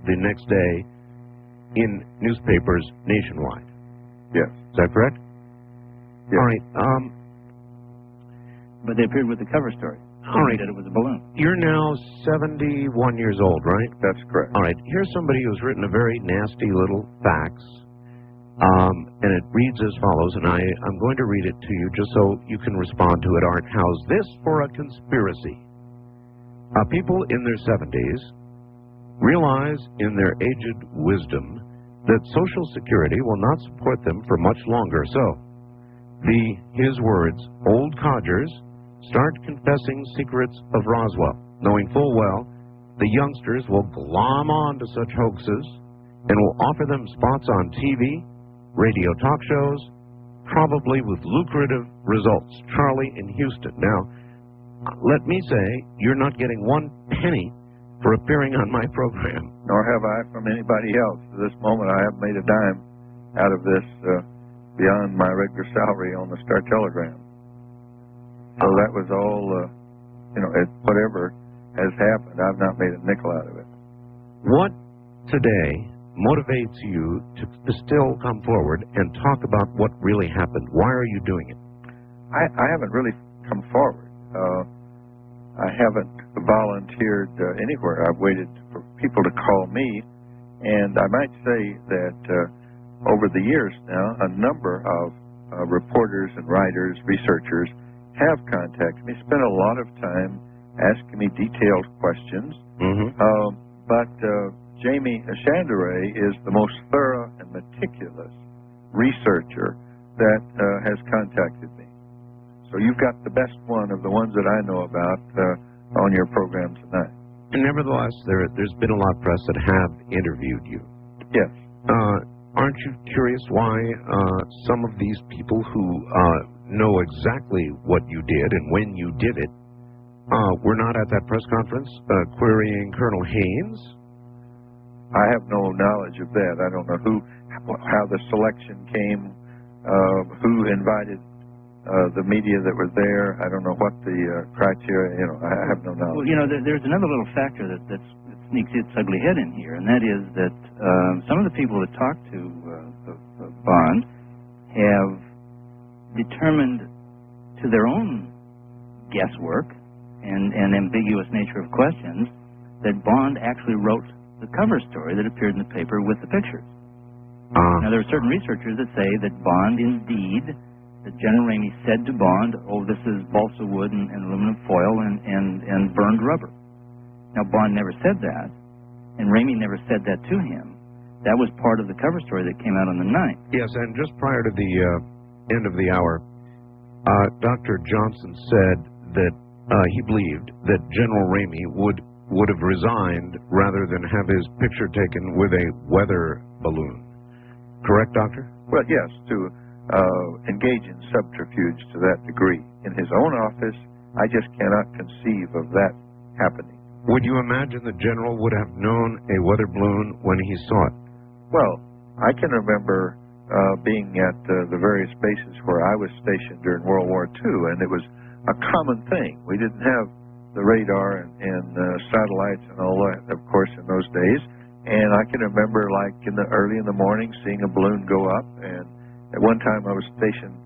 the next day in newspapers nationwide. Yes. Is that correct? Yes. All right. But they appeared with the cover story. All right. That it was a balloon. You're now 71 years old, right? That's correct. All right. Here's somebody who's written a very nasty little fax, and it reads as follows, and I'm going to read it to you just so you can respond to it, Art. How's this for a conspiracy? People in their 70s realize in their aged wisdom that Social Security will not support them for much longer. So, his words, old codgers start confessing secrets of Roswell, knowing full well the youngsters will glom on to such hoaxes and will offer them spots on TV, radio talk shows, probably with lucrative results. Charlie in Houston. Now, let me say, you're not getting one penny for appearing on my program. Nor have I from anybody else. To this moment, I haven't made a dime out of this beyond my regular salary on the Star Telegram. So that was all, whatever has happened, I've not made a nickel out of it. What today motivates you to still come forward and talk about what really happened? Why are you doing it? I haven't really come forward. I haven't volunteered anywhere. I've waited for people to call me, and I might say that over the years now, a number of reporters and writers, researchers have contacted me, spent a lot of time asking me detailed questions. But Jamie Shandera is the most thorough and meticulous researcher that has contacted me. So you've got the best one of the ones that I know about on your program tonight. And nevertheless, there's been a lot of press that have interviewed you. Yes. Aren't you curious why some of these people who know exactly what you did and when you did it were not at that press conference querying Colonel Haynes? I have no knowledge of that. I don't know how the selection came, who invited the media that were there. I don't know what the criteria, I have no knowledge. Well, there's another little factor that sneaks its ugly head in here, and that is that some of the people that talked to Bond have determined to their own guesswork and ambiguous nature of questions that Bond actually wrote the cover story that appeared in the paper with the pictures. Now, there are certain researchers that say that Bond indeed, that General Ramey said to Bond, oh, this is balsa wood and aluminum foil and burned rubber. Now, Bond never said that, and Ramey never said that to him. That was part of the cover story that came out on the 9th. Yes, and just prior to the end of the hour, Dr. Johnson said that he believed that General Ramey would have resigned rather than have his picture taken with a weather balloon. Correct, Doctor? Well, yes, to engage in subterfuge to that degree. In his own office, I just cannot conceive of that happening. Would you imagine the General would have known a weather balloon when he saw it? Well, I can remember being at the various bases where I was stationed during World War II, and it was a common thing. We didn't have the radar and satellites and all that, of course, in those days. And I can remember, like, early in the morning, seeing a balloon go up. And at one time I was stationed,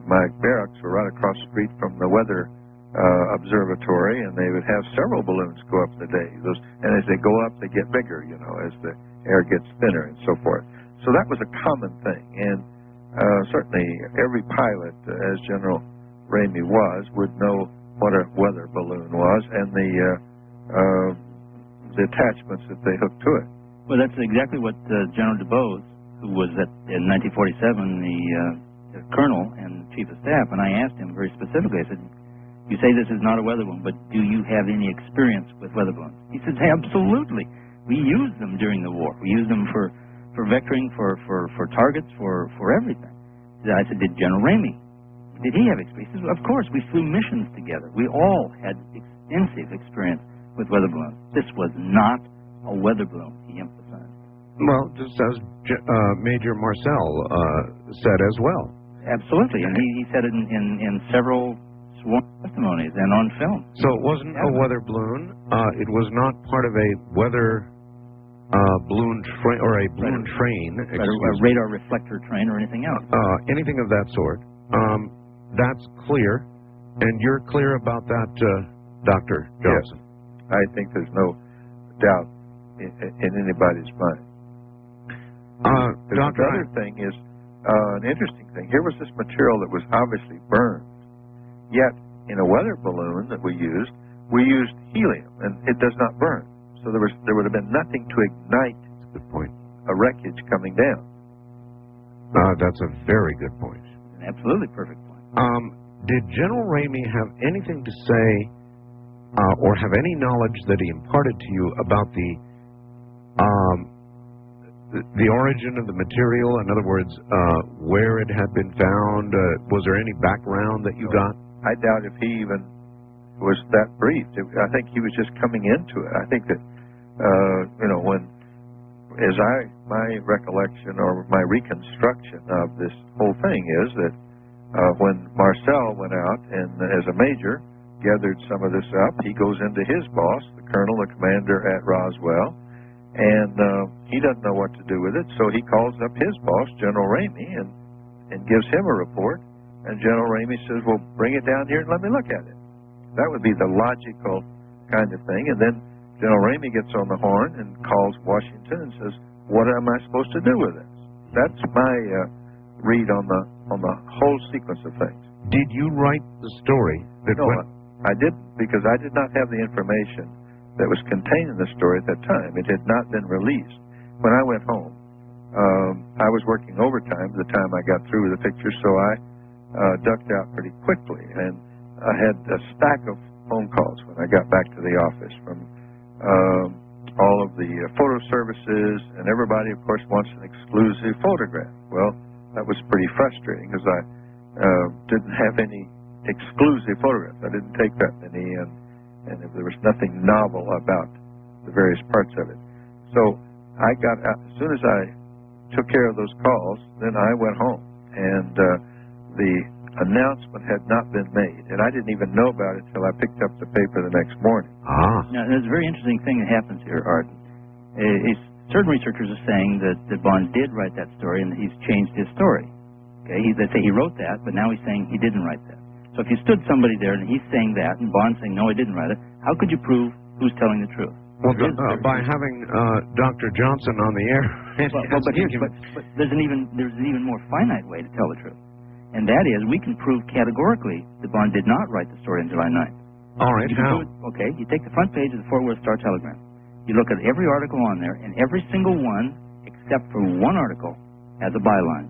my barracks were right across the street from the weather observatory, and they would have several balloons go up in the day. And as they go up, they get bigger, as the air gets thinner and so forth. So that was a common thing. And certainly every pilot, as General Ramey was, would know what a weather balloon was and the attachments that they hooked to it. Well, that's exactly what General DuBose, who was in 1947 the colonel and chief of staff, and I asked him very specifically, I said, you say this is not a weather balloon, but do you have any experience with weather balloons? He says, absolutely. We used them during the war. We used them for vectoring, for targets, for everything. I said, did General Ramey, did he have experience? He said, of course, we flew missions together. We all had extensive experience with weather balloons. This was not a weather balloon, he emphasized. Well, just as Major Marcel said as well. Absolutely, and he said it in several sworn testimonies and on film. So it wasn't a weather balloon. It was not part of a weather balloon train or a balloon train. A radar reflector train or anything else. Anything of that sort. That's clear, and you're clear about that, Dr. Johnson. Yes. I think there's no doubt in anybody's mind. Doctor, another thing is an interesting thing. Here was this material that was obviously burned, yet in a weather balloon that we used helium, and it does not burn. So there would have been nothing to ignite. That's a good point. A wreckage coming down. That's a very good point. An absolutely perfect point. Did General Ramey have anything to say or have any knowledge that he imparted to you about the origin of the material? In other words, where it had been found? Was there any background that you got? I doubt if he even was that briefed. I think he was just coming into it. I think that, my recollection or my reconstruction of this whole thing is that when Marcel went out and as a major gathered some of this up, he goes into his boss, the colonel, the commander at Roswell, and he doesn't know what to do with it, so he calls up his boss, General Ramey, and gives him a report, and General Ramey says, well, bring it down here and let me look at it. That would be the logical kind of thing, and then General Ramey gets on the horn and calls Washington and says, what am I supposed to do with this? That's my read on the whole sequence of things. Did you write the story? No, I didn't, because I did not have the information that was contained in the story at that time. It had not been released. When I went home, I was working overtime the time I got through with the picture, so I ducked out pretty quickly, and I had a stack of phone calls when I got back to the office from all of the photo services, and everybody, of course, wants an exclusive photograph. Well, that was pretty frustrating because I didn't have any exclusive photographs. I didn't take that many, and there was nothing novel about the various parts of it. So I got out, as soon as I took care of those calls, then I went home, and the announcement had not been made, and I didn't even know about it until I picked up the paper the next morning. Now, there's a very interesting thing that happens here, Art. Certain researchers are saying that Bond did write that story and that he's changed his story. Okay, they say he wrote that, but now he's saying he didn't write that. So if you stood somebody there and he's saying that, and Bond's saying, no, I didn't write it, how could you prove who's telling the truth? Well, by having Dr. Johnson on the air. But there's an even more finite way to tell the truth. And that is, we can prove categorically that Bond did not write the story on July 9th. All right, how? Okay, you take the front page of the Fort Worth Star-Telegram. You look at every article on there, and every single one, except for one article, has a byline.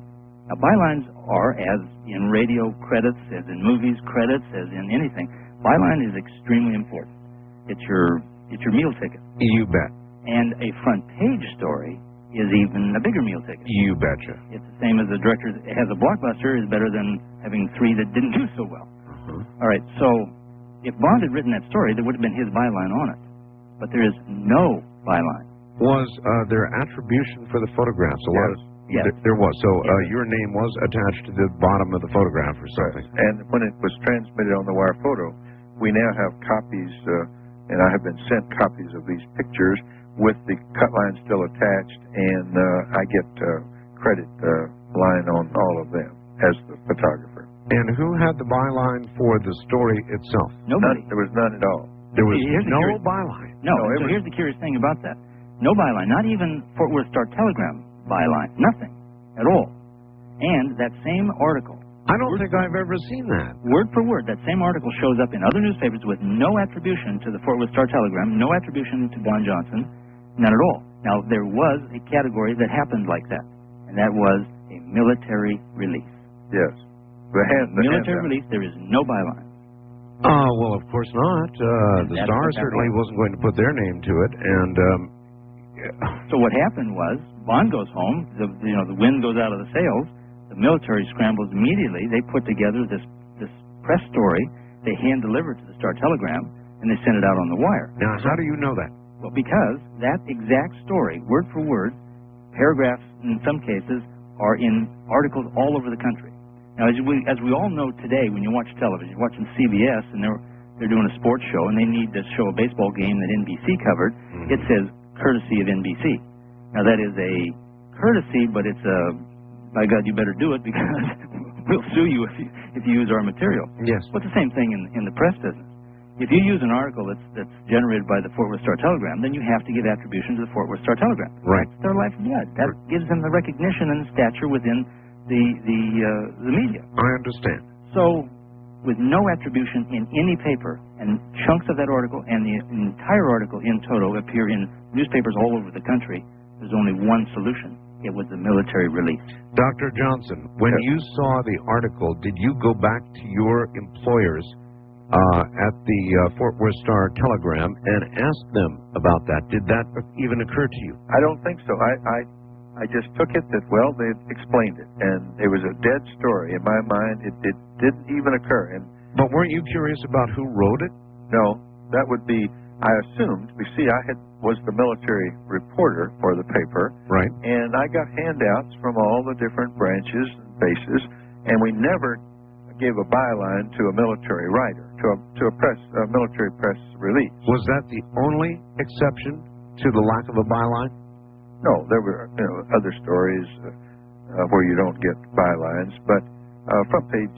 Now, bylines are, as in radio credits, as in movies credits, as in anything, byline is extremely important. It's your meal ticket. You bet. And a front page story is even a bigger meal ticket. You betcha. It's the same as the director has a blockbuster is better than having three that didn't do so well. All right, so if Bond had written that story, there would have been his byline on it. But there is no byline. Was there attribution for the photographs? Yes. There was. So your name was attached to the bottom of the photograph or something. Right. And when it was transmitted on the wire photo, we now have copies, and I have been sent copies of these pictures with the cut line still attached, and I get credit line on all of them as the photographer. And who had the byline for the story itself? Nobody. There was none at all. There was no byline. No, so here's the curious thing about that. No byline, not even Fort Worth Star-Telegram byline, nothing at all. And that same article, I don't think I've ever seen that. Word for word, that same article shows up in other newspapers with no attribution to the Fort Worth Star-Telegram, no attribution to Bond Johnson, none at all. Now, there was a category that happened like that, and that was a military release. Yes. Military release, there is no byline. Well, of course not. The Star certainly wasn't going to put their name to it, and so what happened was Bond goes home. The wind goes out of the sails. The military scrambles immediately. They put together this press story. They hand deliver it to the Star-Telegram, and they send it out on the wire. Now, how do you know that? Well, because that exact story, word for word, paragraphs in some cases, are in articles all over the country. Now, as we all know today, when you watch television, you're watching CBS, and they're doing a sports show, and they need to show a baseball game that NBC covered. It says, courtesy of NBC. Now, that is a courtesy, but it's a, by God, you better do it, because we'll sue you if you use our material. Yes. Well, it's the same thing in the press business. If you use an article that's generated by the Fort Worth Star-Telegram, then you have to give attribution to the Fort Worth Star-Telegram. Right. That's their lifeblood. That gives them the recognition and stature within the media. I understand. So, with no attribution in any paper, and chunks of that article and the entire article in toto appear in newspapers all over the country, there's only one solution. It was the military release. Dr. Johnson, when you saw the article, did you go back to your employers at the Fort Worth Star-Telegram and ask them about that? Did that even occur to you? I don't think so. I just took it that, well, they explained it, and it was a dead story. In my mind, it didn't even occur. But weren't you curious about who wrote it? No, that would be, I assumed, was the military reporter for the paper. Right. And I got handouts from all the different branches and bases, and we never gave a byline to a military writer, to a military press release. Was that the only exception to the lack of a byline? No, there were other stories where you don't get bylines, but front page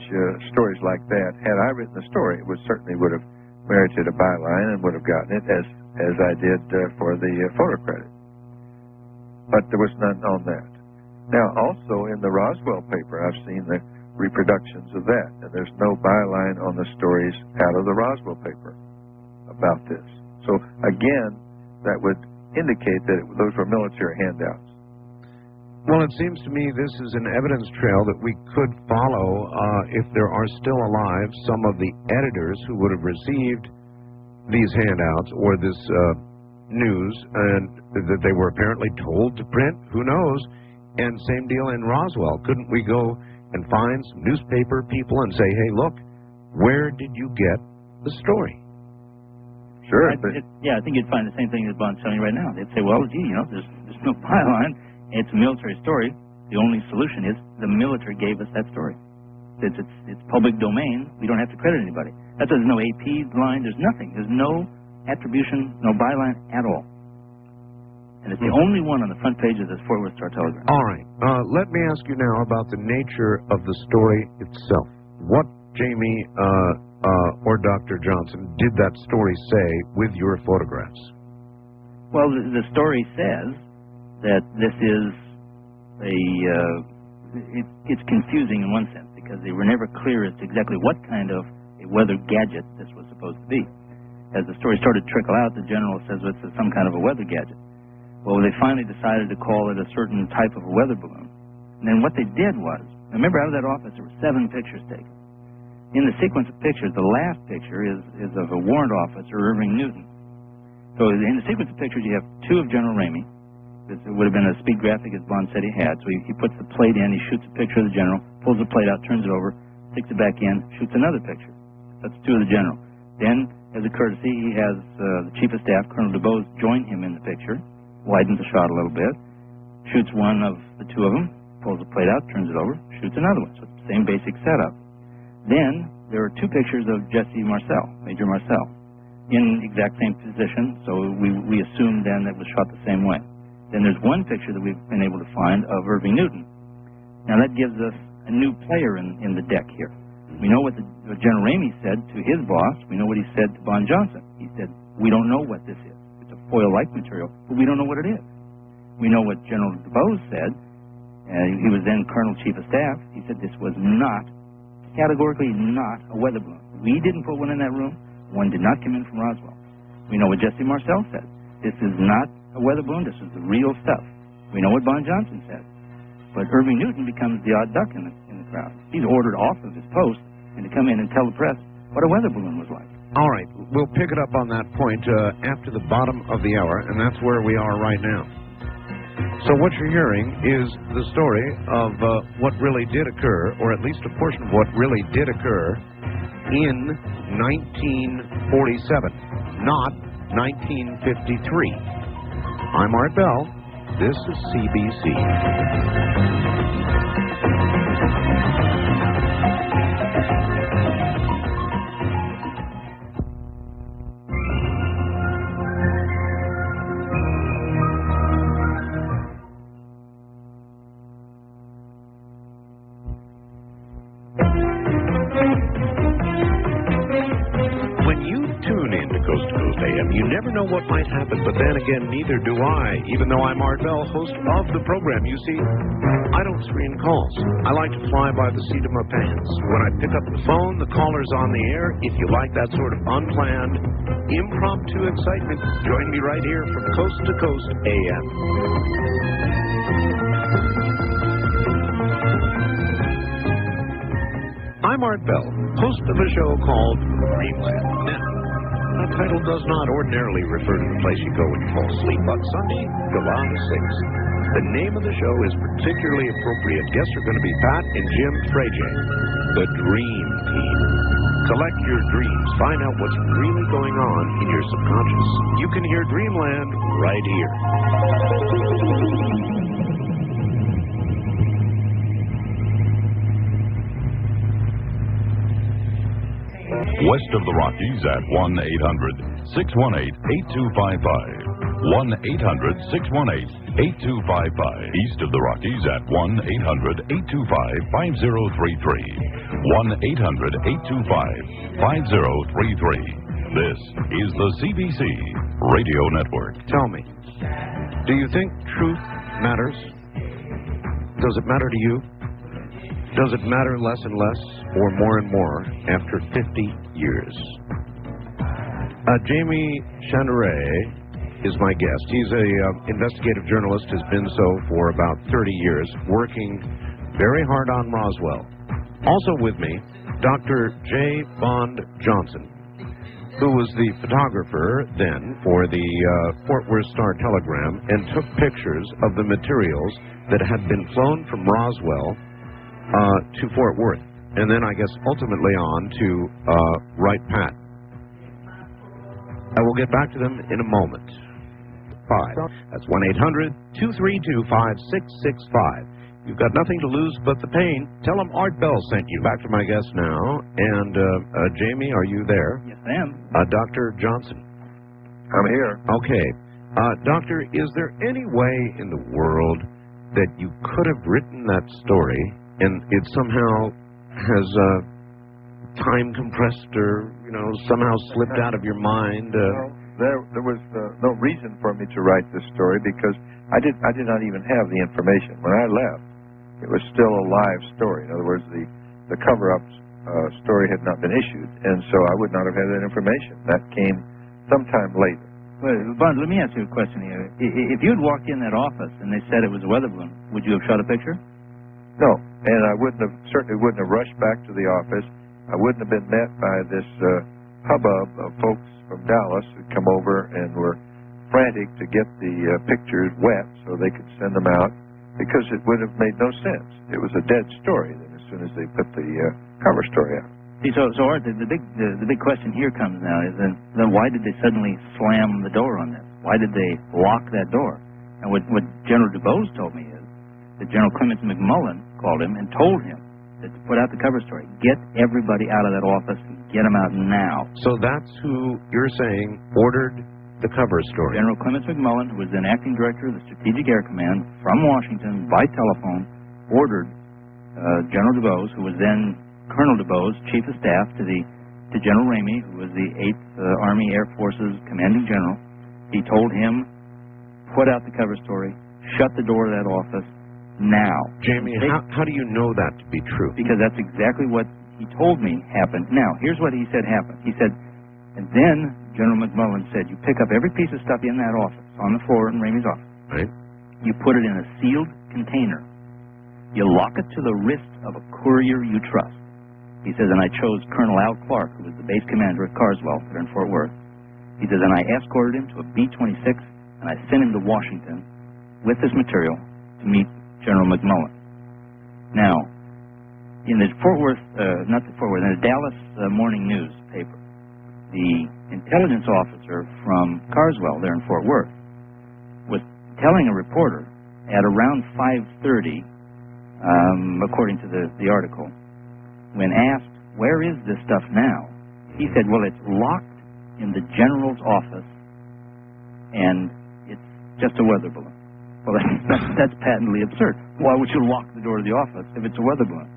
stories like that, had I written the story, it certainly would have merited a byline and would have gotten it, as I did for the photo credit. But there was none on that. Now, also in the Roswell paper, I've seen the reproductions of that, and there's no byline on the stories out of the Roswell paper about this. So again, that would indicate that those were military handouts. Well, it seems to me this is an evidence trail that we could follow if there are still alive some of the editors who would have received these handouts or this news, and that they were apparently told to print. Who knows? And same deal in Roswell. Couldn't we go and find some newspaper people and say, hey, look, where did you get the story? Sure. I think you'd find the same thing that Bond's telling you right now. They'd say, well, gee, there's no byline. It's a military story. The only solution is the military gave us that story. It's public domain. We don't have to credit anybody. There's no AP line. There's nothing. There's no attribution, no byline at all. And it's the only one on the front page of this Fort Worth Star-Telegram. All right. Let me ask you now about the nature of the story itself. What, Jamie or Dr. Johnson, did that story say with your photographs? Well, the story says that this is it's confusing in one sense, because they were never clear as to exactly what kind of a weather gadget this was supposed to be. As the story started to trickle out, the general says it's some kind of a weather gadget. Well, they finally decided to call it a certain type of a weather balloon. And then what they did was, remember, out of that office there were 7 pictures taken. In the sequence of pictures, the last picture is of a warrant officer, Irving Newton. So in the sequence of pictures, you have 2 of General Ramey. It would have been a speed graphic, as Bond said he had. So he puts the plate in, he shoots a picture of the general, pulls the plate out, turns it over, sticks it back in, shoots another picture. That's 2 of the general. Then, as a courtesy, he has the Chief of Staff, Colonel DuBose, join him in the picture, widens the shot a little bit, shoots one of the 2 of them, pulls the plate out, turns it over, shoots another one. So it's the same basic setup. Then there are 2 pictures of Jesse Marcel, Major Marcel, in exact same position, so we assume then that it was shot the same way. Then there's 1 picture that we've been able to find of Irving Newton. Now that gives us a new player in the deck here. We know what General Ramey said to his boss. We know what he said to Bond Johnson. He said, we don't know what this is. It's a foil-like material, but we don't know what it is. We know what General DuBose said. He was then Colonel Chief of Staff. He said this was not, categorically not, a weather balloon. We didn't put one in that room. One did not come in from Roswell. We know what Jesse Marcel said. This is not a weather balloon. This is the real stuff. We know what Bond Johnson said. But Irving Newton becomes the odd duck in the crowd. He's ordered off of his post and to come in and tell the press what a weather balloon was like. All right. We'll pick it up on that point after the bottom of the hour, and that's where we are right now. So what you're hearing is the story of what really did occur, or at least a portion of what really did occur in 1947, not 1953. I'm Art Bell. This is CBC. never know what might happen, but then again, neither do I. Even though I'm Art Bell, host of the program, you see, I don't screen calls. I like to fly by the seat of my pants. When I pick up the phone, the caller's on the air. If you like that sort of unplanned, impromptu excitement, join me right here from Coast to Coast AM. I'm Art Bell, host of a show called Dreamland. Now, that title does not ordinarily refer to the place you go when you fall asleep, but Sunday, July 6th, the name of the show is particularly appropriate. Guests are going to be Pat and Jim Frege, the Dream Team. Collect your dreams. Find out what's really going on in your subconscious. You can hear Dreamland right here. West of the Rockies at 1-800-618-8255. 1-800-618-8255. East of the Rockies at 1-800-825-5033. 1-800-825-5033. This is the CBC Radio Network. Tell me, do you think truth matters? Does it matter to you? Does it matter less and less, or more and more, after 50 years? Jamie Shandera is my guest. He's an investigative journalist, has been so for about 30 years, working very hard on Roswell. Also with me, Dr. J. Bond Johnson, who was the photographer then for the Fort Worth Star-Telegram and took pictures of the materials that had been flown from Roswell to Fort Worth, and then I guess ultimately on to Wright Pat. I will get back to them in a moment. That's 1-800-232-5665. You've got nothing to lose but the pain. Tell them Art Bell sent you. Back to my guest now. And Jamie, are you there? Yes, I am. Dr. Johnson. I'm here. Okay. Doctor, is there any way in the world that you could have written that story and it somehow has time compressed or, somehow slipped out of your mind? There was no reason for me to write this story because I did not even have the information. When I left, it was still a live story. In other words, the cover-up story had not been issued, and so I would not have had that information. That came sometime later. Well, Bond, let me ask you a question here. If you had walked in that office and they said it was a weather balloon, would you have shot a picture? No, and I certainly wouldn't have rushed back to the office. I wouldn't have been met by this hubbub of folks from Dallas who come over and were frantic to get the pictures wet so they could send them out, because it would have made no sense. It was a dead story then as soon as they put the cover story out. See, so Art, the big question here comes now is then why did they suddenly slam the door on this? Why did they lock that door? And what General Dubose told me is that General Clements McMullen called him and told him that to put out the cover story, get everybody out of that office and get them out now. So that's who you're saying ordered the cover story. General Clements McMullen, who was then acting director of the Strategic Air Command from Washington by telephone, ordered General Dubose, who was then Colonel Dubose, Chief of Staff to General Ramey, who was the 8th Army Air Forces Commanding General. He told him, put out the cover story, shut the door of that office now. Jamie, how do you know that to be true? Because that's exactly what he told me happened. Now, here's what he said happened. He said, and then General McMullen said, you pick up every piece of stuff in that office, on the floor in Ramey's office. Right. You put it in a sealed container. You lock it to the wrist of a courier you trust. He says, and I chose Colonel Al Clark, who was the base commander at Carswell, there in Fort Worth. He says, and I escorted him to a B-26, and I sent him to Washington with this material to meet General McMullen. Now, in the in the Dallas Morning News paper, the intelligence officer from Carswell, there in Fort Worth, was telling a reporter at around 5:30, according to the article, when asked, where is this stuff now? He said, well, it's locked in the general's office, and it's just a weather balloon. Well, that's patently absurd. Why would you lock the door of the office if it's a weather balloon?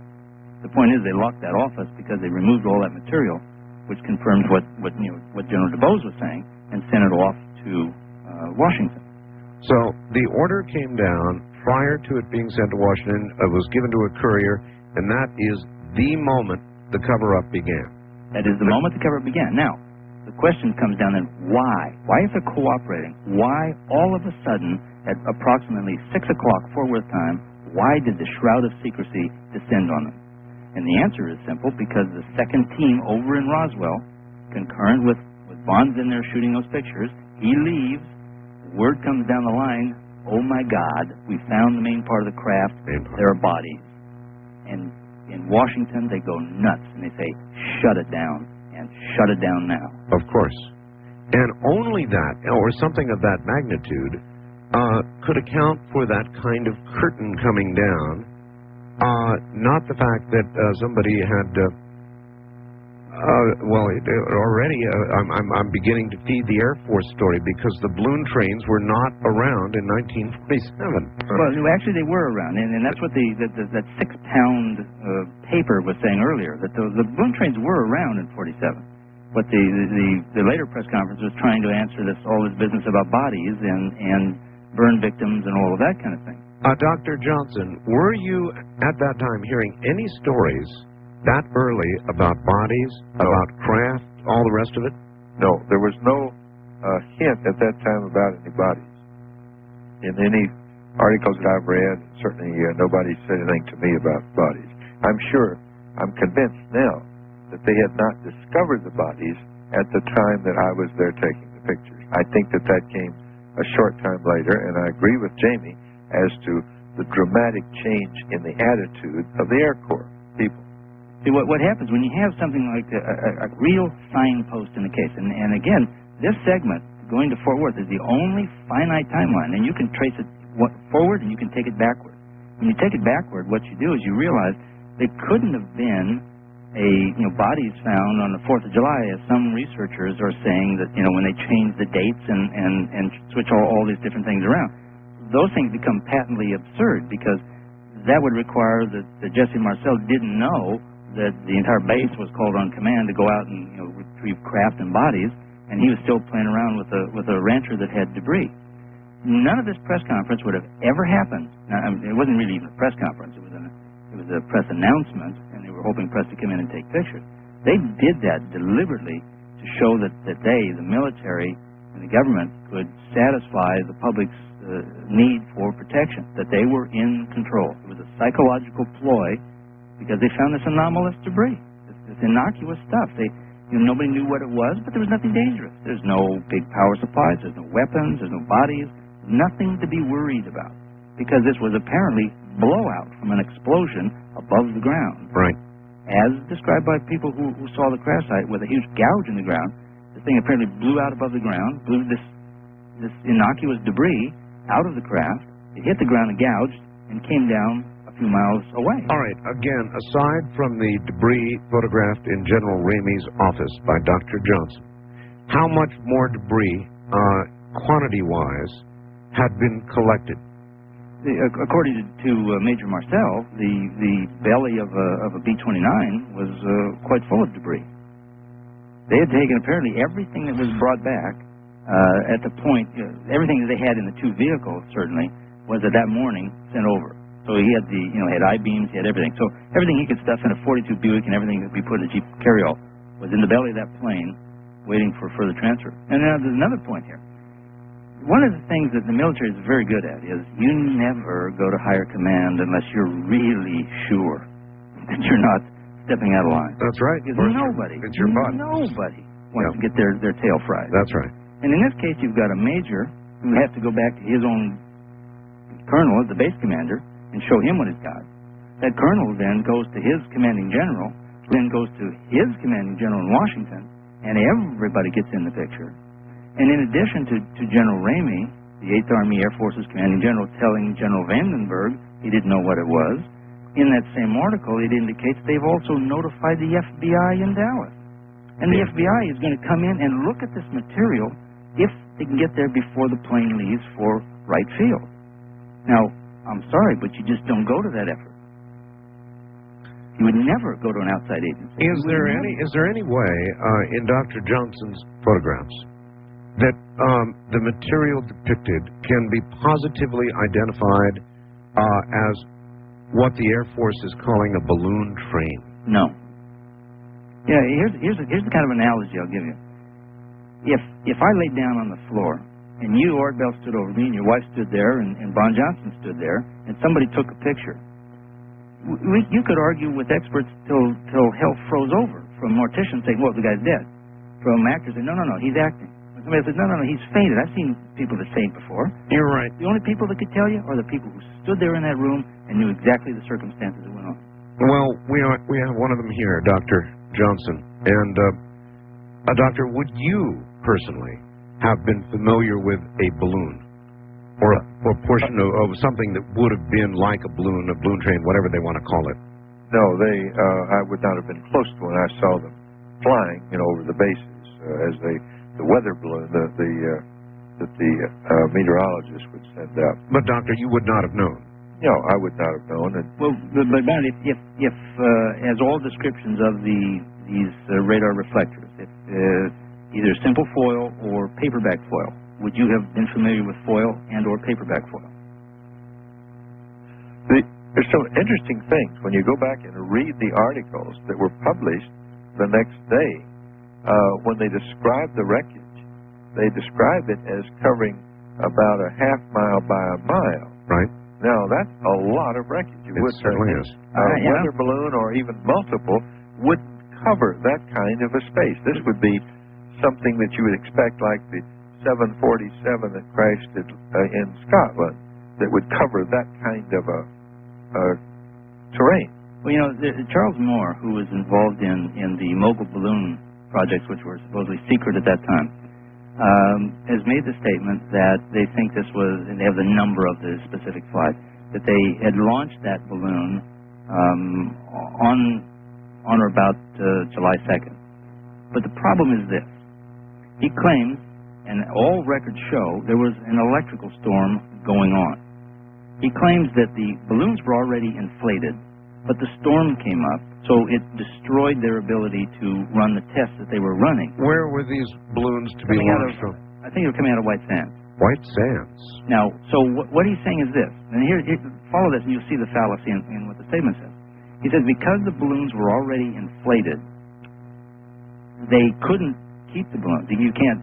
The point is they locked that office because they removed all that material, which confirms what General Dubose was saying, and sent it off to Washington. So the order came down prior to it being sent to Washington. It was given to a courier, and that is the moment the cover-up began. That is the moment the cover-up began. Now, the question comes down then, why? Why, if they're cooperating, why all of a sudden, at approximately 6 o'clock Fort Worth time, why did the shroud of secrecy descend on them? And the answer is simple, because the second team over in Roswell, concurrent with Bonds in there shooting those pictures, he leaves, word comes down the line, oh my God, we found the main part of the craft, there are bodies. And in Washington, they go nuts, and they say, shut it down, and shut it down now. Of course. And only that, or something of that magnitude, could account for that kind of curtain coming down, not the fact that somebody had... already I'm beginning to feed the Air Force story, because the balloon trains were not around in 1947. Well, actually, they were around, and that's what that 6-pound paper was saying earlier, that the balloon trains were around in 47. But the later press conference was trying to answer all this business about bodies and burn victims and all of that kind of thing. Dr. Johnson, were you at that time hearing any stories that early about bodies, about craft, all the rest of it? No, there was no hint at that time about any bodies. In any articles that I've read, certainly nobody said anything to me about bodies. I'm convinced now that they had not discovered the bodies at the time that I was there taking the pictures. I think that came a short time later, and I agree with Jamie as to the dramatic change in the attitude of the Air Corps people. See, what happens when you have something like a real signpost in the case, and again, this segment going to Fort Worth is the only finite timeline, and you can trace it forward and you can take it backward. When you take it backward, what you do is you realize they couldn't have been bodies found on the 4th of July, as some researchers are saying that, when they change the dates and switch all these different things around. Those things become patently absurd, because that would require that Jesse Marcel didn't know that the entire base was called on command to go out and retrieve craft and bodies, and he was still playing around with a rancher that had debris. None of this press conference would have ever happened. Now, it wasn't really even a press conference. It was a press announcement, and they were hoping press to come in and take pictures. They did that deliberately to show that they, the military and the government, could satisfy the public's need for protection, that they were in control. It was a psychological ploy, because they found this anomalous debris, this innocuous stuff. Nobody knew what it was, but there was nothing dangerous. There's no big power supplies, there's no weapons, there's no bodies, nothing to be worried about, because this was apparently blowout from an explosion above the ground. Right. As described by people who saw the crash site with a huge gouge in the ground. This thing apparently blew out above the ground, blew this innocuous debris out of the craft. It hit the ground and gouged and came down a few miles away. All right. Again, aside from the debris photographed in General Ramey's office by Dr. Johnson, how much more debris, quantity-wise, had been collected? According to Major Marcel, the belly of a B-29 was quite full of debris. They had taken apparently everything that was brought back at the point, everything that they had in the two vehicles certainly was at that morning sent over. So he had had I-beams, he had everything. So everything he could stuff in a 42 Buick and everything that we put in a Jeep carryall was in the belly of that plane, waiting for further transfer. And now there's another point here. One of the things that the military is very good at is you never go to higher command unless you're really sure that you're not stepping out of line. That's right. Because nobody wants to get their tail fried. That's right. And in this case, you've got a major who has to go back to his own colonel as the base commander and show him what he's got. That colonel then goes to his commanding general, then goes to his commanding general in Washington, and everybody gets in the picture. And in addition to General Ramey, the 8th Army Air Force's commanding general, telling General Vandenberg he didn't know what it was, in that same article it indicates they've also notified the FBI in Dallas. And the FBI is going to come in and look at this material if they can get there before the plane leaves for Wright Field. Now, I'm sorry, but you just don't go to that effort. You would never go to an outside agency. Is there any way in Dr. Johnson's photographs that the material depicted can be positively identified as what the Air Force is calling a balloon train? No. Yeah, here's the kind of analogy I'll give you. If I laid down on the floor and you, Art Bell, stood over me and your wife stood there and Bon Johnson stood there and somebody took a picture, you could argue with experts till hell froze over. From morticians saying, well, the guy's dead. From actors saying, no, he's acting. When somebody says, no, he's fainted. I've seen people that faint before. You're right. The only people that could tell you are the people who stood there in that room and knew exactly the circumstances that went on. Well, we have one of them here, Dr. Johnson. And, Doctor, would you personally have been familiar with a balloon? Or a portion of something that would have been like a balloon train, whatever they want to call it? No, I would not have been close to when I saw them flying, over the bases as the weather balloon that the meteorologist would send out. But Doctor, you would not have known. No, I would not have known. Well, but if as all descriptions of these radar reflectors, if either simple foil or paperback foil, would you have been familiar with foil and or paperback foil? There's some interesting things when you go back and read the articles that were published the next day. When they describe the wreckage, they describe it as covering about a half mile by a mile. Right. Now, that's a lot of wreckage. It certainly is. A weather balloon or even multiple wouldn't cover that kind of a space. This would be something that you would expect like the 747 that crashed in Scotland that would cover that kind of a terrain. Well, Charles Moore, who was involved in the mogul balloon projects, which were supposedly secret at that time, has made the statement that they think this was, and they have the number of the specific flight, that they had launched that balloon on or about July 2nd. But the problem is this. He claims, and all records show, there was an electrical storm going on. He claims that the balloons were already inflated, but the storm came up, so it destroyed their ability to run the tests that they were running. Where were these balloons to be launched from? I think they were coming out of White Sands. White Sands. Now, so what he's saying is this, and here, follow this and you'll see the fallacy in what the statement says. He says because the balloons were already inflated, they couldn't keep the balloons. You can't,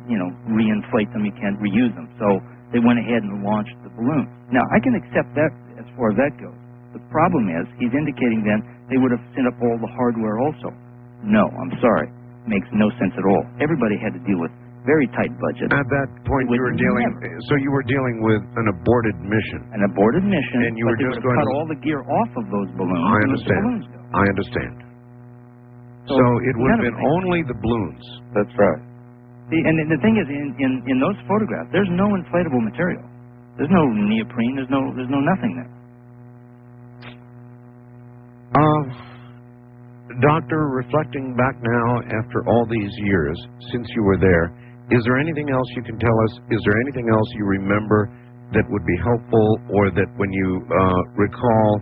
re-inflate them, you can't reuse them. So they went ahead and launched the balloon. Now, I can accept that as far as that goes. The problem is, he's indicating then they would have sent up all the hardware also. No, I'm sorry. Makes no sense at all. Everybody had to deal with very tight budgets. At that point, you were dealing with an aborted mission. An aborted mission, and you were just going to cut all the gear off of those balloons. I understand. I understand. So it would have been only the balloons. That's right. And the thing is, in those photographs, there's no inflatable material. There's no neoprene. There's no nothing there. Doctor, reflecting back now after all these years since you were there, is there anything else you can tell us? Is there anything else you remember that would be helpful, or that when you recall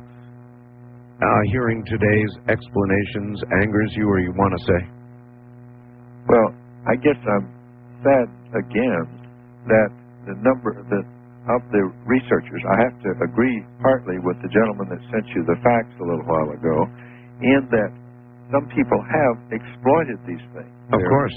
hearing today's explanations angers you, or you want to say? Well, I guess I'm sad again that the number of the researchers, I have to agree partly with the gentleman that sent you the facts a little while ago, in that some people have exploited these things. Of course.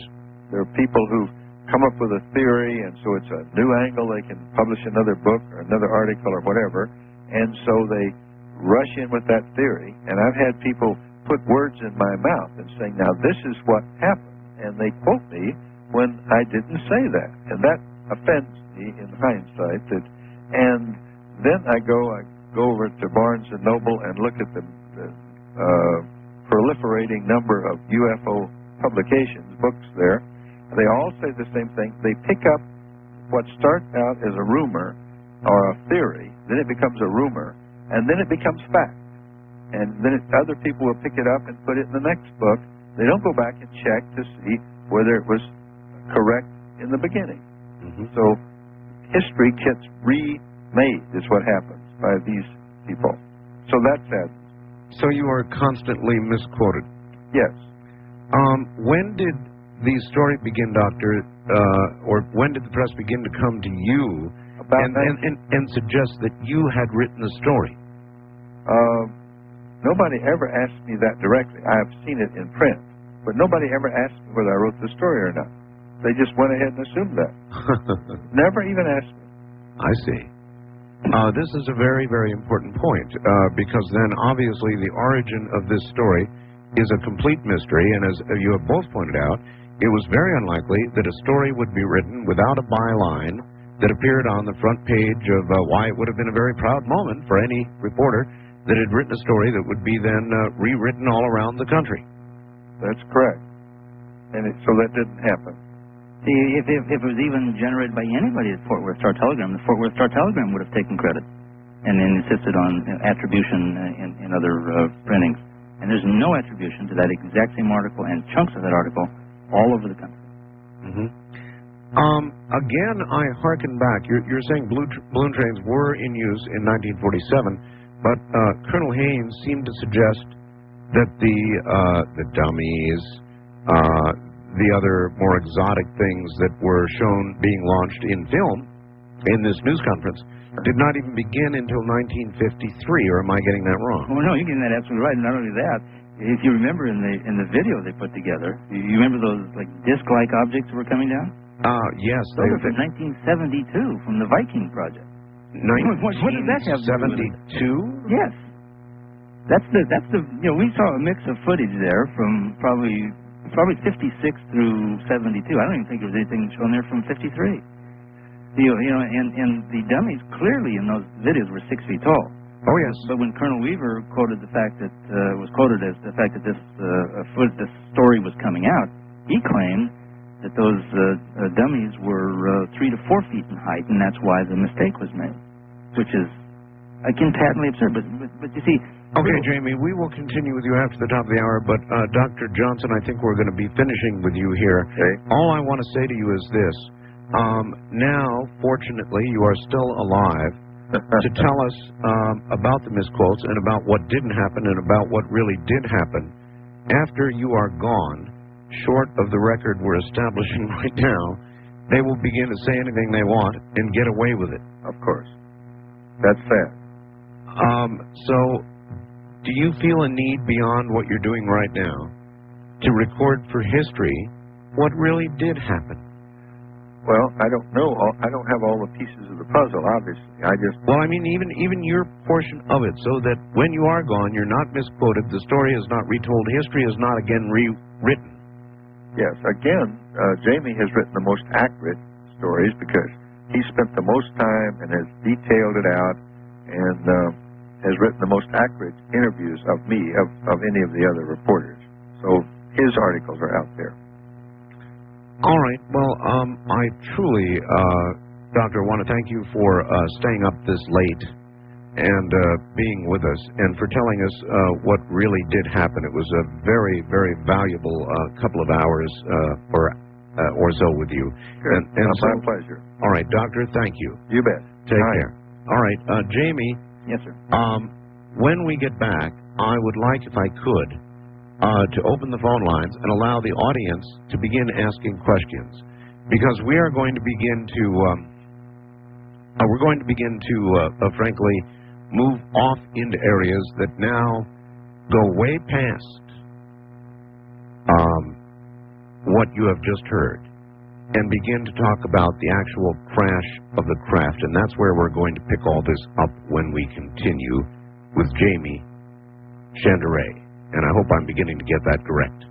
There are people who come up with a theory, and so it's a new angle. They can publish another book or another article or whatever, and so they rush in with that theory. And I've had people put words in my mouth and saying, now this is what happened, and they quote me when I didn't say that. And that offends me in hindsight. And then I go over to Barnes & Noble and look at the proliferating number of UFO publications, books there. They all say the same thing. They pick up what starts out as a rumor or a theory, then it becomes a rumor, and then it becomes fact. And then other people will pick it up and put it in the next book. They don't go back and check to see whether it was correct in the beginning. Mm-hmm. So history gets remade is what happens by these people. So that's sad. So you are constantly misquoted? Yes. When did the story begin, Doctor, or when did the press begin to come to you and suggest that you had written the story? Nobody ever asked me that directly. I have seen it in print, but nobody ever asked me whether I wrote the story or not. They just went ahead and assumed that. Never even asked me. I see. This is a very, very important point, because then obviously the origin of this story is a complete mystery, and as you have both pointed out, it was very unlikely that a story would be written without a byline that appeared on the front page of why it would have been a very proud moment for any reporter that had written a story that would be then rewritten all around the country. That's correct. And so that didn't happen. See, if it was even generated by anybody at Fort Worth Star-Telegram, the Fort Worth Star-Telegram would have taken credit and then insisted on attribution in other printings. And there's no attribution to that exact same article and chunks of that article all over the country. Mm-hmm. Again, I hearken back. You're saying balloon trains were in use in 1947, but Colonel Haynes seemed to suggest that the dummies, the other more exotic things that were shown being launched in film in this news conference did not even begin until 1953, or am I getting that wrong? Oh, no, you're getting that absolutely right. Not only that, if you remember in the video they put together, you remember those like disc-like objects that were coming down? Yes. Those are from 1972, from the Viking project. What does that have to do with it? 1972? Yes. That's the we saw a mix of footage there from probably 56 through 72. I don't even think there was anything shown there from 53. And the dummies clearly in those videos were 6 feet tall. Oh yes. But when Colonel Weaver quoted the fact that was quoted as the fact that this story was coming out, he claimed that those dummies were 3 to 4 feet in height, and that's why the mistake was made, which is again patently absurd. But you see. Okay, Jamie, we will continue with you after the top of the hour, but Dr. Johnson, I think we're going to be finishing with you here. Okay. All I want to say to you is this. Now, fortunately, you are still alive to tell us about the misquotes and about what didn't happen and about what really did happen. After you are gone, short of the record we're establishing right now, they will begin to say anything they want and get away with it. Of course. That's sad. So, do you feel a need beyond what you're doing right now to record for history what really did happen? Well, I don't know. I don't have all the pieces of the puzzle, obviously. Well, I mean, even your portion of it, so that when you are gone, you're not misquoted, the story is not retold, history is not again rewritten. Yes. Again, Jamie has written the most accurate stories because he spent the most time and has detailed it out and has written the most accurate interviews of me, of any of the other reporters. So his articles are out there. All right. Well, I truly, Doctor, want to thank you for staying up this late and being with us and for telling us what really did happen. It was a very, very valuable couple of hours or so with you. Good. And my pleasure. All right, Doctor, thank you. You bet. Take care. All right, Jamie. Yes, sir. When we get back, I would like, if I could, to open the phone lines and allow the audience to begin asking questions, because we are going to begin to, frankly, move off into areas that now go way past what you have just heard, and begin to talk about the actual crash of the craft, and that's where we're going to pick all this up when we continue with Jamie Shandera. And I hope I'm beginning to get that correct.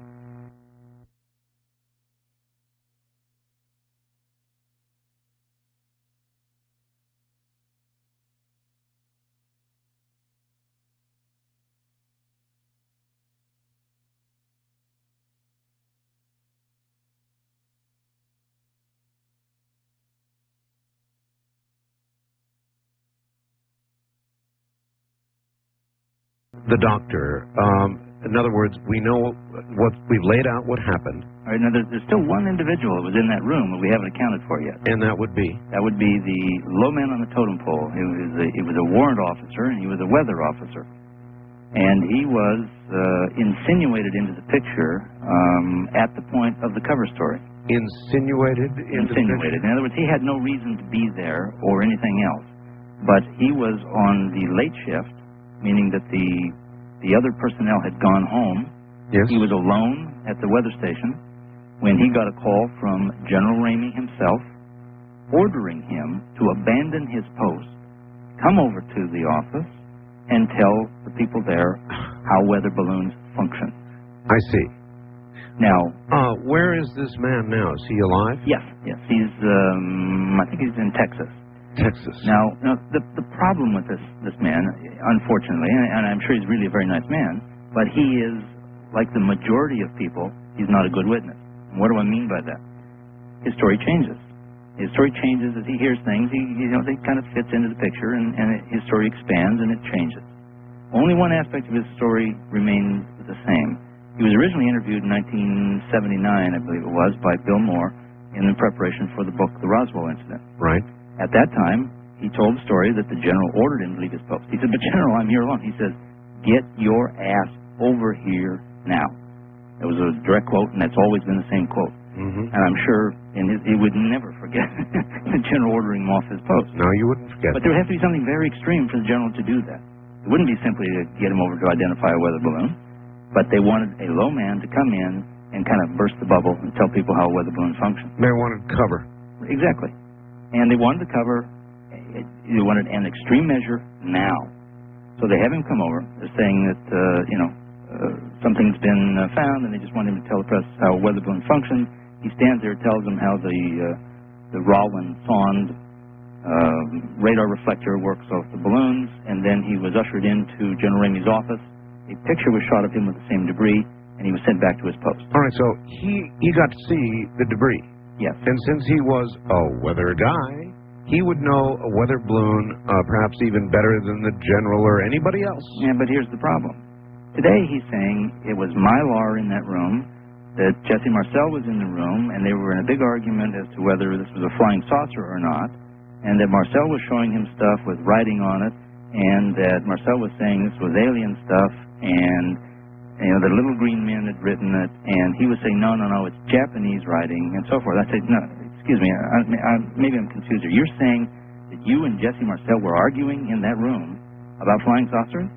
The doctor, in other words, we know what we've laid out what happened. All right, now there's still one individual that was in that room that we haven't accounted for yet. And that would be? That would be the low man on the totem pole. He was a warrant officer, and he was a weather officer. And he was insinuated into the picture at the point of the cover story. insinuated into the picture? In other words, he had no reason to be there or anything else. But he was on the late shift, meaning that the other personnel had gone home. Yes. He was alone at the weather station when he got a call from General Ramey himself ordering him to abandon his post, come over to the office, and tell the people there how weather balloons function. I see. Now, where is this man now? Is he alive? yes. He's, I think he's in Texas. Texas. Now the problem with this man, unfortunately, and I'm sure he's really a very nice man, but he is, like the majority of people, he's not a good witness. And what do I mean by that? His story changes. His story changes as he hears things. He kind of fits into the picture, and his story expands and it changes. Only one aspect of his story remains the same. He was originally interviewed in 1979, I believe it was, by Bill Moore in preparation for the book The Roswell Incident. Right. At that time, he told the story that the general ordered him to leave his post. He said, "But General, I'm here alone." He says, "Get your ass over here now." It was a direct quote, and that's always been the same quote. Mm-hmm. And I'm sure he would never forget the general ordering him off his post. No, you wouldn't forget. But there would have to be something very extreme for the general to do that. It wouldn't be simply to get him over to identify a weather balloon, but they wanted a low man to come in and kind of burst the bubble and tell people how a weather balloon functions. They wanted cover. Exactly. And they wanted to cover, they wanted an extreme measure now. So they have him come over. They're saying that, something's been found, and they just want him to tell the press how a weather balloon functions. He stands there, tells them how the Rollin-Sond radar reflector works off the balloons, and then he was ushered into General Ramey's office. A picture was shot of him with the same debris, and he was sent back to his post. All right, so he got to see the debris. Yes. And since he was a weather guy, he would know a weather balloon perhaps even better than the general or anybody else. Yeah, but here's the problem. Today he's saying it was Mylar in that room, that Jesse Marcel was in the room, and they were in a big argument as to whether this was a flying saucer or not, and that Marcel was showing him stuff with writing on it, and that Marcel was saying this was alien stuff, and the little green men had written it, and he was saying, no, it's Japanese writing, and so forth. I said, no, excuse me, maybe I'm confused here. You're saying that you and Jesse Marcel were arguing in that room about flying saucers?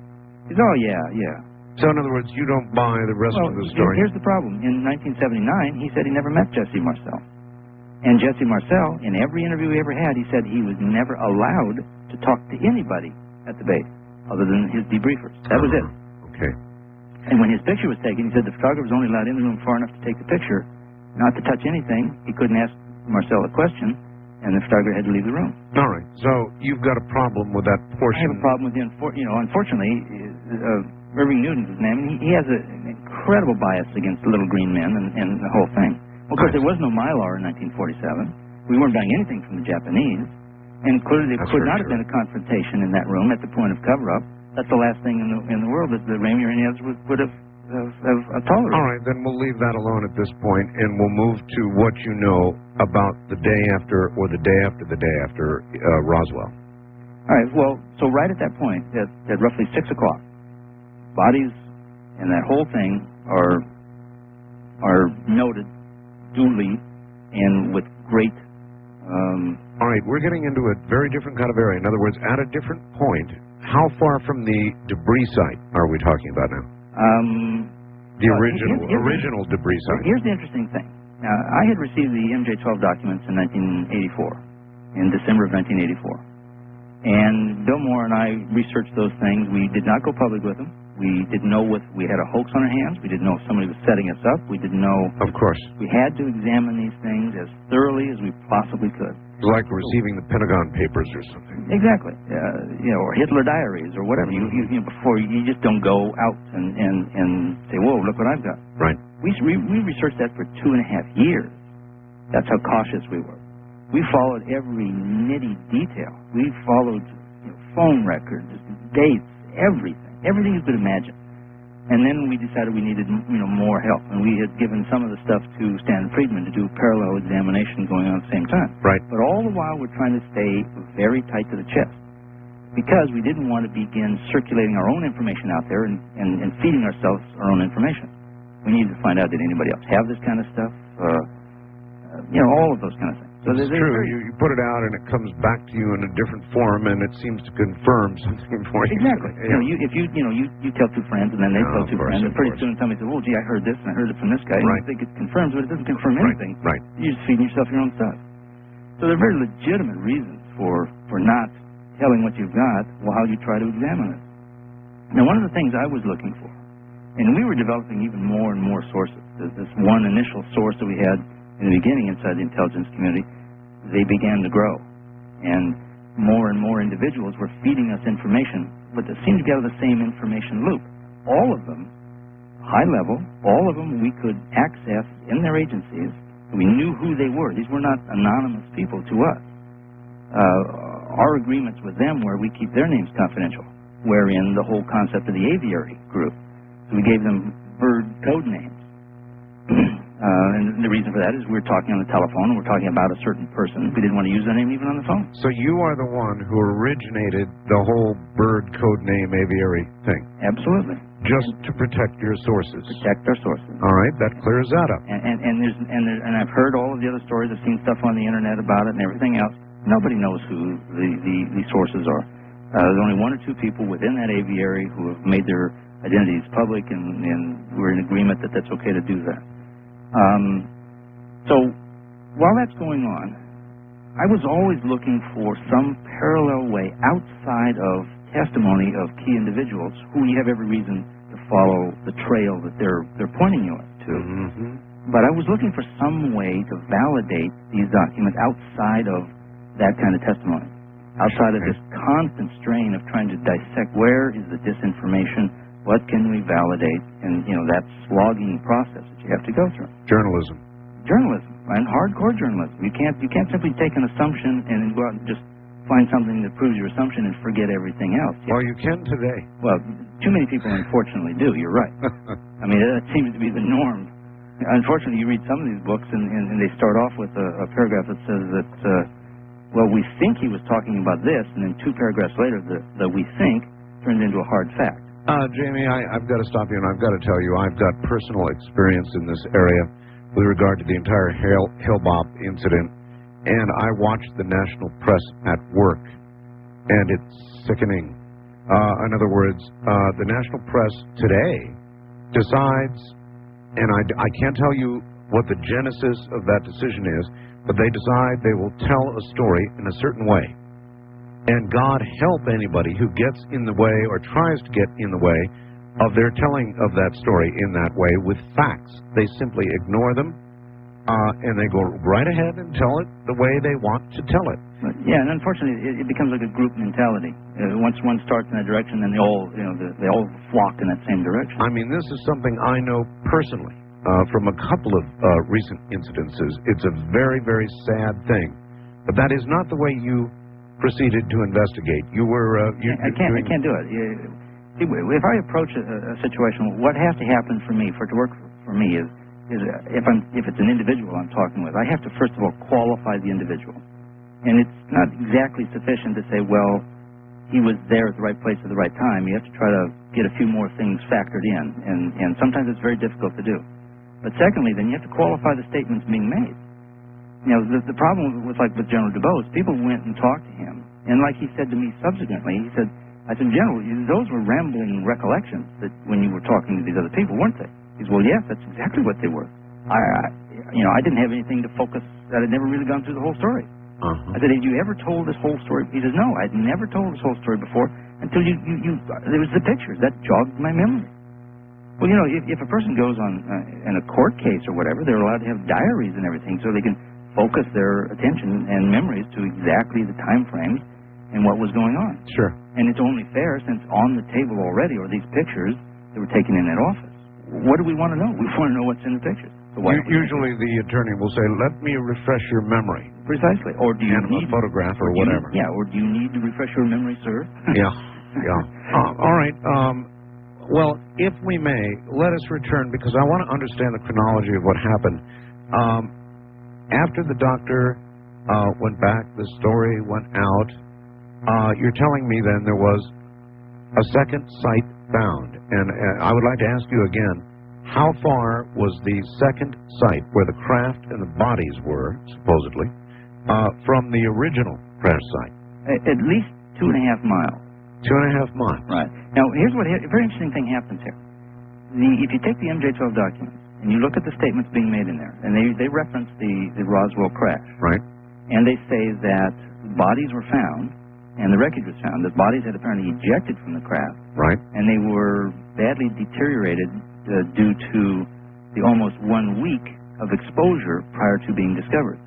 He said, oh, yeah. So, in other words, you don't buy the rest of the story. Here's the problem. In 1979, he said he never met Jesse Marcel. And Jesse Marcel, in every interview he ever had, he said he was never allowed to talk to anybody at the base other than his debriefers. That was it. Okay. And when his picture was taken, he said the photographer was only allowed in the room far enough to take the picture, not to touch anything. He couldn't ask Marcel a question, and the photographer had to leave the room. All right. So you've got a problem with that portion. I have a problem with unfortunately, Irving Newton's his name, and he has an incredible bias against the little green men and the whole thing. Well, of course, there was no Mylar in 1947. We weren't buying anything from the Japanese, and clearly there could not have been a confrontation in that room at the point of cover-up. That's the last thing in the world that Ramey or any others would have tolerated. All right, then we'll leave that alone at this point, and we'll move to what you know about the day after or the day after Roswell. All right, well, so right at that point, at roughly 6 o'clock, bodies and that whole thing are noted duly and with great... All right, we're getting into a very different kind of area. In other words, at a different point, how far from the debris site are we talking about now? The original debris site. Here's the interesting thing. Now, I had received the MJ-12 documents in 1984, in December of 1984. And Bill Moore and I researched those things. We did not go public with them. We didn't know we had a hoax on our hands. We didn't know if somebody was setting us up. We didn't know. Of course. We had to examine these things as thoroughly as we possibly could. It's like receiving the Pentagon Papers or something. Exactly. Or Hitler diaries or whatever. Before you just don't go out and say, whoa, look what I've got. Right. We researched that for 2.5 years. That's how cautious we were. We followed every nitty detail. We followed phone records, dates, everything you could imagine. And then we decided we needed more help, and we had given some of the stuff to Stan Friedman to do parallel examination going on at the same time. Right. But all the while we're trying to stay very tight to the chest, because we didn't want to begin circulating our own information out there and feeding ourselves our own information. We needed to find out, did anybody else have this kind of stuff? all of those kind of things. So it's true. You put it out and it comes back to you in a different form, and it seems to confirm something for you. Exactly. Yeah. If you tell two friends, and then they tell two friends, and pretty soon somebody says, "Well, gee, I heard this, and I heard it from this guy." Right. And you think it confirms, but it doesn't confirm anything. Right. You're just feeding yourself your own stuff. So there are very legitimate reasons for not telling what you've got while you try to examine it. Now, one of the things I was looking for, and we were developing even more and more sources. There's this one initial source that we had in the beginning inside the intelligence community. They began to grow, and more individuals were feeding us information, but that seemed to get out of the same information loop. All of them, high level, all of them we could access in their agencies. We knew who they were. These were not anonymous people to us. Our agreements with them were we keep their names confidential, wherein the whole concept of the aviary group. So we gave them bird code names. And the reason for that is we're talking on the telephone, and we're talking about a certain person. We didn't want to use their name even on the phone. So you are the one who originated the whole bird code name aviary thing? Absolutely. Just to protect your sources? Protect our sources. All right, that clears that up. And I've heard all of the other stories. I've seen stuff on the internet about it and everything else. Nobody knows who the sources are. There's only one or two people within that aviary who have made their identities public, and we're in agreement that that's okay to do that. So while that's going on, I was always looking for some parallel way outside of testimony of key individuals who you have every reason to follow the trail that they're pointing you to. Mm-hmm. But I was looking for some way to validate these documents outside of that kind of testimony, outside of this constant strain of trying to dissect where is the disinformation, what can we validate, and that slogging process that you have to go through. Journalism, and hardcore journalism. You can't simply take an assumption and then go out and just find something that proves your assumption and forget everything else. Well, you can today. Well, too many people unfortunately do. You're right. I mean, that seems to be the norm. Unfortunately, you read some of these books and they start off with a paragraph that says that, well, we think he was talking about this, and then two paragraphs later, the we think turns into a hard fact. Jamie, I've got to stop you, and I've got to tell you, I've got personal experience in this area with regard to the entire Hale-Bopp incident, and I watched the national press at work, and it's sickening. In other words, the national press today decides, and I can't tell you what the genesis of that decision is, but they decide they will tell a story in a certain way. And God help anybody who gets in the way or tries to get in the way of their telling of that story in that way with facts. They simply ignore them, and they go right ahead and tell it the way they want to tell it. Yeah, and unfortunately, it becomes like a group mentality. Once one starts in that direction, then they all flock in that same direction. I mean, this is something I know personally from a couple of recent incidences. It's a very, very sad thing, but that is not the way you proceeded to investigate. You were I can't do it. See, if I approach a situation, what has to happen for me for it to work for me is if it's an individual I'm talking with, I have to first of all qualify the individual, and it's not exactly sufficient to say, well, he was there at the right place at the right time. You have to try to get a few more things factored in, and sometimes it's very difficult to do. But secondly, then you have to qualify the statements being made. The problem with General Dubose, people went and talked to him, and like he said to me subsequently, I said, General, those were rambling recollections that when you were talking to these other people, weren't they? He said, well, yes, that's exactly what they were. I didn't have anything to focus. I had never really gone through the whole story. I said, had you ever told this whole story? He says, no, I'd never told this whole story before until there was the pictures. That jogged my memory. Well, if a person goes on in a court case or whatever, they're allowed to have diaries and everything so they can focus their attention and memories to exactly the time frames and what was going on. Sure. And it's only fair since on the table already are these pictures that were taken in that office. What do we want to know? We want to know what's in the pictures. So usually the attorney will say, let me refresh your memory. Precisely. Or do you need a photograph or whatever. Or do you need to refresh your memory, sir? Yeah. All right. Well, if we may, let us return, because I want to understand the chronology of what happened. After the doctor went back, the story went out, you're telling me then there was a second site found. And I would like to ask you again, how far was the second site where the craft and the bodies were, supposedly, from the original crash site? At least 2.5 miles. 2.5 miles. Right. Now, here's what a very interesting thing happens here. If you take the MJ-12 documents and you look at the statements being made in there, and they reference the Roswell crash. Right. And they say that bodies were found, and the wreckage was found, that bodies had apparently ejected from the craft. Right. And they were badly deteriorated due to the almost 1 week of exposure prior to being discovered.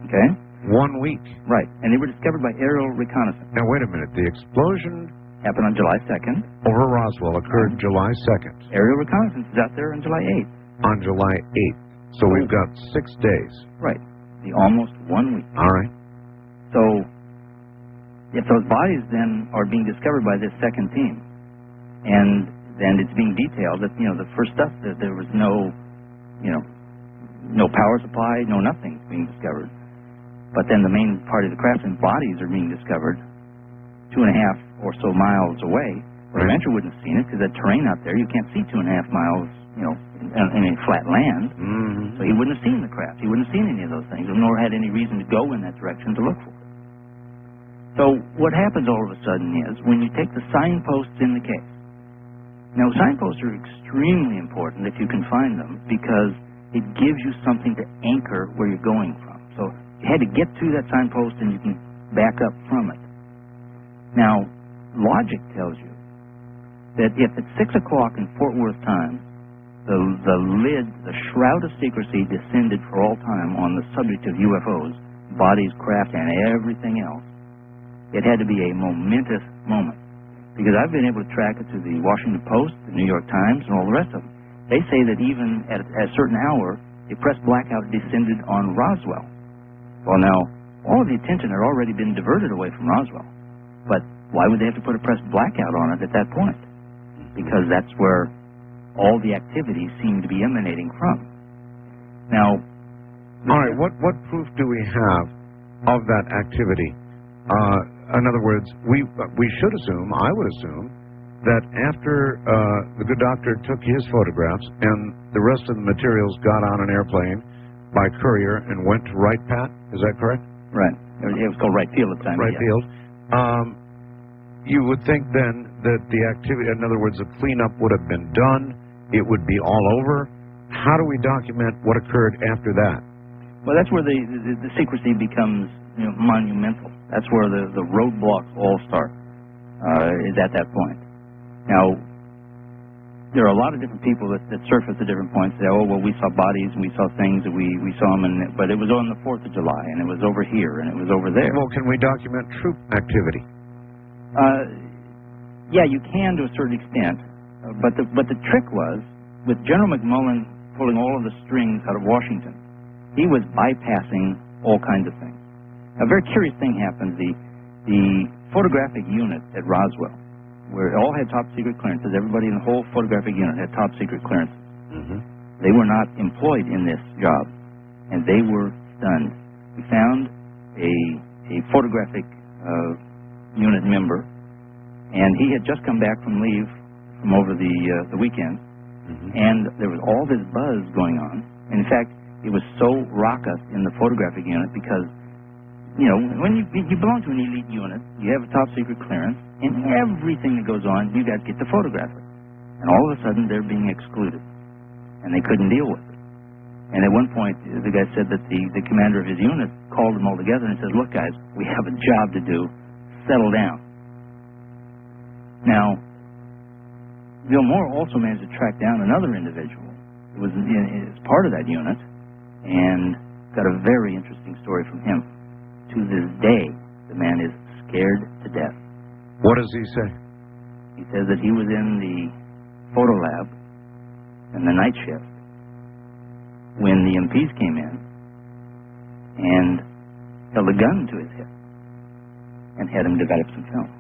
Okay? 1 week. Right. And they were discovered by aerial reconnaissance. Now, wait a minute. The explosion Happened on July 2nd. over Roswell occurred July 2nd. Aerial reconnaissance is out there on July 8th. On July 8th. So we've got 6 days. Right. The almost 1 week. All right. So, if those bodies then are being discovered by this second team, and then it's being detailed that, the first stuff, that there was no power supply, no nothing being discovered. But then the main part of the craft and bodies are being discovered 2.5 or so miles away. Well, the rancher wouldn't have seen it because that terrain out there, you can't see 2.5 miles, in a flat land. Mm-hmm. So he wouldn't have seen the craft. He wouldn't have seen any of those things, nor had any reason to go in that direction to look for it. So what happens all of a sudden is when you take the signposts in the case. Now, signposts are extremely important if you can find them because it gives you something to anchor where you're going from. So you had to get to that signpost and you can back up from it. Now, logic tells you that if at 6 o'clock in Fort Worth time, the lid, the shroud of secrecy descended for all time on the subject of UFOs, bodies, craft, and everything else, it had to be a momentous moment. Because I've been able to track it to the Washington Post, the New York Times, and all the rest of them. They say that even at a certain hour, a press blackout descended on Roswell. Well, now, all of the attention had already been diverted away from Roswell. But why would they have to put a press blackout on it at that point? Because that's where all the activities seem to be emanating from. Now, all right, what proof do we have of that activity? In other words, we should assume, I would assume, that after the good doctor took his photographs and the rest of the materials got on an airplane by courier and went to Wright Pat, is that correct? Right. It was called Wright Field at the time. Wright Field. You would think then that the activity, in other words, the cleanup would have been done, it would be all over. How do we document what occurred after that? Well, that's where the secrecy becomes monumental. That's where the roadblocks all start, is at that point. Now, there are a lot of different people that surface at different points. Say, oh, well, we saw bodies and we saw things and we saw them, but it was on the 4th of July and it was over here and it was over there. Well, can we document troop activity? Yeah, you can to a certain extent, but the trick was, with General McMullen pulling all of the strings out of Washington, he was bypassing all kinds of things. A very curious thing happened. The photographic unit at Roswell, where it all had top secret clearances, everybody in the whole photographic unit had top secret clearances. Mm-hmm. They were not employed in this job, and they were stunned. We found a photographic unit member, and he had just come back from leave from over the weekend, mm-hmm. and there was all this buzz going on. In fact, it was so raucous in the photographic unit because, when you belong to an elite unit, you have a top secret clearance, and everything that goes on, you guys get to photograph it. And all of a sudden, they're being excluded, and they couldn't deal with it. And at one point, the guy said that the commander of his unit called them all together and said, look, guys, we have a job to do. Settle down. Now, Bill Moore also managed to track down another individual who was part of that unit and got a very interesting story from him. To this day, the man is scared to death. What does he say? He says that he was in the photo lab in the night shift when the MPs came in and held a gun to his hip and had him develop some film.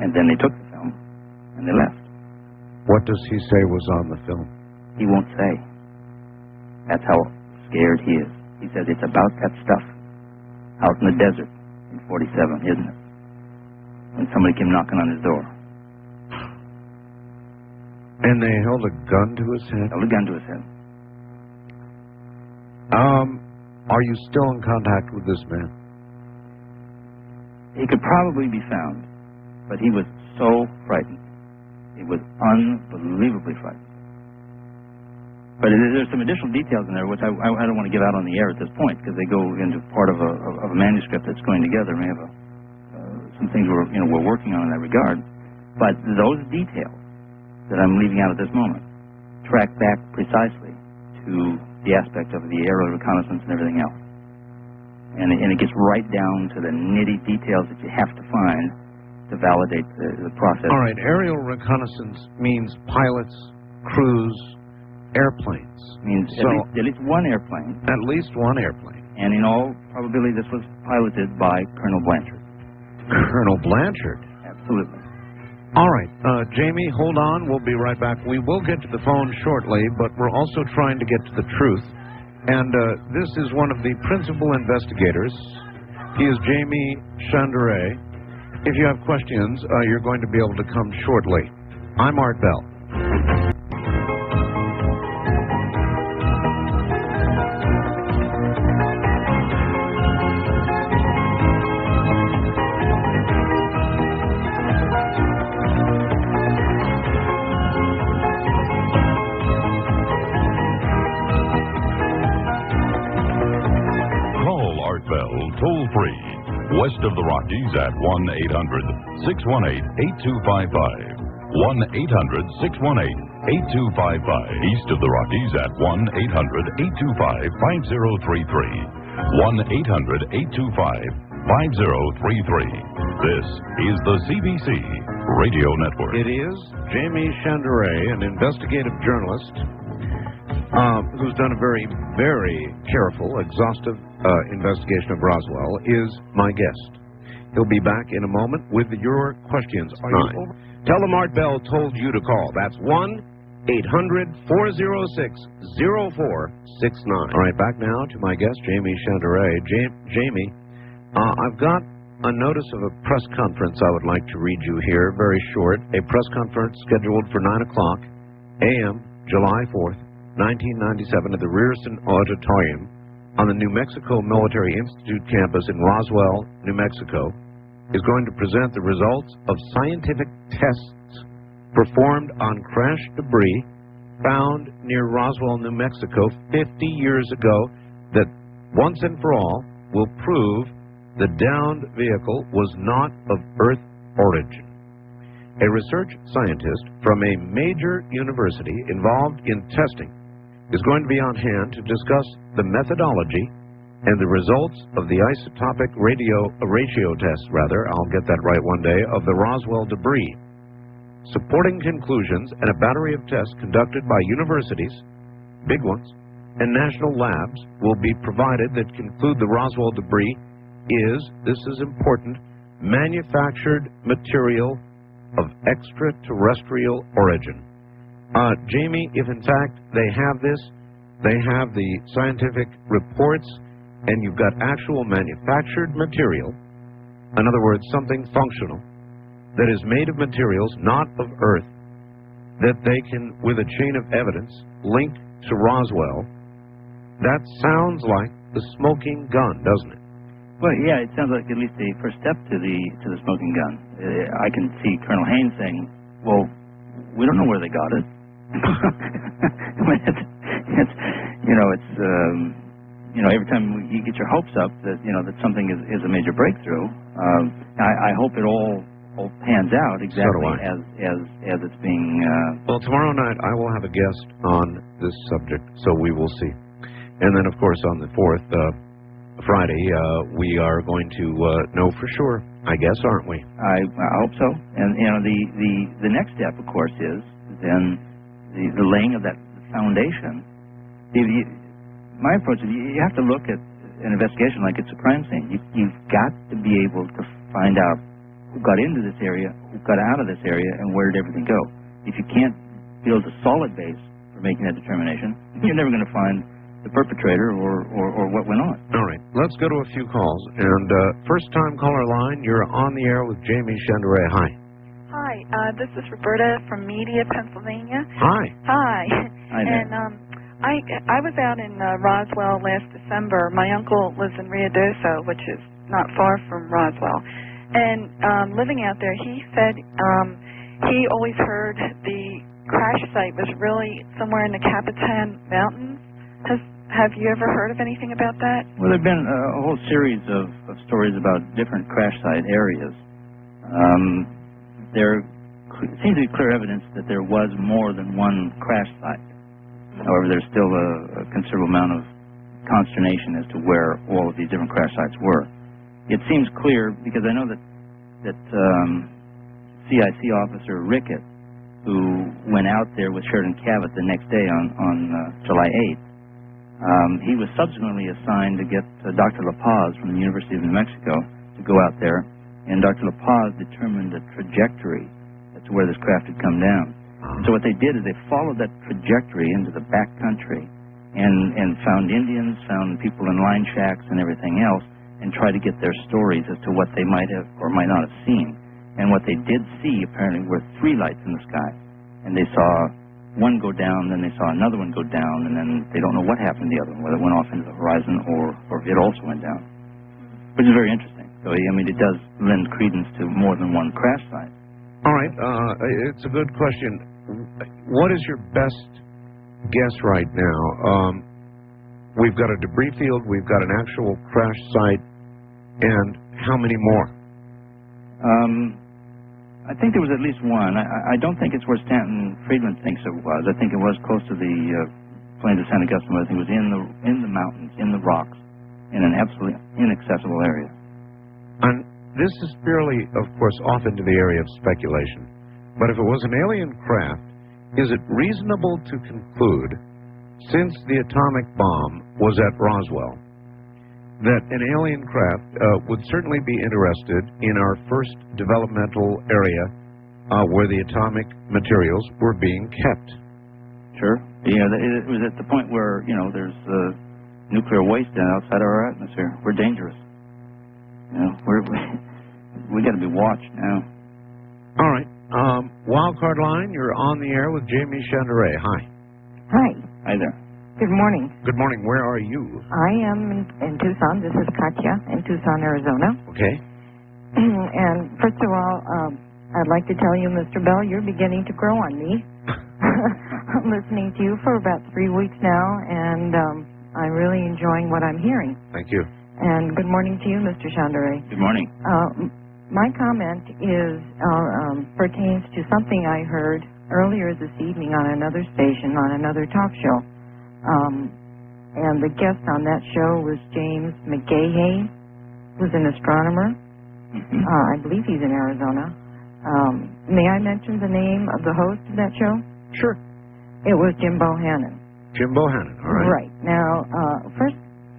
And then they took the film and they left. What does he say was on the film? He won't say. That's how scared he is. He says it's about that stuff out in the desert in 47, isn't it? When somebody came knocking on his door. And they held a gun to his head? Held a gun to his head. Are you still in contact with this man? He could probably be found, but he was so frightened. He was unbelievably frightened. But there's some additional details in there which I don't want to give out on the air at this point because they go into part of a manuscript that's going together. We have some things we're working on in that regard. But those details that I'm leaving out at this moment track back precisely to the aspect of the aerial reconnaissance and everything else. And it gets right down to the nitty details that you have to find to validate the process. All right, aerial reconnaissance means pilots, crews, airplanes. Means at least one airplane. At least one airplane. And in all probability, this was piloted by Colonel Blanchard. Colonel Blanchard? Absolutely. All right, Jamie, hold on. We'll be right back. We will get to the phone shortly, but we're also trying to get to the truth. And this is one of the principal investigators. He is Jamie Shandera. If you have questions, you're going to be able to come shortly. I'm Art Bell. Toll-free, west of the Rockies at 1-800-618-8255. 1-800-618-8255. East of the Rockies at 1-800-825-5033. 1-800-825-5033. This is the CBC Radio Network. It is Jamie Shandera, an investigative journalist who's done a very, very careful, exhaustive investigation of Roswell, is my guest. He'll be back in a moment with your questions. Tell him Art Bell told you to call. That's 1-800-406-0469. All right, back now to my guest, Jamie Shandera. Jamie, I've got a notice of a press conference I would like to read you here, very short. A press conference scheduled for 9 o'clock a.m., July 4th, 1997, at the Rierson Auditorium on the New Mexico Military Institute campus in Roswell, New Mexico, is going to present the results of scientific tests performed on crashed debris found near Roswell, New Mexico 50 years ago that once and for all will prove the downed vehicle was not of Earth origin. A research scientist from a major university involved in testing is going to be on hand to discuss the methodology and the results of the isotopic ratio tests, I'll get that right one day, of the Roswell debris. Supporting conclusions and a battery of tests conducted by universities, big ones, and national labs will be provided that conclude the Roswell debris is, this is important, manufactured material of extraterrestrial origin. Jamie, if in fact they have this, they have the scientific reports, and you've got actual manufactured material, in other words, something functional, that is made of materials not of Earth, that they can, with a chain of evidence, link to Roswell, that sounds like the smoking gun, doesn't it? Well, yeah, it sounds like at least the first step to the smoking gun. I can see Colonel Haynes saying, well, we don't know where they got it. Every time you get your hopes up that that something is a major breakthrough. I hope it all pans out exactly as it's being. Well, tomorrow night I will have a guest on this subject, so we will see. And then, of course, on the 4th, Friday, we are going to know for sure, I guess, aren't we? I hope so. And the next step, of course, is then the laying of that foundation. My approach is you have to look at an investigation like it's a crime scene. You've got to be able to find out who got into this area, who got out of this area, and where did everything go. If you can't build a solid base for making that determination, you're never going to find the perpetrator or what went on. All right, let's go to a few calls. And first-time caller line, you're on the air with Jamie Shandera. Hi. Hi, Hi, this is Roberta from Media, Pennsylvania. Hi. Hi. Hi there. And I was out in Roswell last December. My uncle lives in Ruidoso, which is not far from Roswell. And living out there, he said he always heard the crash site was really somewhere in the Capitan Mountains. Have you ever heard of anything about that? Well, there have been a whole series of stories about different crash site areas. There seems to be clear evidence that there was more than one crash site. However, there's still a considerable amount of consternation as to where all of these different crash sites were. It seems clear because I know that CIC officer Rickett, who went out there with Sheridan Cabot the next day on July 8th, he was subsequently assigned to get Dr. La Paz from the University of New Mexico to go out there, and Dr. La Paz determined a trajectory as to where this craft had come down. And so what they did is they followed that trajectory into the back country and found Indians, found people in line shacks and everything else, and tried to get their stories as to what they might have or might not have seen. And what they did see, apparently, were three lights in the sky. And they saw one go down, then they saw another one go down, and then they don't know what happened to the other one, whether it went off into the horizon or it also went down, which is very interesting. So, I mean, it does lend credence to more than one crash site. All right. It's a good question. What is your best guess right now? We've got a debris field, we've got an actual crash site, and how many more? I think there was at least one. I don't think it's where Stanton Friedman thinks it was. I think it was close to the plains of San Augustine. I think it was in the mountains, in the rocks, in an absolutely inaccessible area. And this is purely, of course, off into the area of speculation. But if it was an alien craft, is it reasonable to conclude, since the atomic bomb was at Roswell, that an alien craft would certainly be interested in our first developmental area where the atomic materials were being kept? Sure. Yeah, it was at the point where, there's nuclear waste outside our atmosphere. We're dangerous. We got to be watched now. All right. Wildcard line, you're on the air with Jamie Shandera. Hi. Hi. Hi there. Good morning. Good morning. Where are you? I am in Tucson. This is Katya in Tucson, Arizona. Okay. And first of all, I'd like to tell you, Mr. Bell, you're beginning to grow on me. I'm listening to you for about 3 weeks now, and I'm really enjoying what I'm hearing. Thank you. And good morning to you, Mr. Shandera. Good morning. My comment pertains to something I heard earlier this evening on another station, on another talk show. And the guest on that show was James McGahey, who's an astronomer. Mm-hmm. I believe he's in Arizona. May I mention the name of the host of that show? Sure. It was Jim Bohannon. Jim Bohannon, all right. Right. Now, first,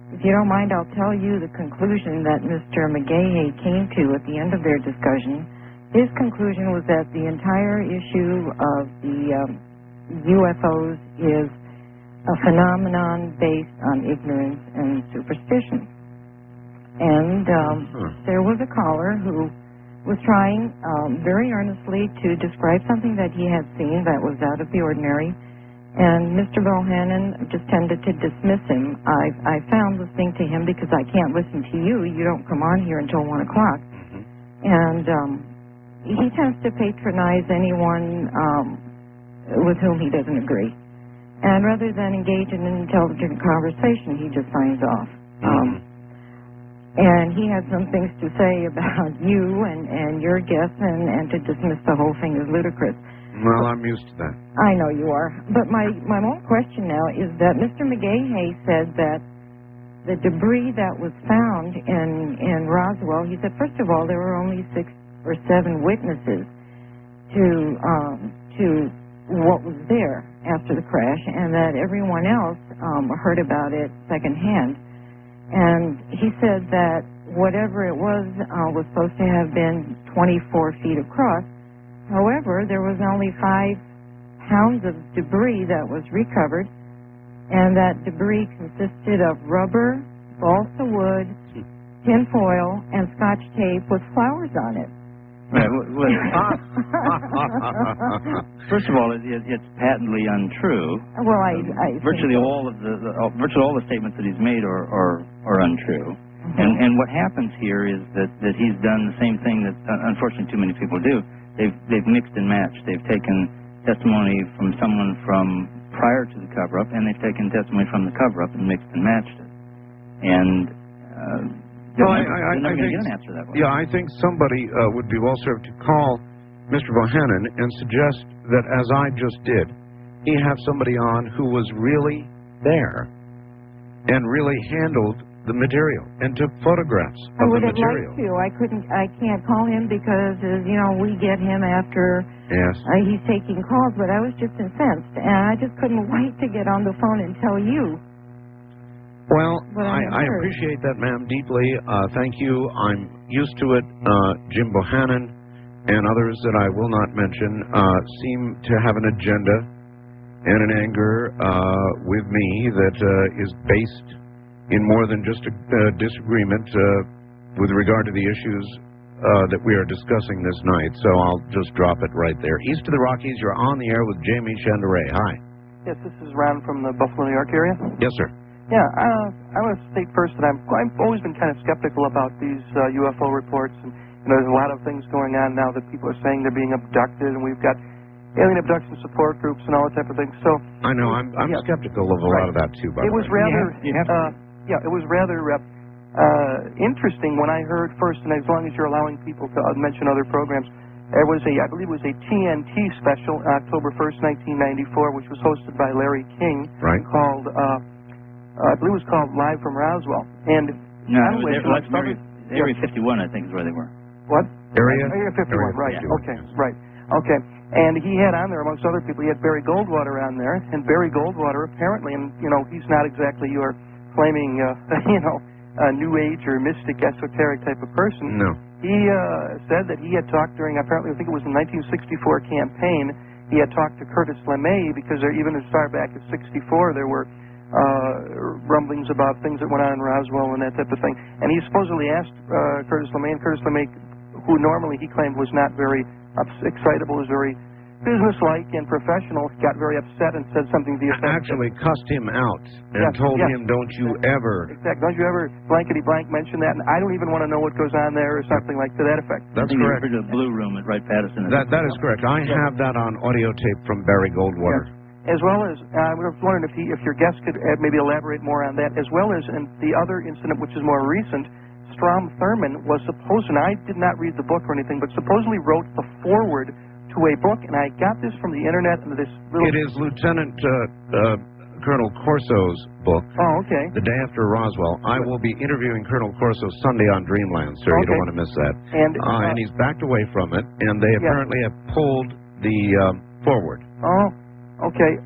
if you don't mind, I'll tell you the conclusion that Mr. McGahey came to at the end of their discussion. His conclusion was that the entire issue of the UFOs is a phenomenon based on ignorance and superstition. And there was a caller who was trying very earnestly to describe something that he had seen that was out of the ordinary. And Mr. Bohannon just tended to dismiss him. I found listening to him, because I can't listen to you. You don't come on here until 1 o'clock. Mm-hmm. And he tends to patronize anyone with whom he doesn't agree. And rather than engage in an intelligent conversation, he just signs off. And he had some things to say about you and your guests, and to dismiss the whole thing as ludicrous. Well, I'm used to that. I know you are. But my main question now is that Mr. McGahey said that the debris that was found in Roswell, he said, first of all, there were only 6 or 7 witnesses to what was there after the crash, and that everyone else heard about it secondhand. And he said that whatever it was supposed to have been 24 feet across. However, there was only 5 pounds of debris that was recovered, and that debris consisted of rubber, balsa wood, tin foil, and Scotch tape with flowers on it. First of all, it's patently untrue. Well, I virtually think all of virtually all the statements that he's made are untrue. Mm-hmm. And what happens here is that he's done the same thing that unfortunately too many people do. They've mixed and matched. They've taken testimony from someone from prior to the cover-up, and they've taken testimony from the cover-up and mixed and matched it. And they're never going to get an answer that way. Yeah, I think somebody would be well served to call Mr. Bohannon and suggest that, as I just did, he have somebody on who was really there and really handled the material and took photographs I of would the have material. liked to. I can't call him because, we get him after he's taking calls, but I was just incensed, and I just couldn't wait to get on the phone and tell you. Well, I appreciate that, ma'am, deeply. Thank you. I'm used to it. Jim Bohannon and others that I will not mention seem to have an agenda and an anger with me that is based in more than just a disagreement with regard to the issues that we are discussing this night. So I'll just drop it right there. East of the Rockies, you're on the air with Jamie Shandera. Hi. Yes, this is Ron from the Buffalo, New York area. Yes, sir. Yeah, I want to state first that I've always been kind of skeptical about these UFO reports, and there's a lot of things going on now that people are saying they're being abducted, and we've got alien abduction support groups and all that type of thing. So I know I'm skeptical of a lot of that too. By the way, it was rather it was rather interesting when I heard first, and as long as you're allowing people to mention other programs, there was I believe it was a TNT special, October 1st, 1994, which was hosted by Larry King, right? Called I believe it was called Live from Roswell. And Area 51, I think, is where they were. What? Area 51, right. Okay, right. Okay. And he had on there, amongst other people, he had Barry Goldwater on there. And Barry Goldwater, apparently, and, he's not exactly your flaming, New Age or mystic, esoteric type of person. No. He said that he had talked during, apparently, I think it was the 1964 campaign, he had talked to Curtis LeMay, because even as far back as 64, there were rumblings about things that went on in Roswell and that type of thing. And he supposedly asked Curtis LeMay, and Curtis LeMay, who normally he claimed was not very excitable, was very businesslike and professional, got very upset and said something to the effect actually cussed him out and told him, don't you ever... Exactly. Don't you ever blankety-blank mention that, and I don't even want to know what goes on there, or something like to that effect. That's correct. The Blue Room at Wright-Patterson. That is correct. I have that on audio tape from Barry Goldwater. Yes. As well as, I was wondering if your guest could maybe elaborate more on that, as well as in the other incident, which is more recent. Strom Thurmond was supposed, and I did not read the book or anything, but supposedly wrote the foreword to a book, and I got this from the internet, and this little... It is Lieutenant Colonel Corso's book. Oh, okay. The day after Roswell. I will be interviewing Colonel Corso Sunday on Dreamland, sir. Okay. You don't want to miss that. And he's backed away from it, and they apparently have pulled the foreword. Oh, okay.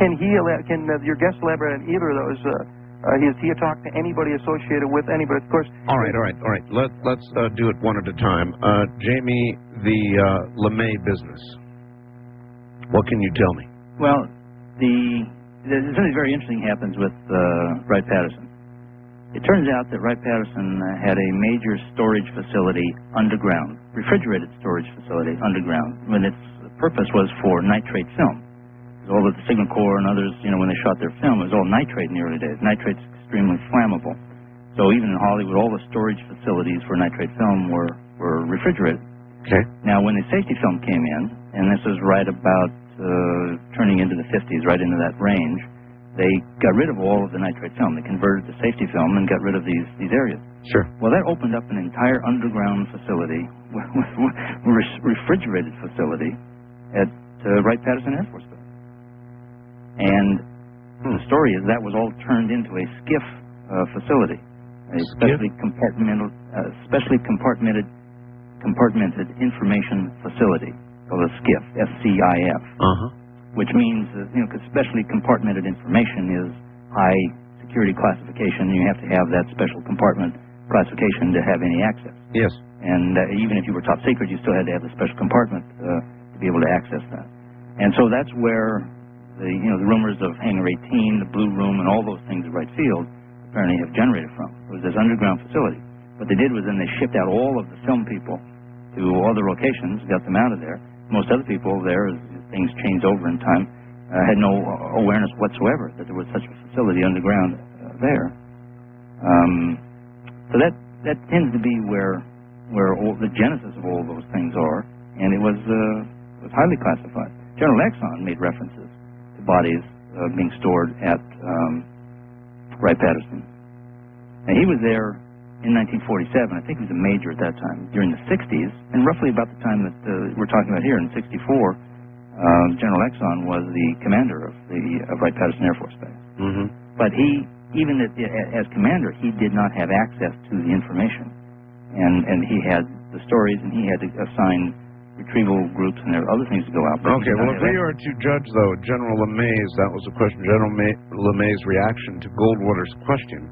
Can your guest elaborate on either of those? Has he talked to anybody associated with anybody? Of course. All right. Let's do it one at a time. Jamie, the LeMay business. What can you tell me? Well, there's something very interesting happens with Wright-Patterson. It turns out that Wright-Patterson had a major storage facility underground, refrigerated storage facility underground, when its purpose was for nitrate film. All of the Signal Corps and others, when they shot their film, it was all nitrate in the early days. Nitrate's extremely flammable. So even in Hollywood, all the storage facilities for nitrate film were refrigerated. Okay. Now, when the safety film came in, and this is right about turning into the 50s, right into that range, they got rid of all of the nitrate film. They converted to safety film and got rid of these areas. Sure. Well, that opened up an entire underground facility, refrigerated facility, at Wright-Patterson Air Force Base. And the story is that was all turned into a SCIF facility, a specially compartmented information facility called a SCIF, SCIF, which means because specially compartmented information is high security classification, and you have to have that special compartment classification to have any access. Yes. And even if you were top secret, you still had to have a special compartment to be able to access that. And so that's where the rumors of Hangar 18, the Blue Room, and all those things at Wright Field apparently have generated from. It was this underground facility. What they did was then they shipped out all of the film people to all the locations, got them out of there. Most other people there, as things changed over in time, had no awareness whatsoever that there was such a facility underground there. So that tends to be where all the genesis of all those things are, and it was highly classified. General Exxon made references to bodies being stored at Wright-Patterson. And he was there in 1947. I think he was a major at that time, during the 60s, and roughly about the time that we're talking about here, in 64, General Exxon was the commander of Wright-Patterson Air Force Base. Mm-hmm. But he, even as commander, he did not have access to the information. And he had the stories, and he had to assign retrieval groups and there were other things to go out. Okay, well, if we are to judge, though, General LeMay's, that was the question, General LeMay's reaction to Goldwater's question,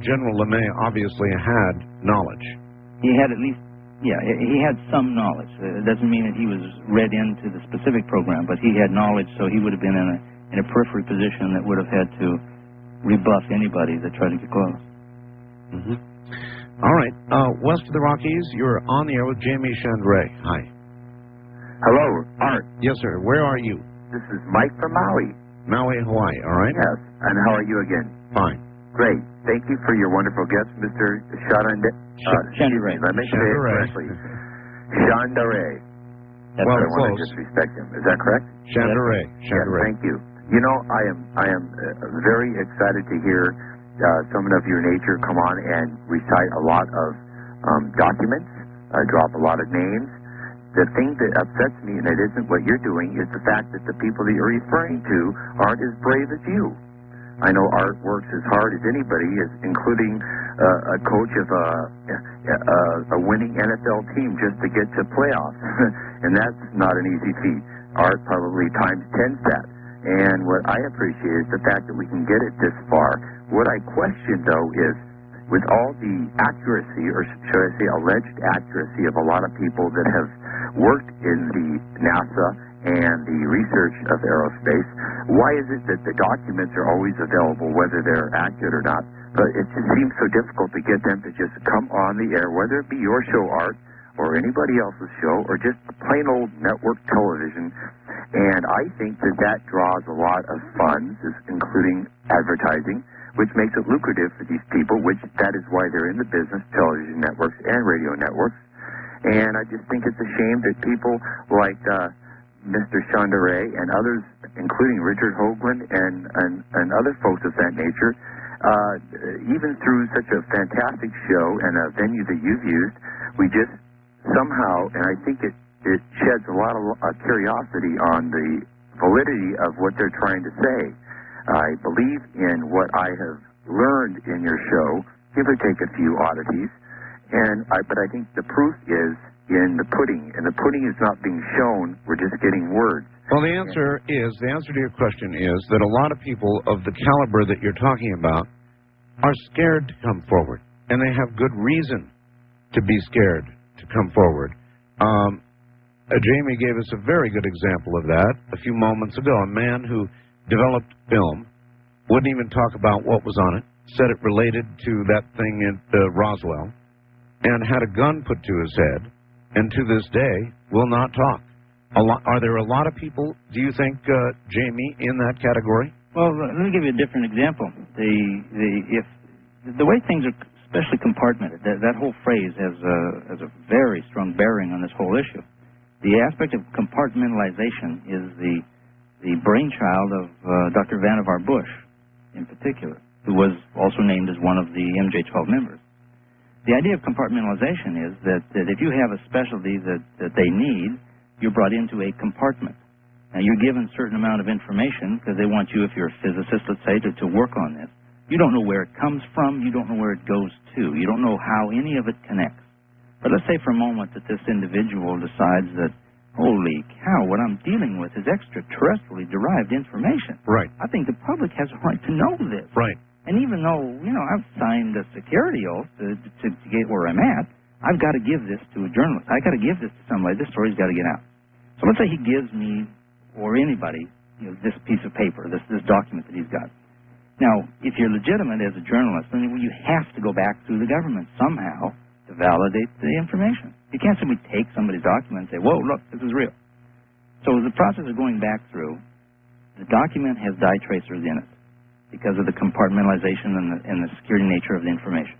General LeMay obviously had knowledge. He had at least, yeah, he had some knowledge. It doesn't mean that he was read into the specific program, but he had knowledge, so he would have been in a periphery position that would have had to rebuff anybody that tried to get close. Mm-hmm. All right, west of the Rockies, you're on the air with Jamie Shandera. Hi. Hello, Art. Yes, sir. Where are you? This is Mike from Maui. Maui, Hawaii, all right? Yes, and how are you again? Fine. Great. Thank you for your wonderful guest, Mr. Shandera. Let me say it correctly. Shandera. That's well, I don't want close. to disrespect him. Is that correct? Shandera. Yes, thank you. You know, I am very excited to hear someone of your nature come on and recite a lot of documents, drop a lot of names. The thing that upsets me, and it isn't what you're doing, is the fact that the people that you're referring to aren't as brave as you. I know Art works as hard as anybody, including a coach of a winning NFL team just to get to playoffs, and that's not an easy feat. Art probably times 10 that. And what I appreciate is the fact that we can get it this far. What I question, though, is with all the accuracy, or should I say alleged accuracy, of a lot of people that have worked in the NASA and the research of aerospace, why is it that the documents are always available, whether they're accurate or not? But it just seems so difficult to get them to just come on the air, whether it be your show, Art, or anybody else's show, or just plain old network television. And I think that that draws a lot of funds, including advertising, which makes it lucrative for these people, which that is why they're in the business, television networks and radio networks. And I just think it's a shame that people like Mr. Shandera and others, including Richard Hoagland and other folks of that nature, even through such a fantastic show and a venue that you've used, we just somehow, and I think it sheds a lot of curiosity on the validity of what they're trying to say. I believe in what I have learned in your show, give or take a few oddities, but I think the proof is in the pudding, and the pudding is not being shown, we're just getting words. Well, the answer to your question is that a lot of people of the caliber that you're talking about are scared to come forward, and they have good reason to be scared to come forward. Jamie gave us a very good example of that a few moments ago. A man who developed film, wouldn't even talk about what was on it, said it related to that thing at Roswell, and had a gun put to his head, and to this day will not talk. Are there a lot of people, do you think, Jamie, in that category? Well, let me give you a different example. The way things are especially compartmented, that whole phrase has a very strong bearing on this whole issue. The aspect of compartmentalization is the brainchild of Dr. Vannevar Bush, in particular, who was also named as one of the MJ-12 members. The idea of compartmentalization is that if you have a specialty that they need, you're brought into a compartment. Now, you're given a certain amount of information because they want you, if you're a physicist, let's say, to work on this. You don't know where it comes from. You don't know where it goes to. You don't know how any of it connects. But let's say for a moment that this individual decides that, holy cow, what I'm dealing with is extraterrestrially derived information. Right. I think the public has a right to know this. Right. And even though, I've signed a security oath to get where I'm at, I've got to give this to a journalist. I've got to give this to somebody. This story's got to get out. So let's say he gives me, or anybody, this piece of paper, this document that he's got. Now, if you're legitimate as a journalist, then you have to go back through the government somehow to to validate the information. You can't simply take somebody's document and say, whoa, look, this is real. So the process of going back through, the document has dye tracers in it because of the compartmentalization and the security nature of the information.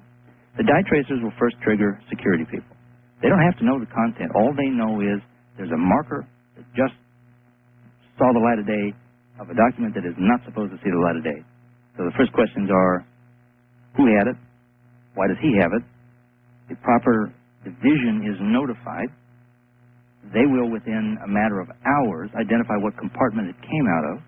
The dye tracers will first trigger security people. They don't have to know the content. All they know is there's a marker that just saw the light of day of a document that is not supposed to see the light of day. So the first questions are, who had it? Why does he have it? The proper division is notified. They will, within a matter of hours, identify what compartment it came out of,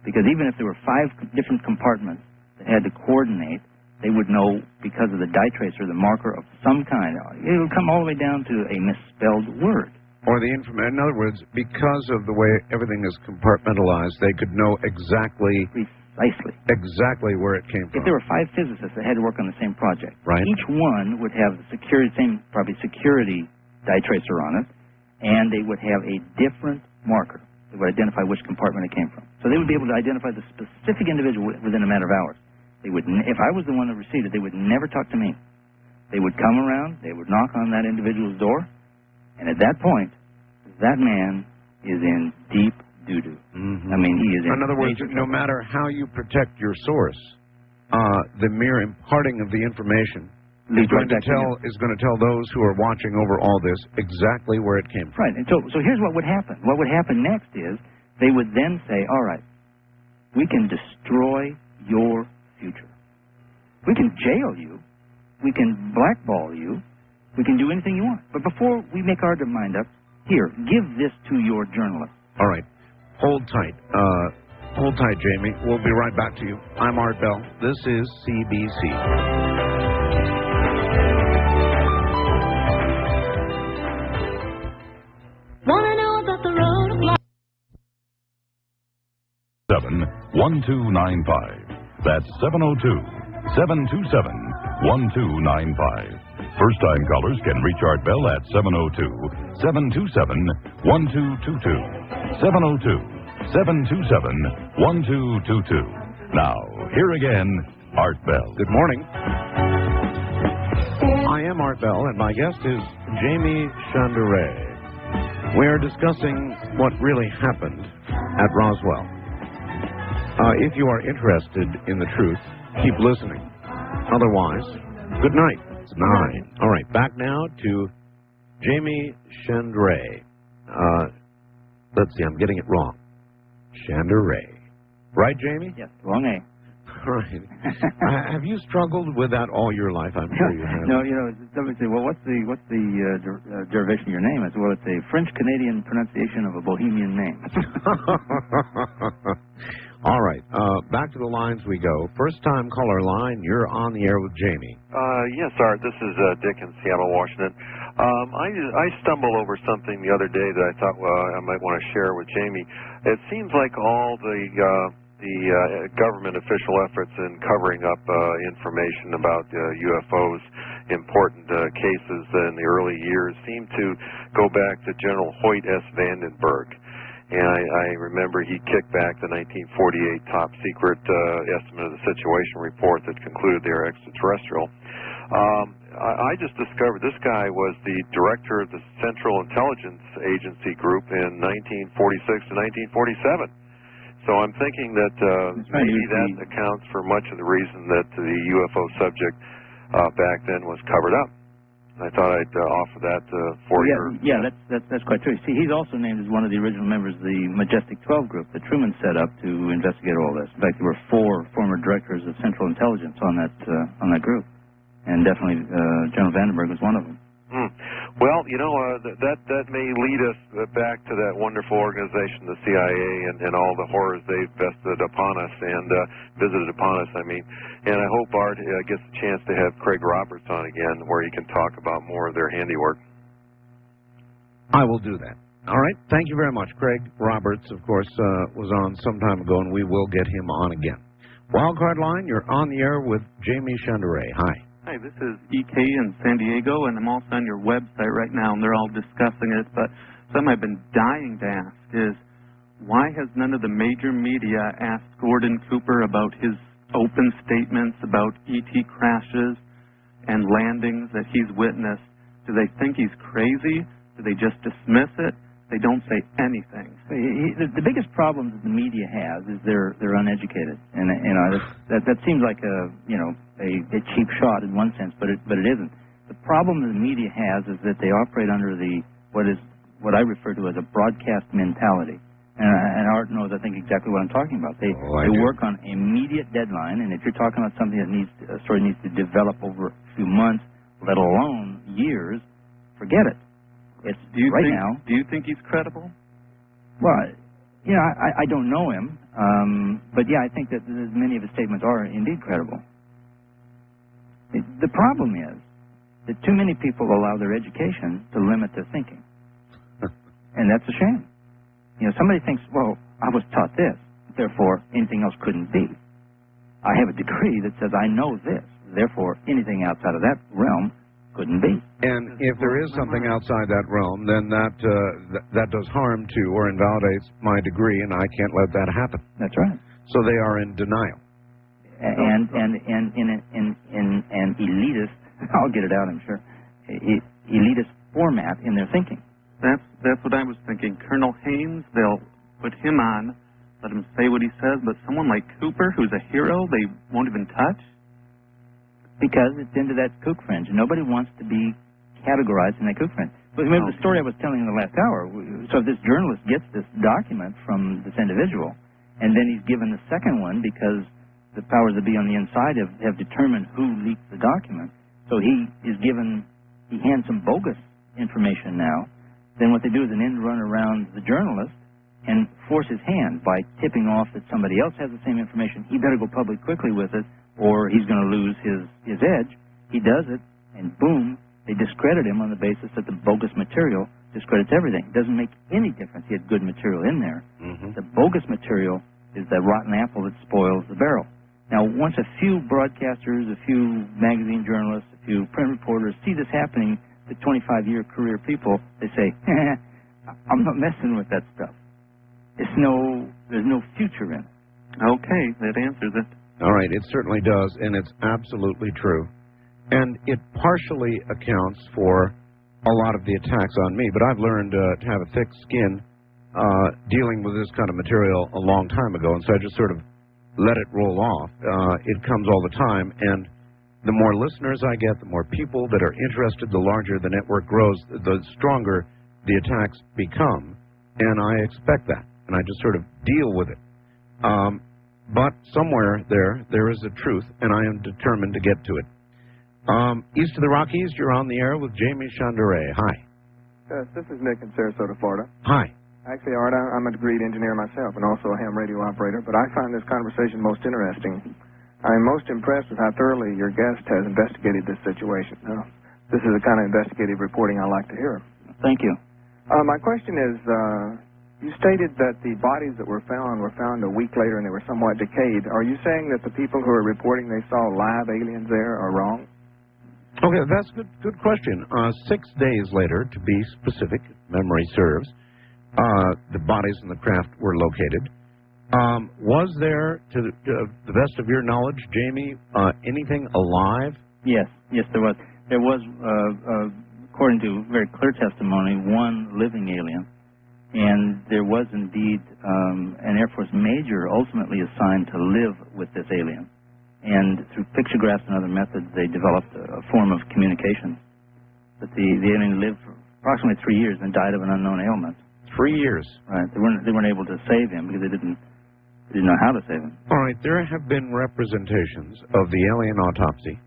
because even if there were 5 different compartments that had to coordinate, they would know, because of the dye tracer, the marker of some kind. It would come all the way down to a misspelled word. Or the information. In other words, because of the way everything is compartmentalized, they could know exactly where it came from. If there were 5 physicists that had to work on the same project, right, each one would have the same security dye tracer on it, and they would have a different marker that would identify which compartment it came from. So they would be able to identify the specific individual within a matter of hours. They would, if I was the one that received it, they would never talk to me. They would come around, they would knock on that individual's door, and at that point, that man is in deep doo-doo. Mm-hmm. I mean, he is in other words, no matter how you protect your source, the mere imparting of the information is going to tell those who are watching over all this exactly where it came from. Right. And so here's what would happen. What would happen next is they would then say, all right, we can destroy your future. We can jail you. We can blackball you. We can do anything you want. But before we make our mind up, here, give this to your journalist. All right. Hold tight. Hold tight, Jamie. We'll be right back to you. I'm Art Bell. This is CBC. Wanna know about the road of life? 71295. That's 702-727-1295. First-time callers can reach Art Bell at 702-727-1222. 702-727-1222. Now, here again, Art Bell. Good morning. I am Art Bell, and my guest is Jamie Shandera. We are discussing what really happened at Roswell. If you are interested in the truth, keep listening. Otherwise, good night. It's 9. All right, back now to Jamie Shandera. Let's see, I'm getting it wrong. Shandera. Right, Jamie? Yes, wrong A. Right. Have you struggled with that all your life? I'm sure you have. No, somebody say, well, what's the derivation of your name? I said, well, it's a French-Canadian pronunciation of a Bohemian name. All right, back to the lines we go. First-time caller line, you're on the air with Jamie. Yes, Art, this is Dick in Seattle, Washington. I stumbled over something the other day that I thought I might want to share with Jamie. It seems like all the government official efforts in covering up information about UFOs, important cases in the early years, seem to go back to General Hoyt S. Vandenberg. And I remember he kicked back the 1948 top secret estimate of the situation report that concluded they are extraterrestrial. I just discovered this guy was the director of the Central Intelligence Agency Group in 1946 to 1947. So I'm thinking that maybe that accounts for much of the reason that the UFO subject back then was covered up. I thought I'd offer that for you. Yeah, that's quite true. See, he's also named as one of the original members of the Majestic 12 group that Truman set up to investigate all this. In fact, there were 4 former directors of Central Intelligence on that group, and definitely General Vandenberg was one of them. Well, that may lead us back to that wonderful organization, the CIA, and all the horrors they've visited upon us, and I hope Art gets a chance to have Craig Roberts on again, where he can talk about more of their handiwork. I will do that. All right. Thank you very much. Craig Roberts, of course, was on some time ago, and we will get him on again. Wildcard line, you're on the air with Jamie Shandera. Hi. Hi, this is EK in San Diego, and I'm also on your website right now, and they're all discussing it. But something I've been dying to ask is, why has none of the major media asked Gordon Cooper about his open statements about ET crashes and landings that he's witnessed, do they think he's crazy? Do they just dismiss it? They don't say anything. The biggest problem that the media has is they're uneducated, and that seems like a cheap shot in one sense, but it isn't. The problem that the media has is that they operate under what I refer to as a broadcast mentality, and Art knows, I think, exactly what I'm talking about. They work on immediate deadline, and if you're talking about something that a story needs to develop over a few months, let alone years, forget it. It's do you think he's credible? Well, I don't know him, but yeah, I think that many of his statements are indeed credible. The problem is that too many people allow their education to limit their thinking, and that's a shame. Somebody thinks, well, I was taught this, therefore anything else couldn't be. I have a degree that says I know this, therefore anything outside of that realm couldn't be. And if there is something outside that realm, then that does harm to or invalidates my degree, and I can't let that happen. That's right. So they are in denial. And in an elitist, I'll get it out, I'm sure, elitist format in their thinking. That's what I was thinking. Colonel Haynes, they'll put him on, let him say what he says, but someone like Cooper, who's a hero, they won't even touch? Because it's into that kook fringe. Nobody wants to be categorized in that kook fringe. But remember the story I was telling in the last hour. So this journalist gets this document from this individual, and then he's given the second one because the powers that be on the inside have determined who leaked the document. So he hands some bogus information now. Then what they do is an end run around the journalist and force his hand by tipping off that somebody else has the same information. He better go public quickly with it, or he's going to lose his edge. He does it, and boom, they discredit him on the basis that the bogus material discredits everything. It doesn't make any difference. He had good material in there. Mm-hmm. The bogus material is the rotten apple that spoils the barrel. Now, once a few broadcasters, a few magazine journalists, a few print reporters see this happening to 25-year career people, they say, I'm not messing with that stuff. There's no future in it. Okay, that answers it. All right, it certainly does, and it's absolutely true. And it partially accounts for a lot of the attacks on me, but I've learned to have a thick skin dealing with this kind of material a long time ago, and so I just sort of let it roll off. It comes all the time, and the more listeners I get, the more people that are interested, the larger the network grows, the stronger the attacks become, and I expect that, and I just sort of deal with it. But somewhere there is a truth, and I am determined to get to it. East of the Rockies, you're on the air with Jamie Shandera. Hi. Yes, this is Nick in Sarasota, Florida. Hi. Actually, Art, I'm a degreed engineer myself and also a ham radio operator, but I find this conversation most interesting. I'm most impressed with how thoroughly your guest has investigated this situation. This is the kind of investigative reporting I like to hear. Thank you. My question is, you stated that the bodies that were found a week later and they were somewhat decayed. Are you saying that the people who are reporting they saw live aliens there are wrong? Okay, that's a good question. 6 days later, to be specific, memory serves, the bodies in the craft were located. Was there, to the best of your knowledge, Jamie, anything alive? Yes, there was. There was, according to very clear testimony, one living alien. And there was indeed an Air Force major ultimately assigned to live with this alien. And through pictographs and other methods, they developed a form of communication. But the alien lived for approximately 3 years and died of an unknown ailment. 3 years? Right. They weren't able to save him because they didn't know how to save him. All right. There have been representations of the alien autopsy.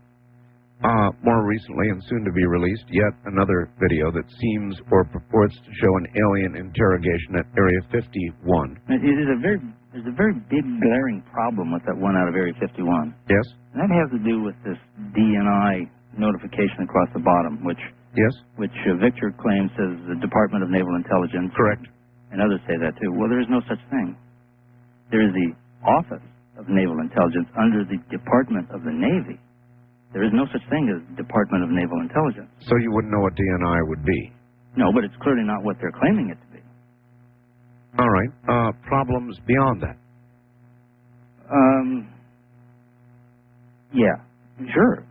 More recently, and soon to be released, yet another video that seems or purports to show an alien interrogation at Area 51. There's a very big glaring problem with that one out of Area 51. Yes? And that has to do with this DNI notification across the bottom, which Victor claims says the Department of Naval Intelligence. Correct. And others say that too. Well, there is no such thing. There is the Office of Naval Intelligence under the Department of the Navy. There is no such thing as Department of Naval Intelligence. So you wouldn't know what DNI would be? No, but it's clearly not what they're claiming it to be. All right. Problems beyond that? Yeah, sure.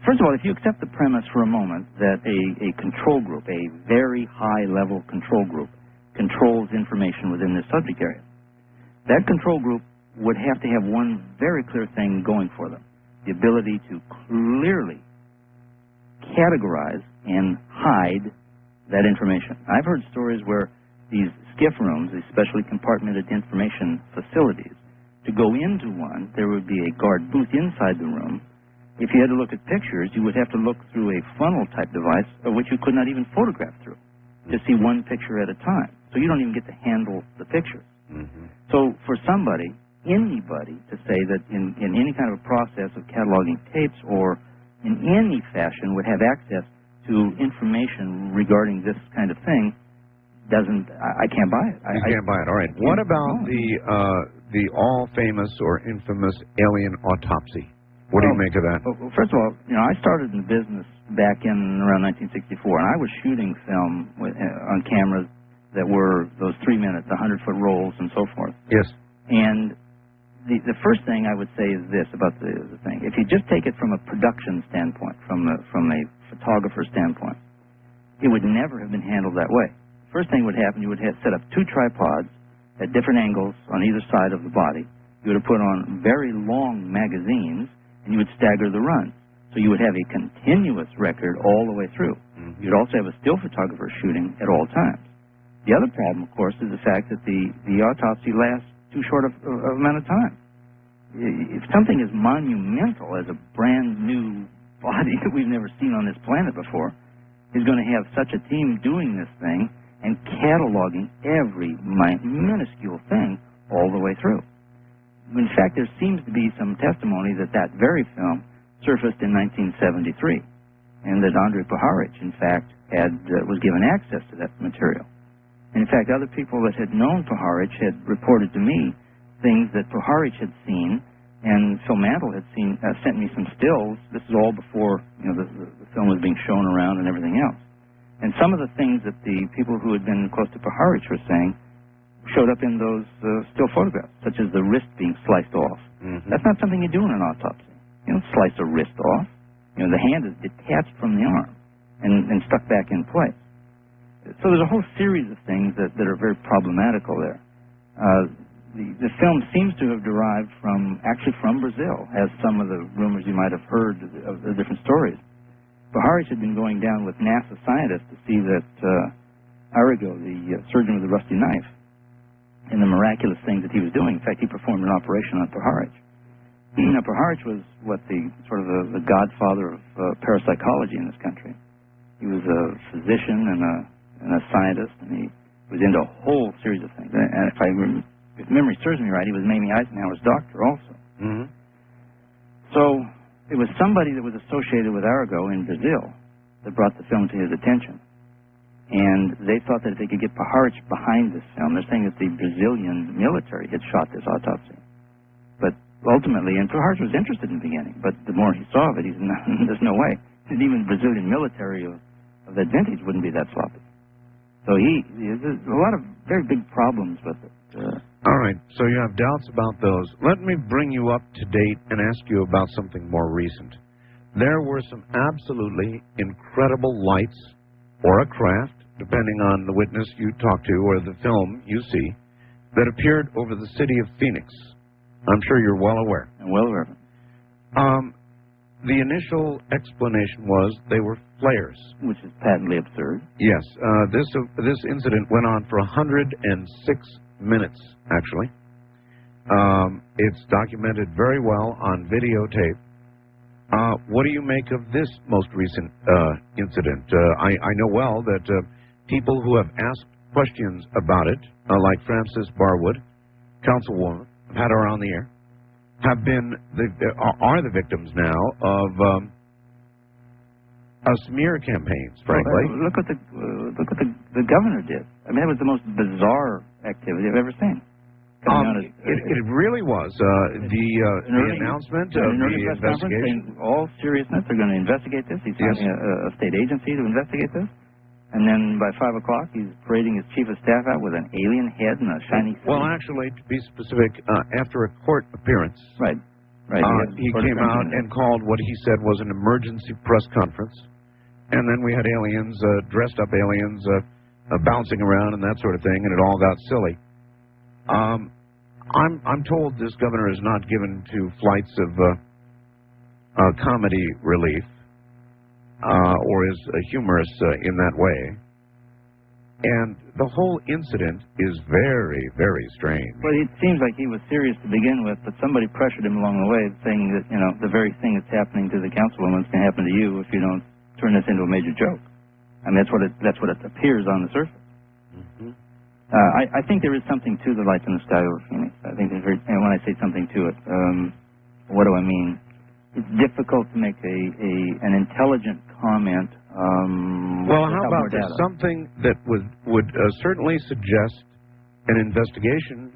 first of all, if you accept the premise for a moment that a control group, a very high-level control group, controls information within this subject area, that control group would have to have one very clear thing going for them: the ability to clearly categorize and hide that information. I've heard stories where these SCIF rooms, these specially compartmented information facilities, to go into one, there would be a guard booth inside the room. If you had to look at pictures, you would have to look through a funnel-type device, of which you could not even photograph through, to see one picture at a time. So you don't even get to handle the pictures. So for somebody, anybody, to say that in any kind of a process of cataloging tapes or in any fashion would have access to information regarding this kind of thing, I can't buy it. You can't buy it. All right. What about the all-famous or infamous alien autopsy? What do you make of that? Well, first of all, I started in business back in around 1964, and I was shooting film on cameras that were those 3 minutes, the 100-foot rolls, and so forth. Yes. And the first thing I would say is this about the thing: if you just take it from a production standpoint, from a photographer standpoint, it would never have been handled that way. First thing would happen, you would have set up 2 tripods at different angles on either side of the body. You would have put on very long magazines, and you would stagger the runs. So you would have a continuous record all the way through. You'd also have a still photographer shooting at all times. The other problem, of course, is the fact that the autopsy lasts too short of amount of time. If something as monumental as a brand new body that we've never seen on this planet before is going to have such a team doing this thing and cataloging every minuscule thing all the way through. In fact, there seems to be some testimony that that very film surfaced in 1973, and that Andrei Puharich, in fact, was given access to that material. And in fact, other people that had known Puharich had reported to me things that Puharich had seen, and Phil Mantle had sent me some stills. This is all before the film was being shown around and everything else. And some of the things that the people who had been close to Puharich were saying showed up in those still photographs, such as the wrist being sliced off. That's not something you do in an autopsy. You don't slice a wrist off. The hand is detached from the arm and stuck back in place. So there's a whole series of things that are very problematical there. The film seems to have derived actually from Brazil, as some of the rumors you might have heard of the different stories. Puharich had been going down with NASA scientists to see that Arago, the surgeon with the rusty knife, and the miraculous things that he was doing. In fact, he performed an operation on Puharich. Now, Puharich was the godfather of parapsychology in this country. He was a physician and a scientist, and he was into a whole series of things. And if memory serves me right, he was Mamie Eisenhower's doctor also. So it was somebody that was associated with Arago in Brazil that brought the film to his attention. And they thought that if they could get Puharich behind this film, they're saying that the Brazilian military had shot this autopsy. But ultimately, and Puharich was interested in the beginning, but the more he saw of it, there's no way. And even Brazilian military of that vintage wouldn't be that sloppy. So there's a lot of very big problems with it. All right, so you have doubts about those. Let me bring you up to date and ask you about something more recent. There were some absolutely incredible lights or a craft, depending on the witness you talk to or the film you see, that appeared over the city of Phoenix. I'm sure you're well aware. I'm well aware of it. The initial explanation was they were flares. Which is patently absurd. Yes. This incident went on for 106 minutes, actually. It's documented very well on videotape. What do you make of this most recent incident? I know well that people who have asked questions about it, like Frances Barwood, councilwoman, I've had her on the air, are the victims now of smear campaigns, frankly. Well, look what the governor did. I mean, it was the most bizarre activity I've ever seen. It really was. The announcement of the investigation. In all seriousness, they're going to investigate this. He's having a state agency to investigate this. And then by 5 o'clock, he's parading his chief of staff out with an alien head and a shiny suit. Well, actually, to be specific, after a court appearance. Right. Right. He came out and called what he said was an emergency press conference. And then we had aliens, dressed up aliens, bouncing around and that sort of thing, and it all got silly. I'm told this governor is not given to flights of comedy relief, or is humorous in that way. And the whole incident is very, very strange. Well, it seems like he was serious to begin with, but somebody pressured him along the way, saying that, the very thing that's happening to the councilwoman is going to happen to you if you don't turn this into a major joke. I mean, that's what it appears on the surface. Mm-hmm. I think there is something to the lights in the sky over Phoenix. I think there's and when I say something to it, what do I mean? It's difficult to make an intelligent comment. Well, how about this? Something that would certainly suggest an investigation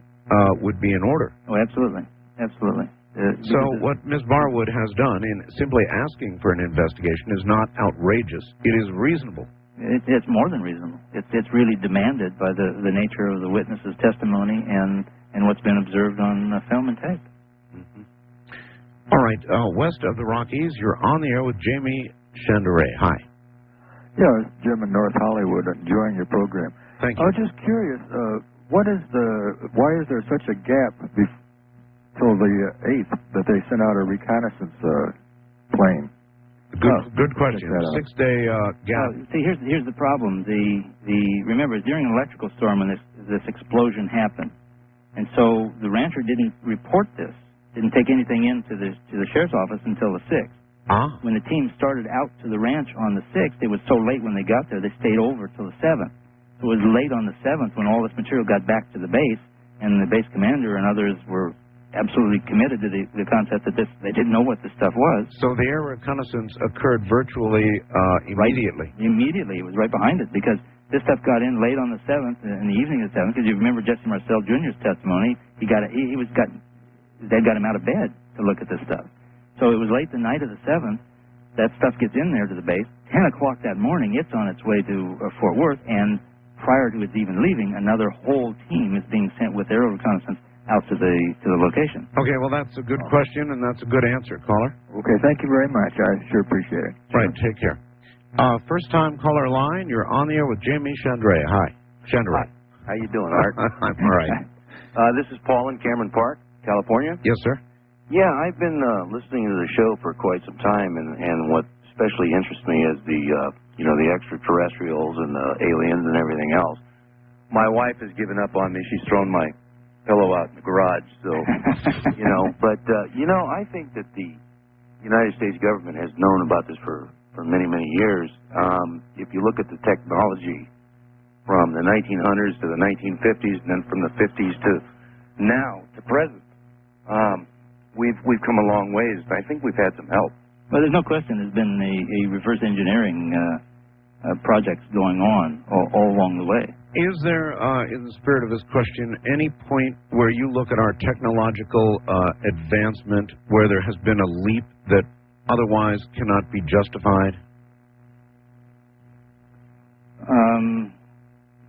would be in order. Oh, absolutely. Absolutely. So what Ms. Barwood has done in simply asking for an investigation is not outrageous. It is reasonable. It's more than reasonable. It's really demanded by the nature of the witness's testimony and what's been observed on film and tape. Mm-hmm. All right, west of the Rockies, you're on the air with Jamie Shanderea. Hi. Yeah, it's Jim in North Hollywood, enjoying your program. Thank you. I was just curious, why is there such a gap till the 8th that they sent out a reconnaissance plane? Good question. 6-day gap. See, here's the problem. Remember, during an electrical storm when this explosion happened, and so the rancher didn't report this, didn't take anything into the sheriff's office until the 6th. When the team started out to the ranch on the 6th, it was so late when they got there, they stayed over till the 7th. So it was late on the 7th when all this material got back to the base, and the base commander and others were absolutely committed to the concept that they didn't know what this stuff was. So the air reconnaissance occurred virtually immediately? Right, immediately. It was right behind it, because this stuff got in late on the 7th, in the evening of the 7th, because you remember Jesse Marcel Jr.'s testimony. His dad got him out of bed to look at this stuff. So it was late the night of the 7th. That stuff gets in there to the base. 10 o'clock that morning, it's on its way to Fort Worth, and prior to its even leaving, another whole team is being sent with aerial reconnaissance out to the location. Okay, well, that's a good question, and that's a good answer, caller. Okay, thank you very much. I sure appreciate it. Right, take care. First-time caller line, you're on the air with Jamie Shandrea. Hi. Shandrea. Hi. How you doing, Art? I'm all right. This is Paul in Cameron Park, California. Yes, sir. Yeah, I've been listening to the show for quite some time, and what especially interests me is the extraterrestrials and the aliens and everything else. My wife has given up on me. She's thrown my pillow out in the garage, so, But, I think that the United States government has known about this for many, many years. If you look at the technology from the 1900s to the 1950s, and then from the 50s to now, to present, we've come a long ways, but I think we've had some help. Well, there's no question there's been a reverse engineering projects going on all along the way. Is there, in the spirit of this question, any point where you look at our technological advancement where there has been a leap that otherwise cannot be justified?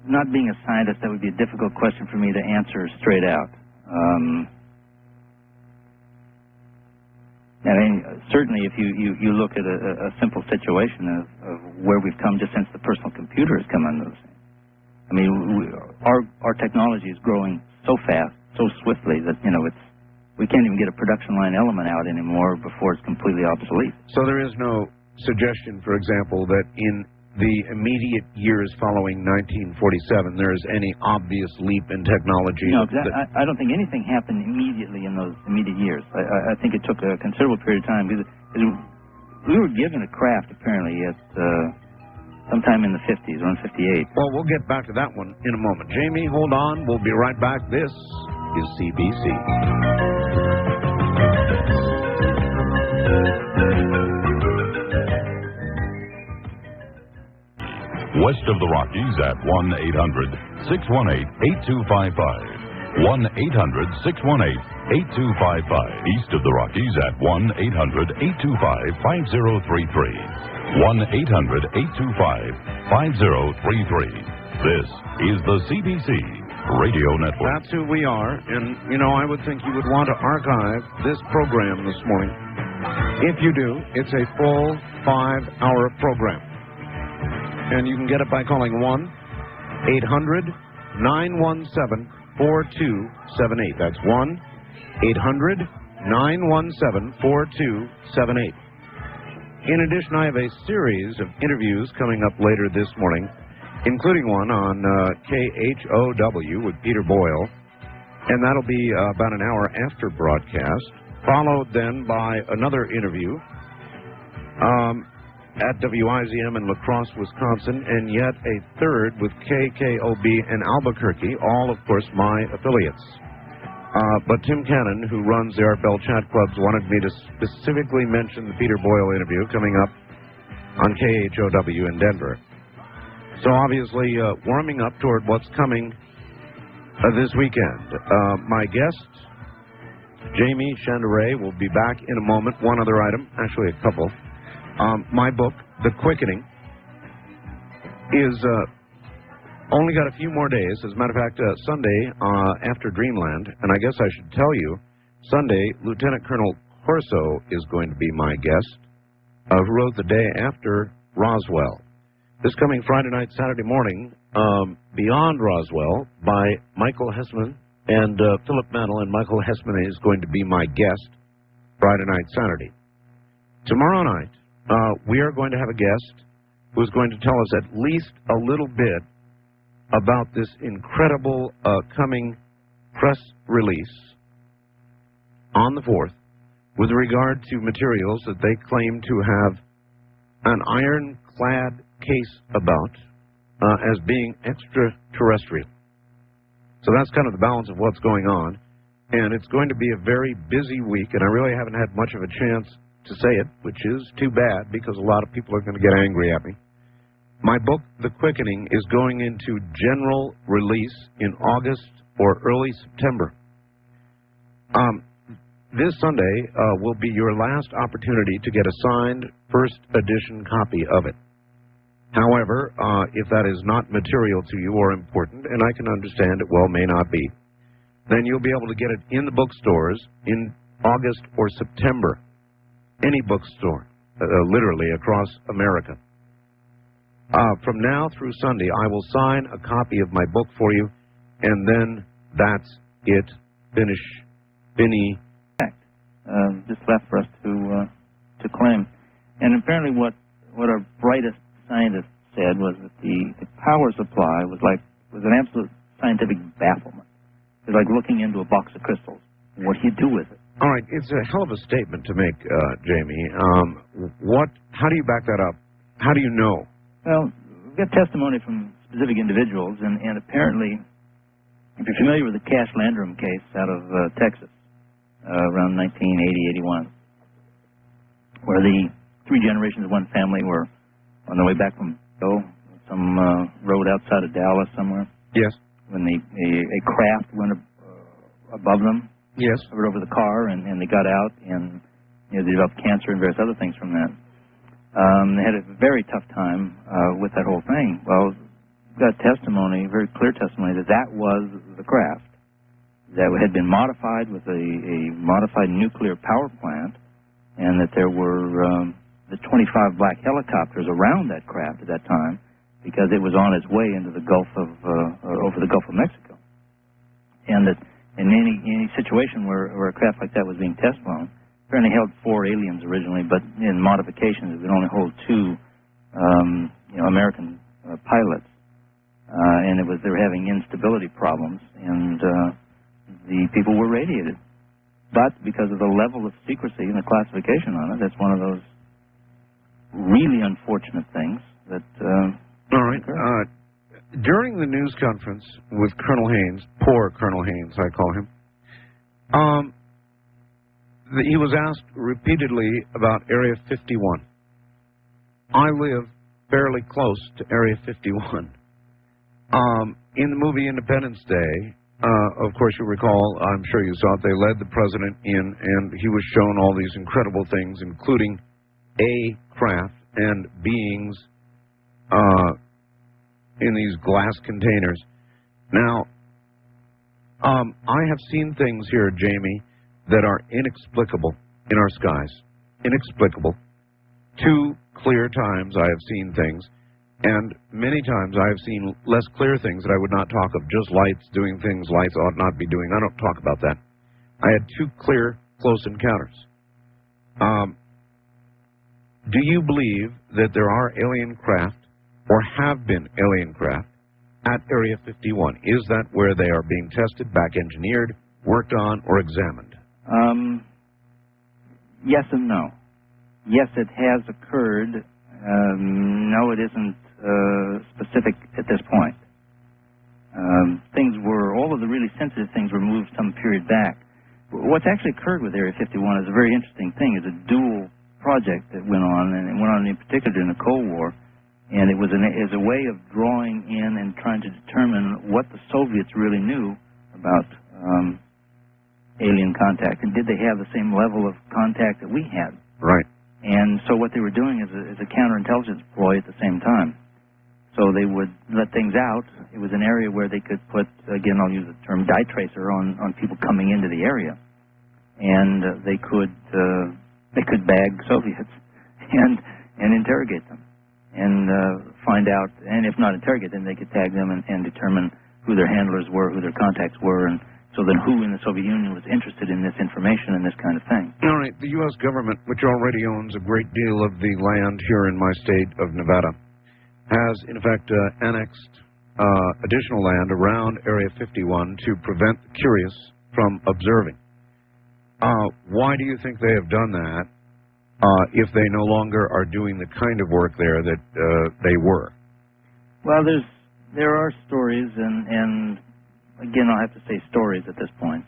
Not being a scientist, that would be a difficult question for me to answer straight out. I mean, certainly if you look at a simple situation of where we've come just since the personal computer has come into the scene. I mean, our technology is growing so fast, so swiftly that, we can't even get a production line element out anymore before it's completely obsolete. So there is no suggestion, for example, that in the immediate years following 1947 there is any obvious leap in technology? No, I don't think anything happened immediately in those immediate years. I think it took a considerable period of time, because we were given a craft apparently at sometime in the 50s, around 58. Well, we'll get back to that one in a moment. Jamie, hold on. We'll be right back. This is CBC. West of the Rockies at 1-800-618-8255. 1-800-618-8255. East of the Rockies at 1-800-825-5033. 1-800-825-5033. This is the CBC Radio Network. That's who we are, and, you know, I would think you would want to archive this program this morning. If you do, it's a full 5-hour program. And you can get it by calling 1-800-917-4278. That's 1-800-917-4278. In addition, I have a series of interviews coming up later this morning, including one on KHOW with Peter Boyle, and that'll be about an hour after broadcast, followed then by another interview at WIZM in La Crosse, Wisconsin, and yet a third with KKOB in Albuquerque, all, of course, my affiliates. But Tim Cannon, who runs the Art Bell Chat Clubs, wanted me to specifically mention the Peter Boyle interview coming up on KHOW in Denver. So obviously, warming up toward what's coming this weekend. My guest, Jamie Shandera, will be back in a moment. One other item, actually a couple. My book, The Quickening, is only got a few more days. As a matter of fact, Sunday after Dreamland, and I guess I should tell you, Sunday, Lieutenant Colonel Corso is going to be my guest, who wrote The Day After Roswell. This coming Friday night, Saturday morning, Beyond Roswell by Michael Hessman and Philip Mantle, and Michael Hessman is going to be my guest Friday night, Saturday. Tomorrow night, we are going to have a guest who is going to tell us at least a little bit about this incredible coming press release on the 4th with regard to materials that they claim to have an ironclad case about as being extraterrestrial. So that's kind of the balance of what's going on, and it's going to be a very busy week, and I really haven't had much of a chance to say it, which is too bad because a lot of people are going to get angry at me. My book, The Quickening, is going into general release in August or early September. This Sunday will be your last opportunity to get a signed first edition copy of it. However, if that is not material to you or important, and I can understand it well may not be, then you'll be able to get it in the bookstores in August or September. Any bookstore, literally across America. From now through Sunday, I will sign a copy of my book for you, and then that's it. Finny. Just left for us to claim. And apparently what our brightest scientist said was that the power supply was an absolute scientific bafflement. It was like looking into a box of crystals. What do you do with it? All right, it's a hell of a statement to make, Jamie. How do you back that up? How do you know? Well, we've got testimony from specific individuals, and apparently, if you're familiar with the Cash Landrum case out of Texas, around 1980-81, where the 3 generations of one family were on their way back from some road outside of Dallas somewhere. Yes. When a craft went above them. Yes. Covered over the car, and they got out, and they developed cancer and various other things from that. They had a very tough time with that whole thing. Well, we've got testimony, very clear testimony, that was the craft that had been modified with a modified nuclear power plant, and that there were the 25 black helicopters around that craft at that time because it was on its way into the Gulf of over the Gulf of Mexico, and that in any situation where a craft like that was being test flown, apparently held 4 aliens originally, but in modifications it would only hold 2 American pilots, and they were having instability problems, and the people were radiated. But because of the level of secrecy and the classification on it, that's one of those really unfortunate things that. All right. During the news conference with Colonel Haynes, poor Colonel Haynes, I call him, he was asked repeatedly about Area 51. I live fairly close to Area 51. In the movie Independence Day, of course you recall, I'm sure you saw it, they led the president in, and he was shown all these incredible things, including a craft and beings in these glass containers. Now, I have seen things here, Jamie, that are inexplicable in our skies. Inexplicable. 2 clear times I have seen things, and many times I have seen less clear things that I would not talk of, just lights doing things lights ought not be doing. I don't talk about that. I had 2 clear, close encounters. Do you believe that there are alien craft, or have been alien craft, at Area 51? Is that where they are being tested, back engineered, worked on, or examined? Yes and no. Yes, it has occurred. No, it isn't specific at this point. All of the really sensitive things were moved some period back. What's actually occurred with Area 51 is a very interesting thing. It's a dual project that went on, and it went on in particular during the Cold War, and it was a way of drawing in and trying to determine what the Soviets really knew about alien contact, and did they have the same level of contact that we had. Right. And so what they were doing is a counterintelligence ploy at the same time. So they would let things out. It was an area where they could put, again, I'll use the term dye tracer on people coming into the area, and they could bag Soviets and interrogate them and find out, and if not interrogate them, they could tag them and determine who their handlers were, who their contacts were, and so then who in the Soviet Union was interested in this information and this kind of thing. All right. The U.S. government, which already owns a great deal of the land here in my state of Nevada, has, in fact, annexed additional land around Area 51 to prevent the curious from observing. Why do you think they have done that if they no longer are doing the kind of work there that they were? Well, there are stories, and again, I'll have to say stories at this point.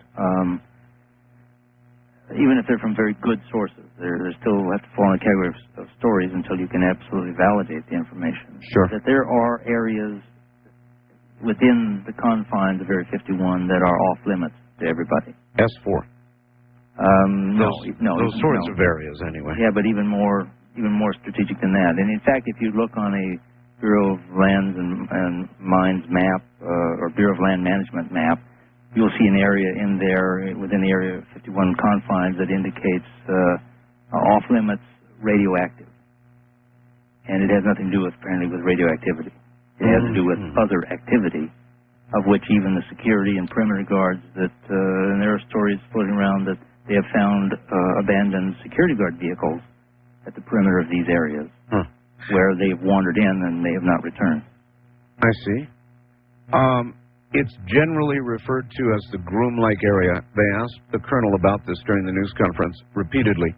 Even if they're from very good sources, they still have to fall in the category of stories until you can absolutely validate the information. Sure. That there are areas within the confines of Area 51 that are off limits to everybody. S4. Those sorts of areas, anyway. Yeah, but even more strategic than that. And in fact, if you look on a Bureau of Lands and Mines map or Bureau of Land Management map, you'll see an area in there within the Area 51 confines that indicates off-limits radioactive. And it has nothing to do apparently with radioactivity. It has to do with other activity, of which even the security and perimeter guards and there are stories floating around that they have found abandoned security guard vehicles at the perimeter of these areas where they've wandered in and they have not returned. I see. It's generally referred to as the Groom Lake area. They asked the colonel about this during the news conference repeatedly,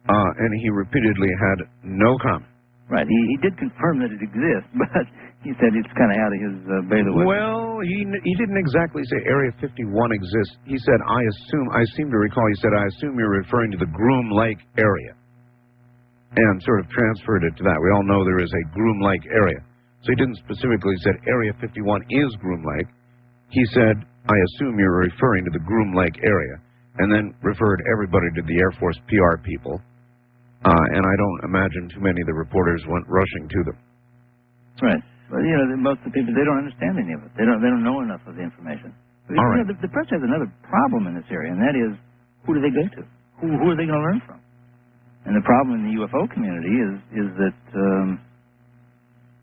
and he repeatedly had no comment. Right. He did confirm that it exists, but he said it's kind of out of his bailiwick. Well, he didn't exactly say Area 51 exists. He said, I seem to recall, he said, I assume you're referring to the Groom Lake area, and sort of transferred it to that. We all know there is a Groom Lake area. So he didn't specifically say Area 51 is Groom Lake. He said, I assume you're referring to the Groom Lake area, and then referred everybody to the Air Force PR people. And I don't imagine too many of the reporters went rushing to them. Right. But, most of the people, they don't understand any of it. They don't know enough of the information. All right. The press has another problem in this area, and that is, who do they go to? Who are they going to learn from? And the problem in the UFO community is that,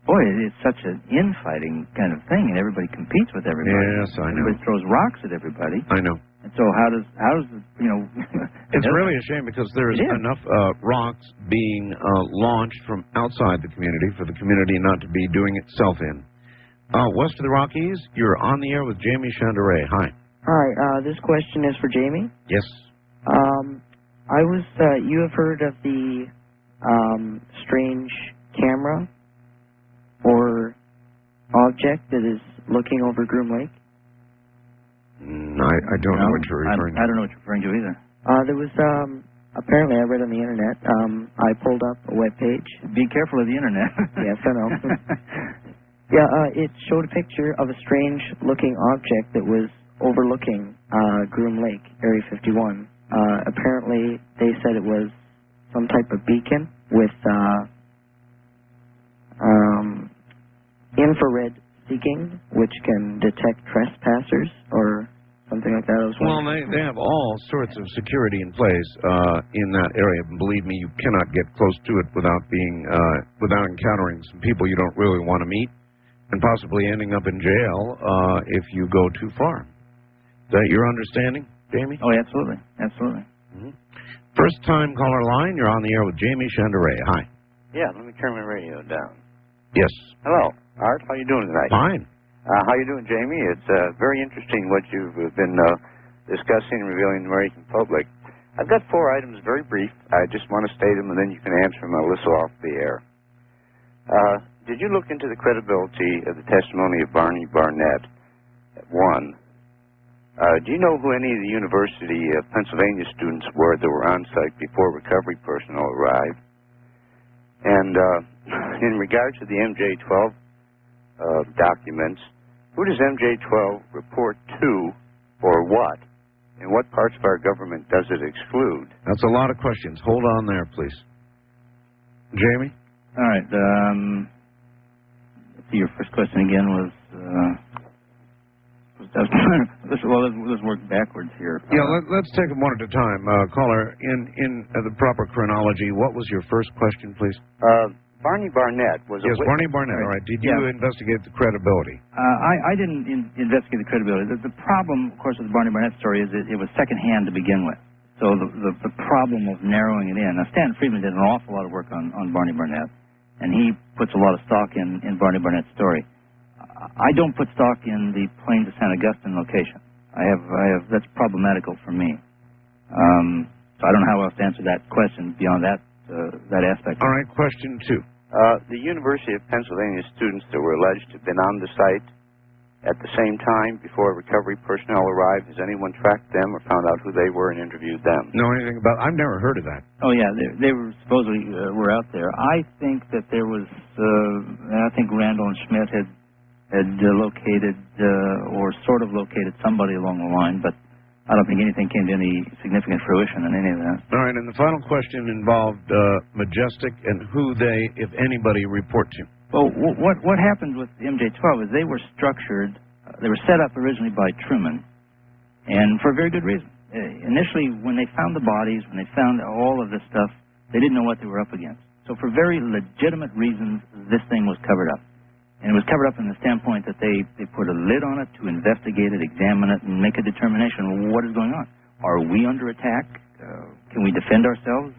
it's such an infighting kind of thing, and everybody competes with everybody. Yes, I know. Everybody throws rocks at everybody. I know. And so how does It's really a shame because there's enough rocks being launched from outside the community for the community not to be doing itself in. West of the Rockies, you're on the air with Jamie Shandera. Hi. Hi, this question is for Jamie. Yes. You have heard of the strange camera or object that is looking over Groom Lake? I don't know what you're referring to. I don't know what you're referring to either. There was, apparently I read on the internet, I pulled up a web page. Be careful of the internet. Yes, I know. Yeah, it showed a picture of a strange looking object that was overlooking Groom Lake, Area 51. Apparently they said it was some type of beacon with infrared seeking, which can detect trespassers or something like that. I was Well, wondering. they have all sorts of security in place in that area. And believe me, you cannot get close to it without encountering some people you don't really want to meet, and possibly ending up in jail if you go too far. Is that your understanding, Jamie? Oh, absolutely, absolutely. Mm-hmm. First time caller line. You're on the air with Jamie Shandera. Hi. Yeah, let me turn my radio down. Yes. Hello, Art. How you doing tonight? Fine. How you doing, Jamie? It's very interesting what you've been discussing and revealing to the American public. I've got 4 items, very brief. I just want to state them, and then you can answer them. I'll listen off the air. Did you look into the credibility of the testimony of Barney Barnett? 1. Do you know who any of the University of Pennsylvania students were that were on site before recovery personnel arrived? And in regard to the MJ-12 documents, who does MJ-12 report to, or what? And what parts of our government does it exclude? That's a lot of questions. Hold on there, please. Jamie? All right. Let's see, your first question again was... let's work backwards here. Yeah, let's take them one at a time. Caller, in the proper chronology, what was your first question, please? Barney Barnett was Yes, Barney Barnett. All right. Did you investigate the credibility? I didn't investigate the credibility. The problem, of course, with the Barney Barnett story is it was secondhand to begin with. So the problem of narrowing it in. Now, Stan Friedman did an awful lot of work on Barney Barnett, and he puts a lot of stock in Barney Barnett's story. I don't put stock in the Plains of San Augustine location. I have that's problematical for me. So I don't know how else to answer that question beyond that aspect. All right, question 2. The University of Pennsylvania students that were alleged to have been on the site at the same time before recovery personnel arrived, has anyone tracked them or found out who they were and interviewed them? Know anything about? I've never heard of that. Oh yeah, they were supposedly were out there. I think that there was. I think Randall and Schmidt had located or sort of located somebody along the line, but I don't think anything came to any significant fruition in any of that. All right, and the final question involved Majestic and who they, if anybody, report to. Well, what happened with the MJ-12 is they were structured, they were set up originally by Truman, and for a very good reason. Initially, when they found the bodies, when they found all of this stuff, they didn't know what they were up against. So for very legitimate reasons, this thing was covered up. And it was covered up from the standpoint that they put a lid on it to investigate it, examine it, and make a determination of what is going on. Are we under attack? Can we defend ourselves?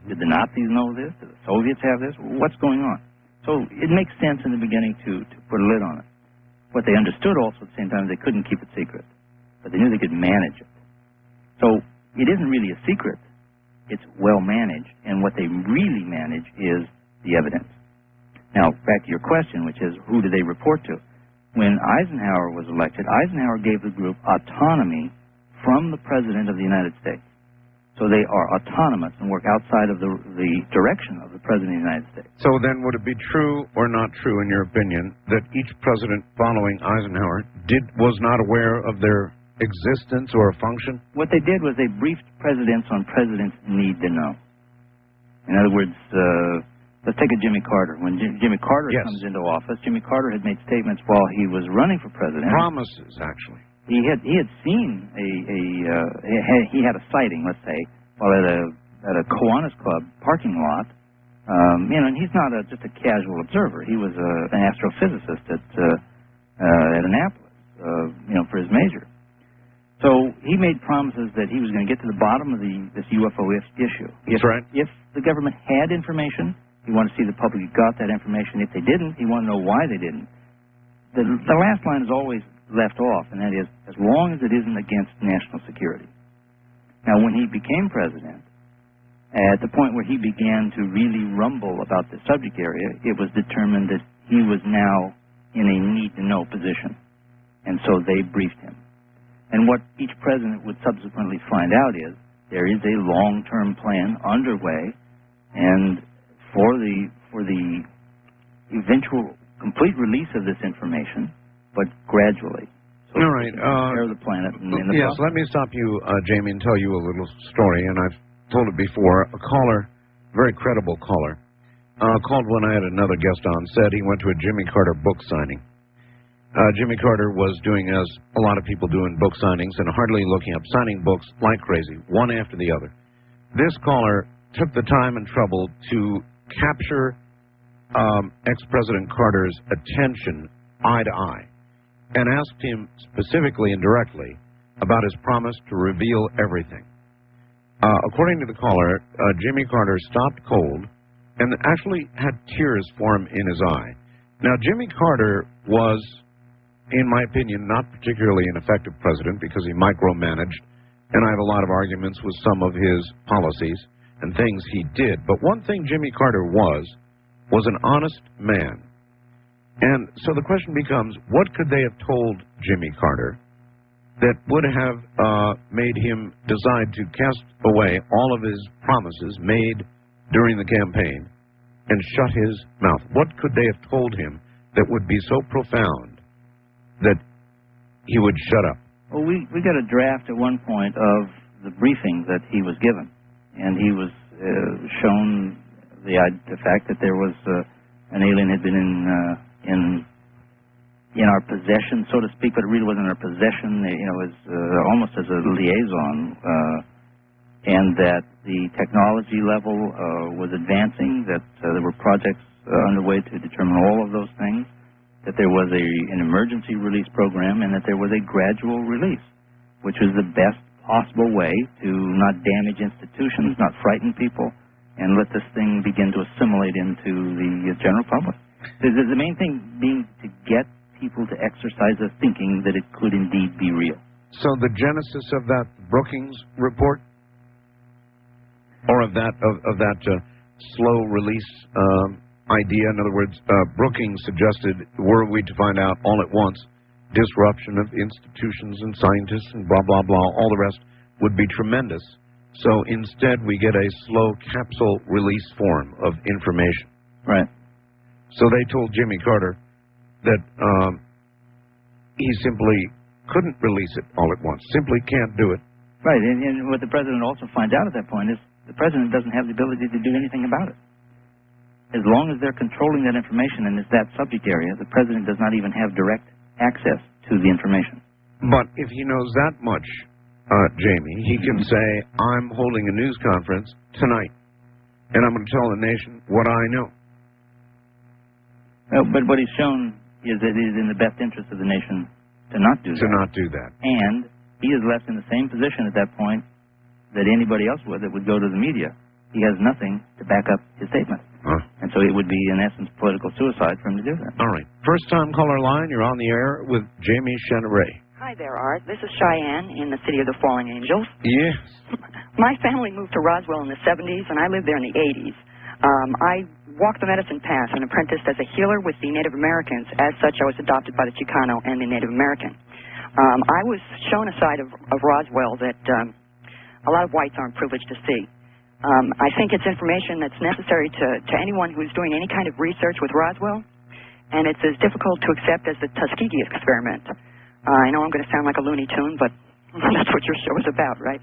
Did the Nazis know this? Did the Soviets have this? What's going on? So it makes sense in the beginning to put a lid on it. What they understood also at the same time, they couldn't keep it secret. But they knew they could manage it. So it isn't really a secret. It's well managed. And what they really manage is the evidence. Now, back to your question, which is, who do they report to? When Eisenhower was elected, Eisenhower gave the group autonomy from the President of the United States. So they are autonomous and work outside of the direction of the President of the United States. So then would it be true or not true, in your opinion, that each president following Eisenhower was not aware of their existence or function? What they did was they briefed presidents on presidents' need to know. In other words, let's take a Jimmy Carter. When Jimmy Carter comes into office, Jimmy Carter had made statements while he was running for president. Promises, actually. He had seen he had a sighting, let's say, while at a Kiwanis Club parking lot. And he's not just a casual observer. He was an astrophysicist at Annapolis, for his major. So he made promises that he was going to get to the bottom of this UFO issue. That's right. If the government had information, he wanted to see the public got that information. If they didn't, he wanted to know why they didn't. The last line is always left off, and that is, as long as it isn't against national security. Now, when he became president, at the point where he began to really rumble about the subject area, it was determined that he was now in a need-to-know position, and so they briefed him. And what each president would subsequently find out is there is a long-term plan underway, and for the eventual complete release of this information, but gradually. So all right. Prepare the planet. Yes, let me stop you, Jamie, and tell you a little story, and I've told it before. A caller, very credible caller, called when I had another guest on, said he went to a Jimmy Carter book signing. Jimmy Carter was doing as a lot of people do in book signings and hardly looking up, signing books like crazy, one after the other. This caller took the time and trouble to capture ex-President Carter's attention eye to eye and asked him specifically and directly about his promise to reveal everything. According to the caller, Jimmy Carter stopped cold and actually had tears form in his eye. Now, Jimmy Carter was, in my opinion, not particularly an effective president because he micromanaged, and I have a lot of arguments with some of his policies and things he did. But one thing Jimmy Carter was an honest man. And so the question becomes, what could they have told Jimmy Carter that would have made him decide to cast away all of his promises made during the campaign and shut his mouth? What could they have told him that would be so profound that he would shut up? Well, we got a draft at one point of the briefing that he was given, and he was shown the fact that there was an alien had been in our possession, so to speak, but it really wasn't our possession. It was almost as a liaison, and that the technology level was advancing, that there were projects underway to determine all of those things, that there was an emergency release program, and that there was a gradual release, which was the best possible way to not damage institutions, not frighten people, and let this thing begin to assimilate into the general public. The main thing being to get people to exercise the thinking that it could indeed be real. So the genesis of that Brookings report, or of that slow release idea, in other words, Brookings suggested, were we to find out all at once, disruption of institutions and scientists and blah, blah, blah, all the rest would be tremendous. So instead we get a slow capsule release form of information. Right. So they told Jimmy Carter that he simply couldn't release it all at once, simply can't do it. Right, and what the president also finds out at that point is the president doesn't have the ability to do anything about it. As long as they're controlling that information and it's that subject area, the president does not even have direct access to the information. But if he knows that much, Jamie, he can say, I'm holding a news conference tonight, and I'm going to tell the nation what I know. But what he's shown is that it is in the best interest of the nation to not do that. To not do that. And he is left in the same position at that point that anybody else would that would go to the media. He has nothing to back up his statement. And so it would be, in essence, political suicide for him to do that. All right. First time caller line, you're on the air with Jamie Shanderea. Hi there, Art. This is Cheyenne in the City of the Fallen Angels. Yes. My family moved to Roswell in the 70s, and I lived there in the 80s. I walked the medicine path and apprenticed as a healer with the Native Americans. As such, I was adopted by the Chicano and the Native American. I was shown a side of Roswell that a lot of whites aren't privileged to see. I think it's information that's necessary to anyone who's doing any kind of research with Roswell, and it's as difficult to accept as the Tuskegee experiment. I know I'm going to sound like a Looney Tune, but that's what your show is about, right?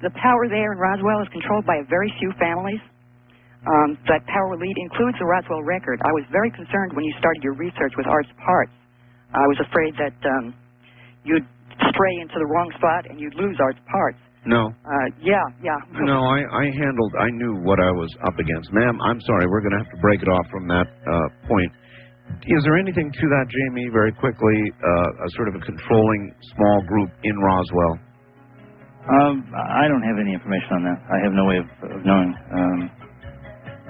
The power there in Roswell is controlled by a very few families. That power lead includes the Roswell record. I was very concerned when you started your research with ARTY'S parts. I was afraid that you'd stray into the wrong spot and you'd lose ARTY'S parts. No. Yeah. No, I knew what I was up against. Ma'am, I'm sorry, we're going to have to break it off from that point. Is there anything to that, Jamie, very quickly, a sort of a controlling small group in Roswell? I don't have any information on that. I have no way of knowing.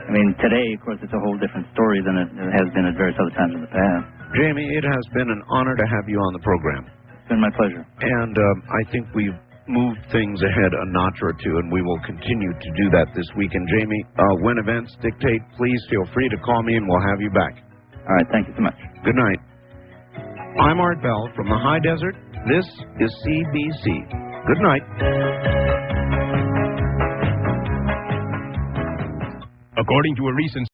I mean, today, of course, it's a whole different story than it has been at various other times in the past. Jamie, it has been an honor to have you on the program. It's been my pleasure. And I think we've moved things ahead a notch or two, and we will continue to do that this week. And Jamie, when events dictate, please feel free to call me and we'll have you back. All right, thank you so much. Good night. I'm Art Bell from the High Desert. This is CBC. Good night. According to a recent